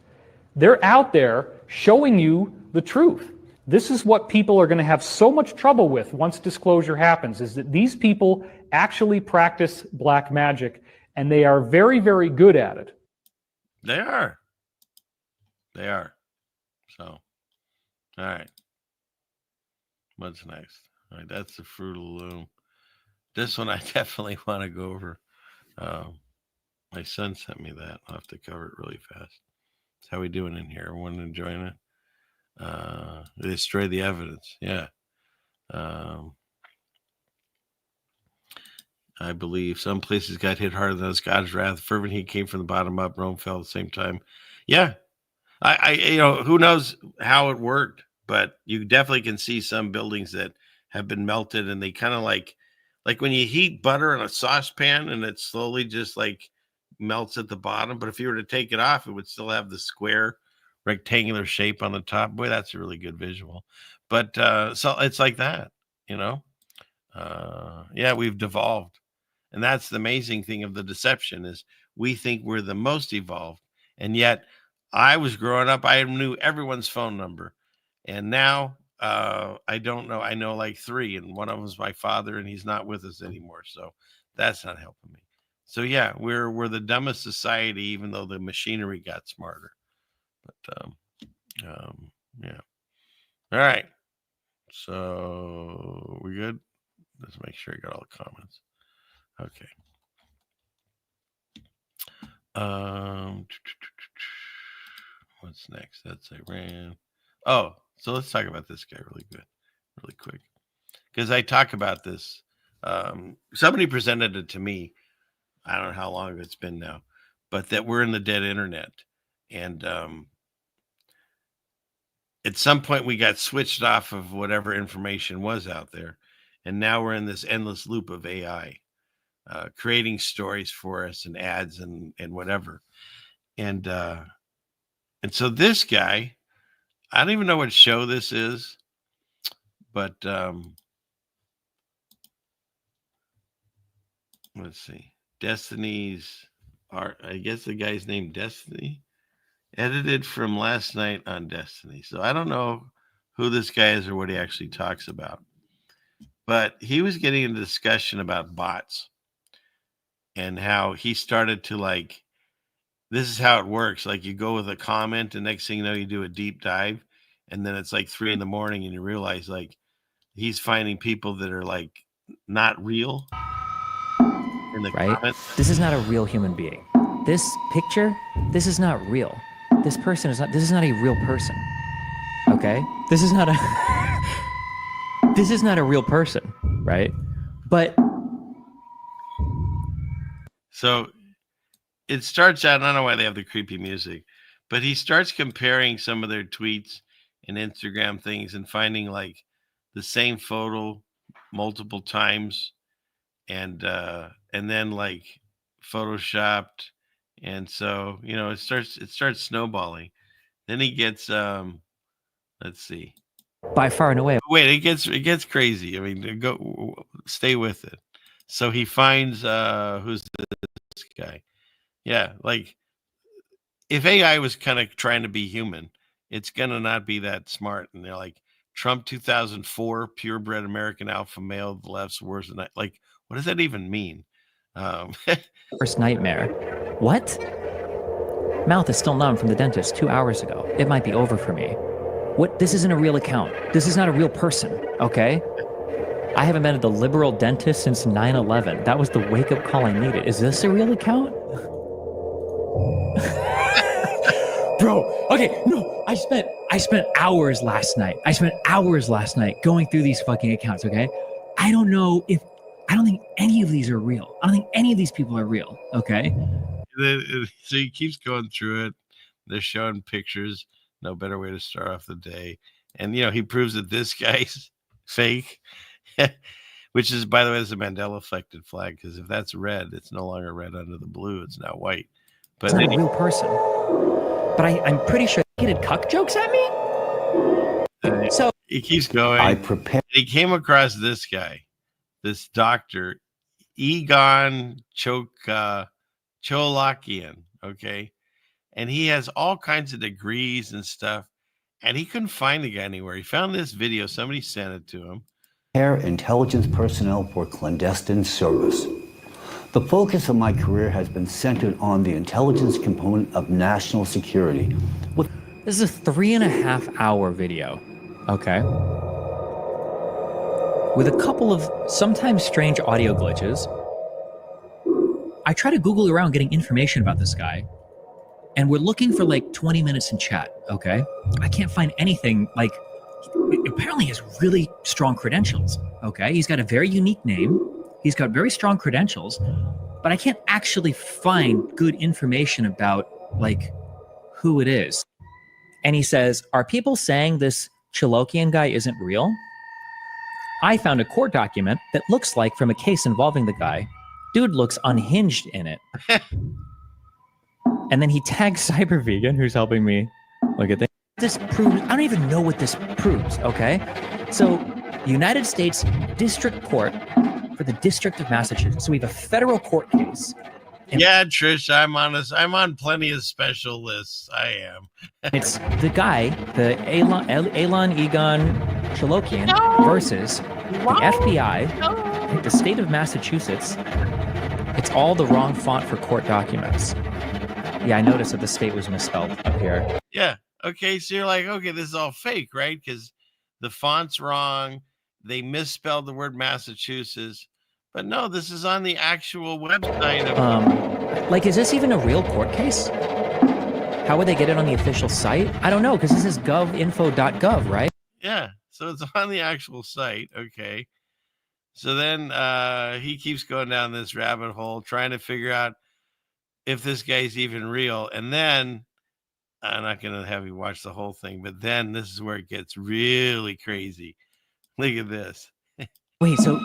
They're out there showing you the truth. This is what people are going to have so much trouble with once disclosure happens, is that these people actually practice black magic, and they are very, very good at it. They are. They are. So, all right. What's next? All right, that's the Fruit of the Loom. This one I definitely want to go over. My son sent me that. I'll have to cover it really fast. How we doing in here? Everyone enjoying it? They destroy the evidence. Yeah. I believe some places got hit harder than God's wrath. Fervent heat came from the bottom up. Rome fell at the same time. Yeah. Who knows how it worked, but you definitely can see some buildings that have been melted, and they kind of like when you heat butter in a saucepan and it slowly just like melts at the bottom. But if you were to take it off, it would still have the square rectangular shape on the top. Boy, that's a really good visual. But so it's like that, yeah, we've devolved. And that's the amazing thing of the deception is we think we're the most evolved. And yet I was growing up, I knew everyone's phone number. And now I don't know. I know like 3, and one of them is my father, and he's not with us anymore. So that's not helping me. So yeah, we're the dumbest society, even though the machinery got smarter. But yeah. All right. So we good? Let's make sure I got all the comments. Okay. What's next? That's Iran. Oh, so let's talk about this guy really quick. Because I talk about this. Somebody presented it to me. I don't know how long it's been now, but that we're in the dead internet. And at some point we got switched off of whatever information was out there. And now we're in this endless loop of AI. Creating stories for us and ads and whatever. And so this guy, I don't even know what show this is, but let's see. Destiny's art. I guess the guy's named Destiny. Edited from last night on Destiny. So I don't know who this guy is or what he actually talks about. But he was getting into discussion about bots. And how he started to this is how it works. Like you go with a comment, and next thing you know, you do a deep dive, and then it's like 3 a.m, and you realize he's finding people that are not real. In the comments. This is not a real human being. This picture, this is not real. This person is not. This is not a real person. Okay, this is not a. This is not a real person, right? But. So it starts out, I don't know why they have the creepy music, but he starts comparing some of their tweets and Instagram things and finding the same photo multiple times and then photoshopped. And so, it starts snowballing. Then he gets, let's see. By far and away. Wait, it gets crazy. I mean, stay with it. So he finds who's this guy? Yeah, if AI was kind of trying to be human, it's gonna not be that smart. And they're like Trump 2004, purebred American alpha male, the left's worst. What does that even mean? Worst nightmare. What? Mouth is still numb from the dentist 2 hours ago. It might be over for me. What? This isn't a real account. This is not a real person. Okay. I haven't been at the liberal dentist since 9/11. That was the wake-up call I needed. Is this a real account? Bro, okay, no, I spent hours last night. Going through these fucking accounts, okay? I don't think any of these are real. I don't think any of these people are real, okay? So he keeps going through it. They're showing pictures. No better way to start off the day. And, he proves that this guy's fake. Which is, by the way, is a Mandela affected flag, because if that's red, it's no longer red under the blue. It's now white. But it's not a real person. But I'm pretty sure he did cuck jokes at me. So he keeps going. He came across this guy, this doctor, Egon Cholakian. Okay. And he has all kinds of degrees and stuff. And he couldn't find the guy anywhere. He found this video. Somebody sent it to him. Intelligence personnel for clandestine service. The focus of my career has been centered on the intelligence component of national security. This is a 3.5 hour video. Okay. with a couple of sometimes strange audio glitches. I try to Google around getting information about this guy, and we're looking for like 20 minutes in chat, okay? I can't find anything. Like, apparently he has really strong credentials, okay? He's got a very unique name. He's got very strong credentials, but I can't actually find good information about, like, who it is. And he says, are people saying this Chalokian guy isn't real? I found a court document that looks like from a case involving the guy. Dude looks unhinged in it. And then he tags Cyber Vegan, who's helping me look at this. This proves, I don't even know what this proves, okay? So, United States District Court for the District of Massachusetts. So we have a federal court case. Yeah, Trish, I'm on plenty of special lists. I am. It's the guy, the Elon Egon Chalokian versus the FBI, the state of Massachusetts. It's all the wrong font for court documents. Yeah, I noticed that the state was misspelled up here. Yeah. Okay, so you're like, okay, this is all fake, right? Because the font's wrong. They misspelled the word Massachusetts. But no, this is on the actual website of like, is this even a real court case? How would they get it on the official site? I don't know, because this is govinfo.gov, right? Yeah, so it's on the actual site. Okay. So then he keeps going down this rabbit hole trying to figure out if this guy's even real. And then I'm not going to have you watch the whole thing, but then this is where it gets really crazy. Look at this. Wait, so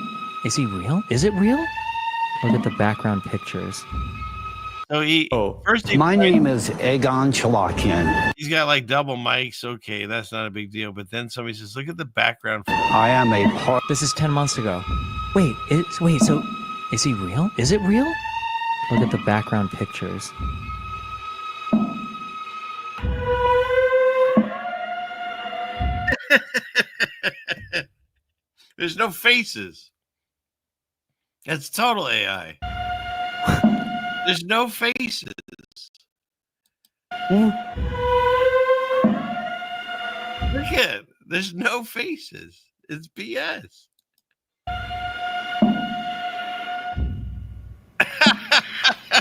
is he real? Is it real? Look at the background pictures. So my name is Egon Chalokian. He's got like double mics. Okay, that's not a big deal. But then somebody says, look at the background. I am a part. This is 10 months ago. Wait, so is he real? Is it real? Look at the background pictures. There's no faces. That's total AI. There's no faces. Look at it. There's no faces. It's BS.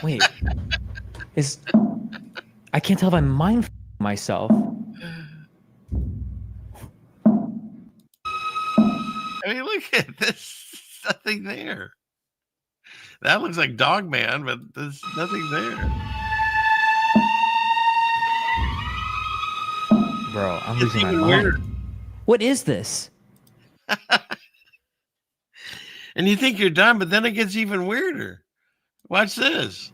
Wait. I can't tell if I'm mind myself. I mean, look at this. Nothing there. That looks like Dog Man, but there's nothing there. Bro, I'm losing my mind. What is this? And you think you're done, but then it gets even weirder. Watch this.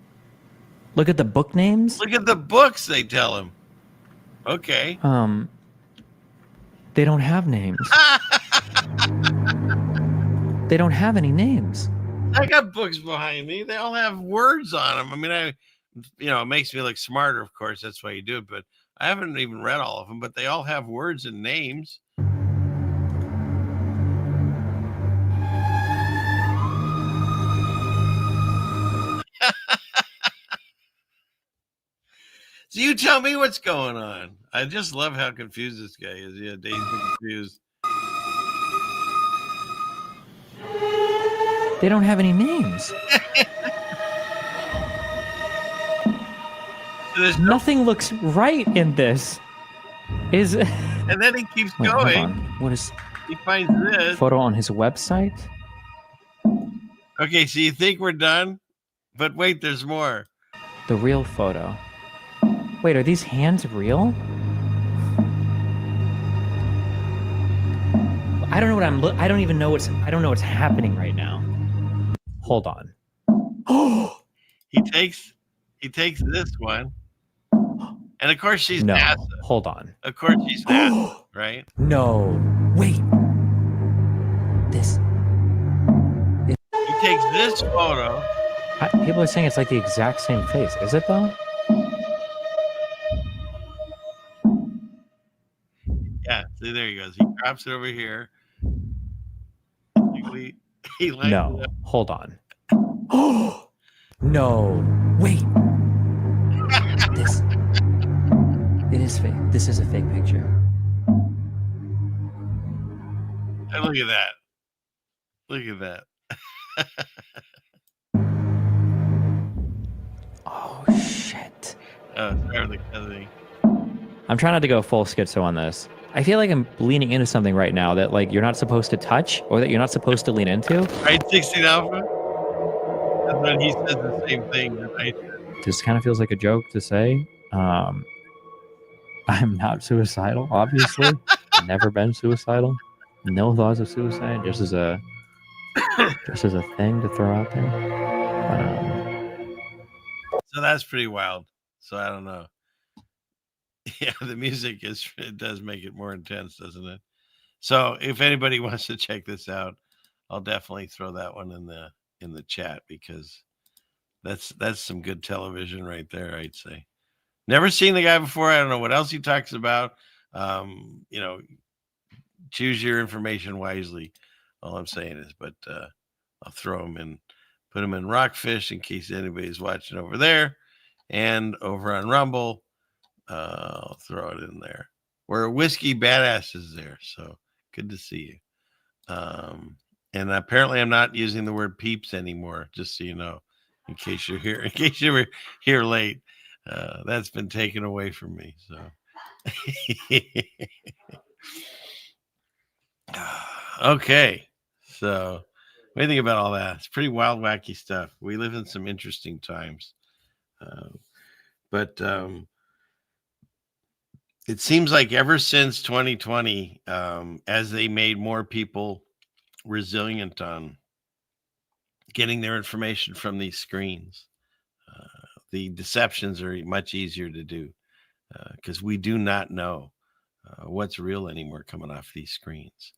Look at the book names. Look at the books, they tell him. Okay. They don't have names. They don't have any names. I got books behind me. They all have words on them. I mean, it makes me look smarter, of course. That's why you do it. But I haven't even read all of them, but they all have words and names. So you tell me what's going on. I just love how confused this guy is. Yeah, Dave's confused. They don't have any names. So nothing looks right in this. And then he keeps going. Hold on. What is? He finds this photo on his website. Okay, so you think we're done, but wait, there's more. The real photo. Wait, are these hands real? I don't know what I don't even know I don't know what's happening right now. Hold on. He takes this one. And of course she's no. NASA. Hold on. Of course she's NASA, right? No. Wait. He takes this photo. People are saying it's like the exact same face. Is it though? Yeah, see, there he goes. He drops it over here. He no, hold on. No, wait. It is fake. This is a fake picture. And look at that. Look at that. Oh, shit. Sorry, the thing. I'm trying not to go full schizo on this. I feel like I'm leaning into something right now that like you're not supposed to touch or that you're not supposed to lean into. Right, 16 Alpha? That's when he says the same thing that I said. This kind of feels like a joke to say. I'm not suicidal, obviously. Never been suicidal. No thoughts of suicide, just as a thing to throw out there. So that's pretty wild. So I don't know. Yeah, the music it does make it more intense, doesn't it? So if anybody wants to check this out, I'll definitely throw that one in the chat because that's some good television right there, I'd say. Never seen the guy before. I don't know what else he talks about. Choose your information wisely. All I'm saying is, but I'll throw him in, put him in Rockfish in case anybody's watching over there, and over on Rumble, I'll throw it in there. Where Whiskey Badass is there, so good to see you. And apparently, I'm not using the word peeps anymore. Just so you know, in case you're here, in case you were here late, that's been taken away from me. So. Okay, so what do you think about all that? It's pretty wild, wacky stuff. We live in some interesting times, but it seems like ever since 2020, as they made more people resilient on getting their information from these screens, the deceptions are much easier to do because we do not know what's real anymore coming off these screens.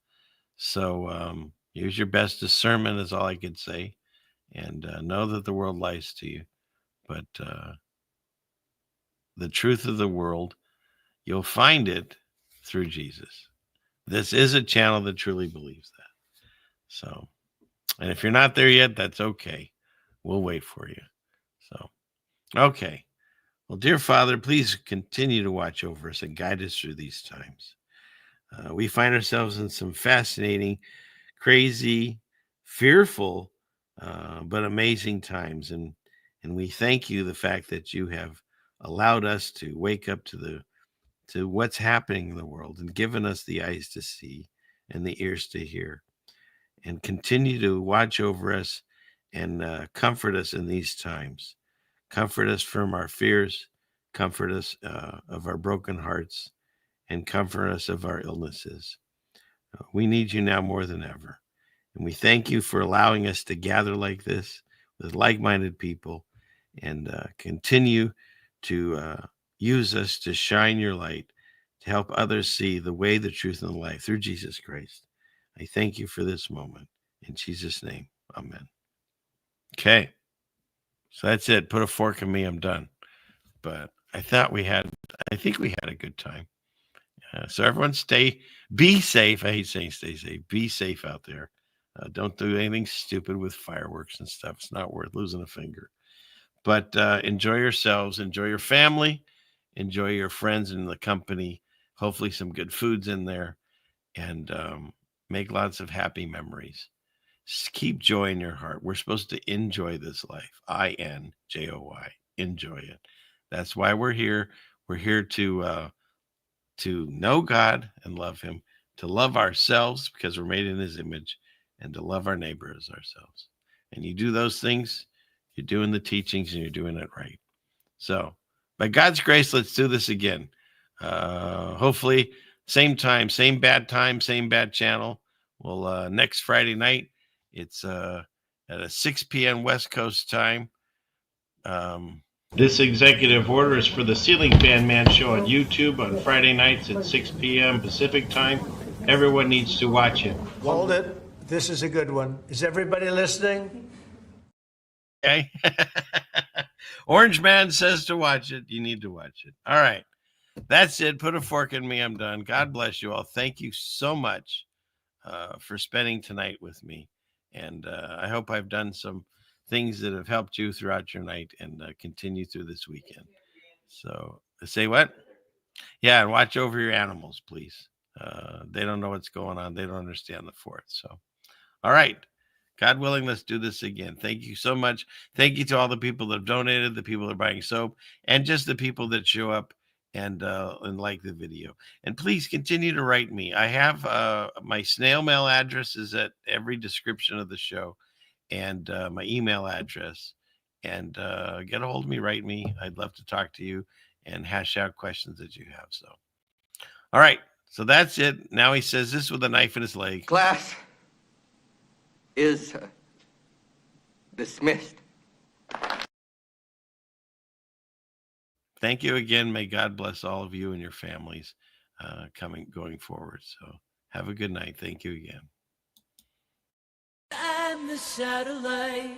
So use your best discernment is all I could say, and know that the world lies to you, but the truth of the world, you'll find it through Jesus. This is a channel that truly believes that. So, and if you're not there yet, that's okay. We'll wait for you. So, okay. Well, dear Father, please continue to watch over us and guide us through these times. We find ourselves in some fascinating, crazy, fearful, but amazing times. And we thank you the fact that you have allowed us to wake up to what's happening in the world and given us the eyes to see and the ears to hear, and continue to watch over us and comfort us in these times. Comfort us from our fears, comfort us of our broken hearts, and comfort us of our illnesses. We need you now more than ever. And we thank you for allowing us to gather like this with like-minded people and continue to use us to shine your light, to help others see the way, the truth, and the life through Jesus Christ. I thank you for this moment. In Jesus' name, amen. Okay. So that's it. Put a fork in me. I'm done. But I think we had a good time. So everyone be safe. I hate saying stay safe. Be safe out there. Don't do anything stupid with fireworks and stuff. It's not worth losing a finger. But enjoy yourselves. Enjoy your family. Enjoy your friends and the company. Hopefully some good foods in there. And make lots of happy memories. Just keep joy in your heart. We're supposed to enjoy this life. INJOY. Enjoy it. That's why we're here. We're here to know God and love him, to love ourselves because we're made in his image, and to love our neighbor as ourselves. And you do those things, you're doing the teachings and you're doing it right. So by God's grace, let's do this again. Hopefully same time, same bad channel. Well, next Friday night, it's at a 6 p.m. West Coast time. This executive order is for the Ceiling Fan Man show on YouTube on Friday nights at 6 p.m. Pacific time. Everyone needs to watch it. Hold it. This is a good one. Is everybody listening? Okay. Orange Man says to watch it. You need to watch it. All right. That's it. Put a fork in me. I'm done. God bless you all. Thank you so much for spending tonight with me. And I hope I've done some things that have helped you throughout your night and continue through this weekend. So say what? Yeah, and watch over your animals, please. They don't know what's going on. They don't understand the fourth. So, all right. God willing, let's do this again. Thank you so much. Thank you to all the people that have donated, the people that are buying soap, and just the people that show up and like the video. And please continue to write me. I have my snail mail address is at every description of the show, and my email address. And get a hold of me, write me. I'd love to talk to you and hash out questions that you have. So, all right. So that's it. Now he says this with a knife in his leg. Class is dismissed. Thank you again. May God bless all of you and your families going forward. So have a good night. Thank you again. I'm the satellite.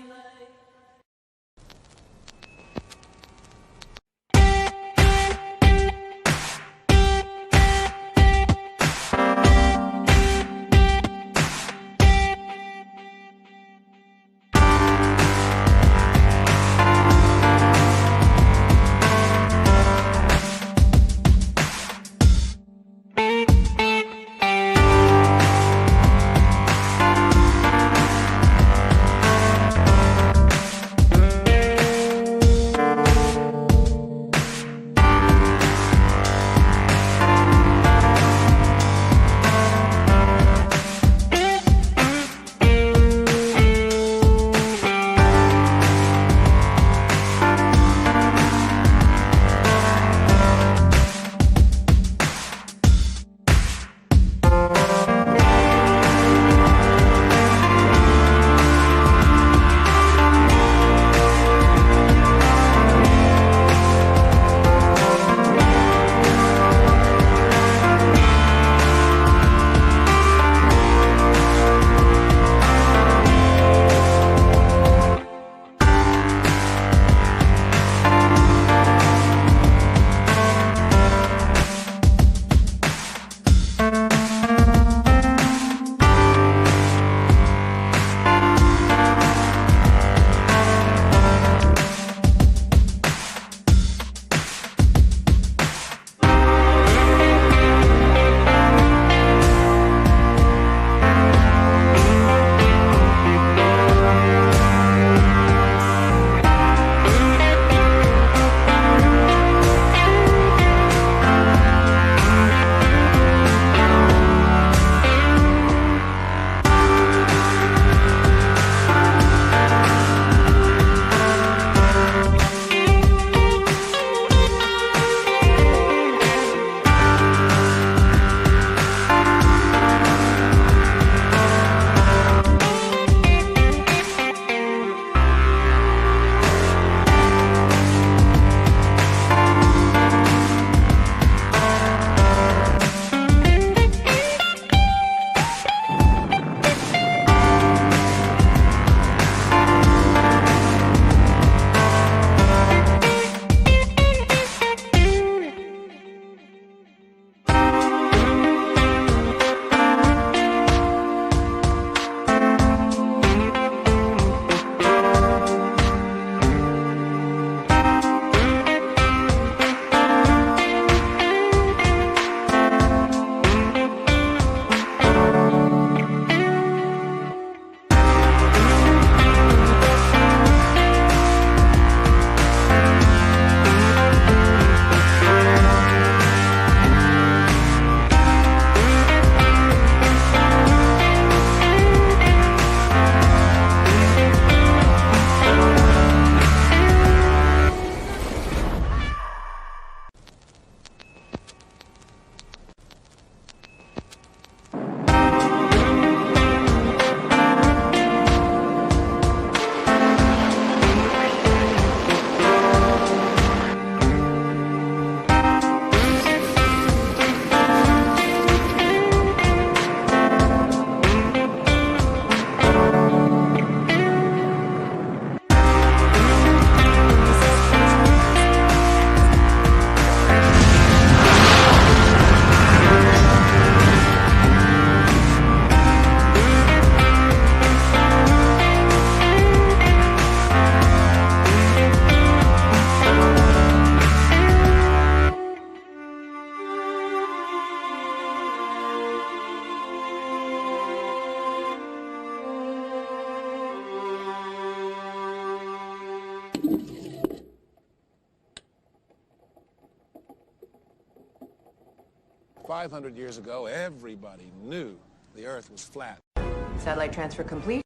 $500 years ago, everybody knew the Earth was flat. Satellite transfer complete.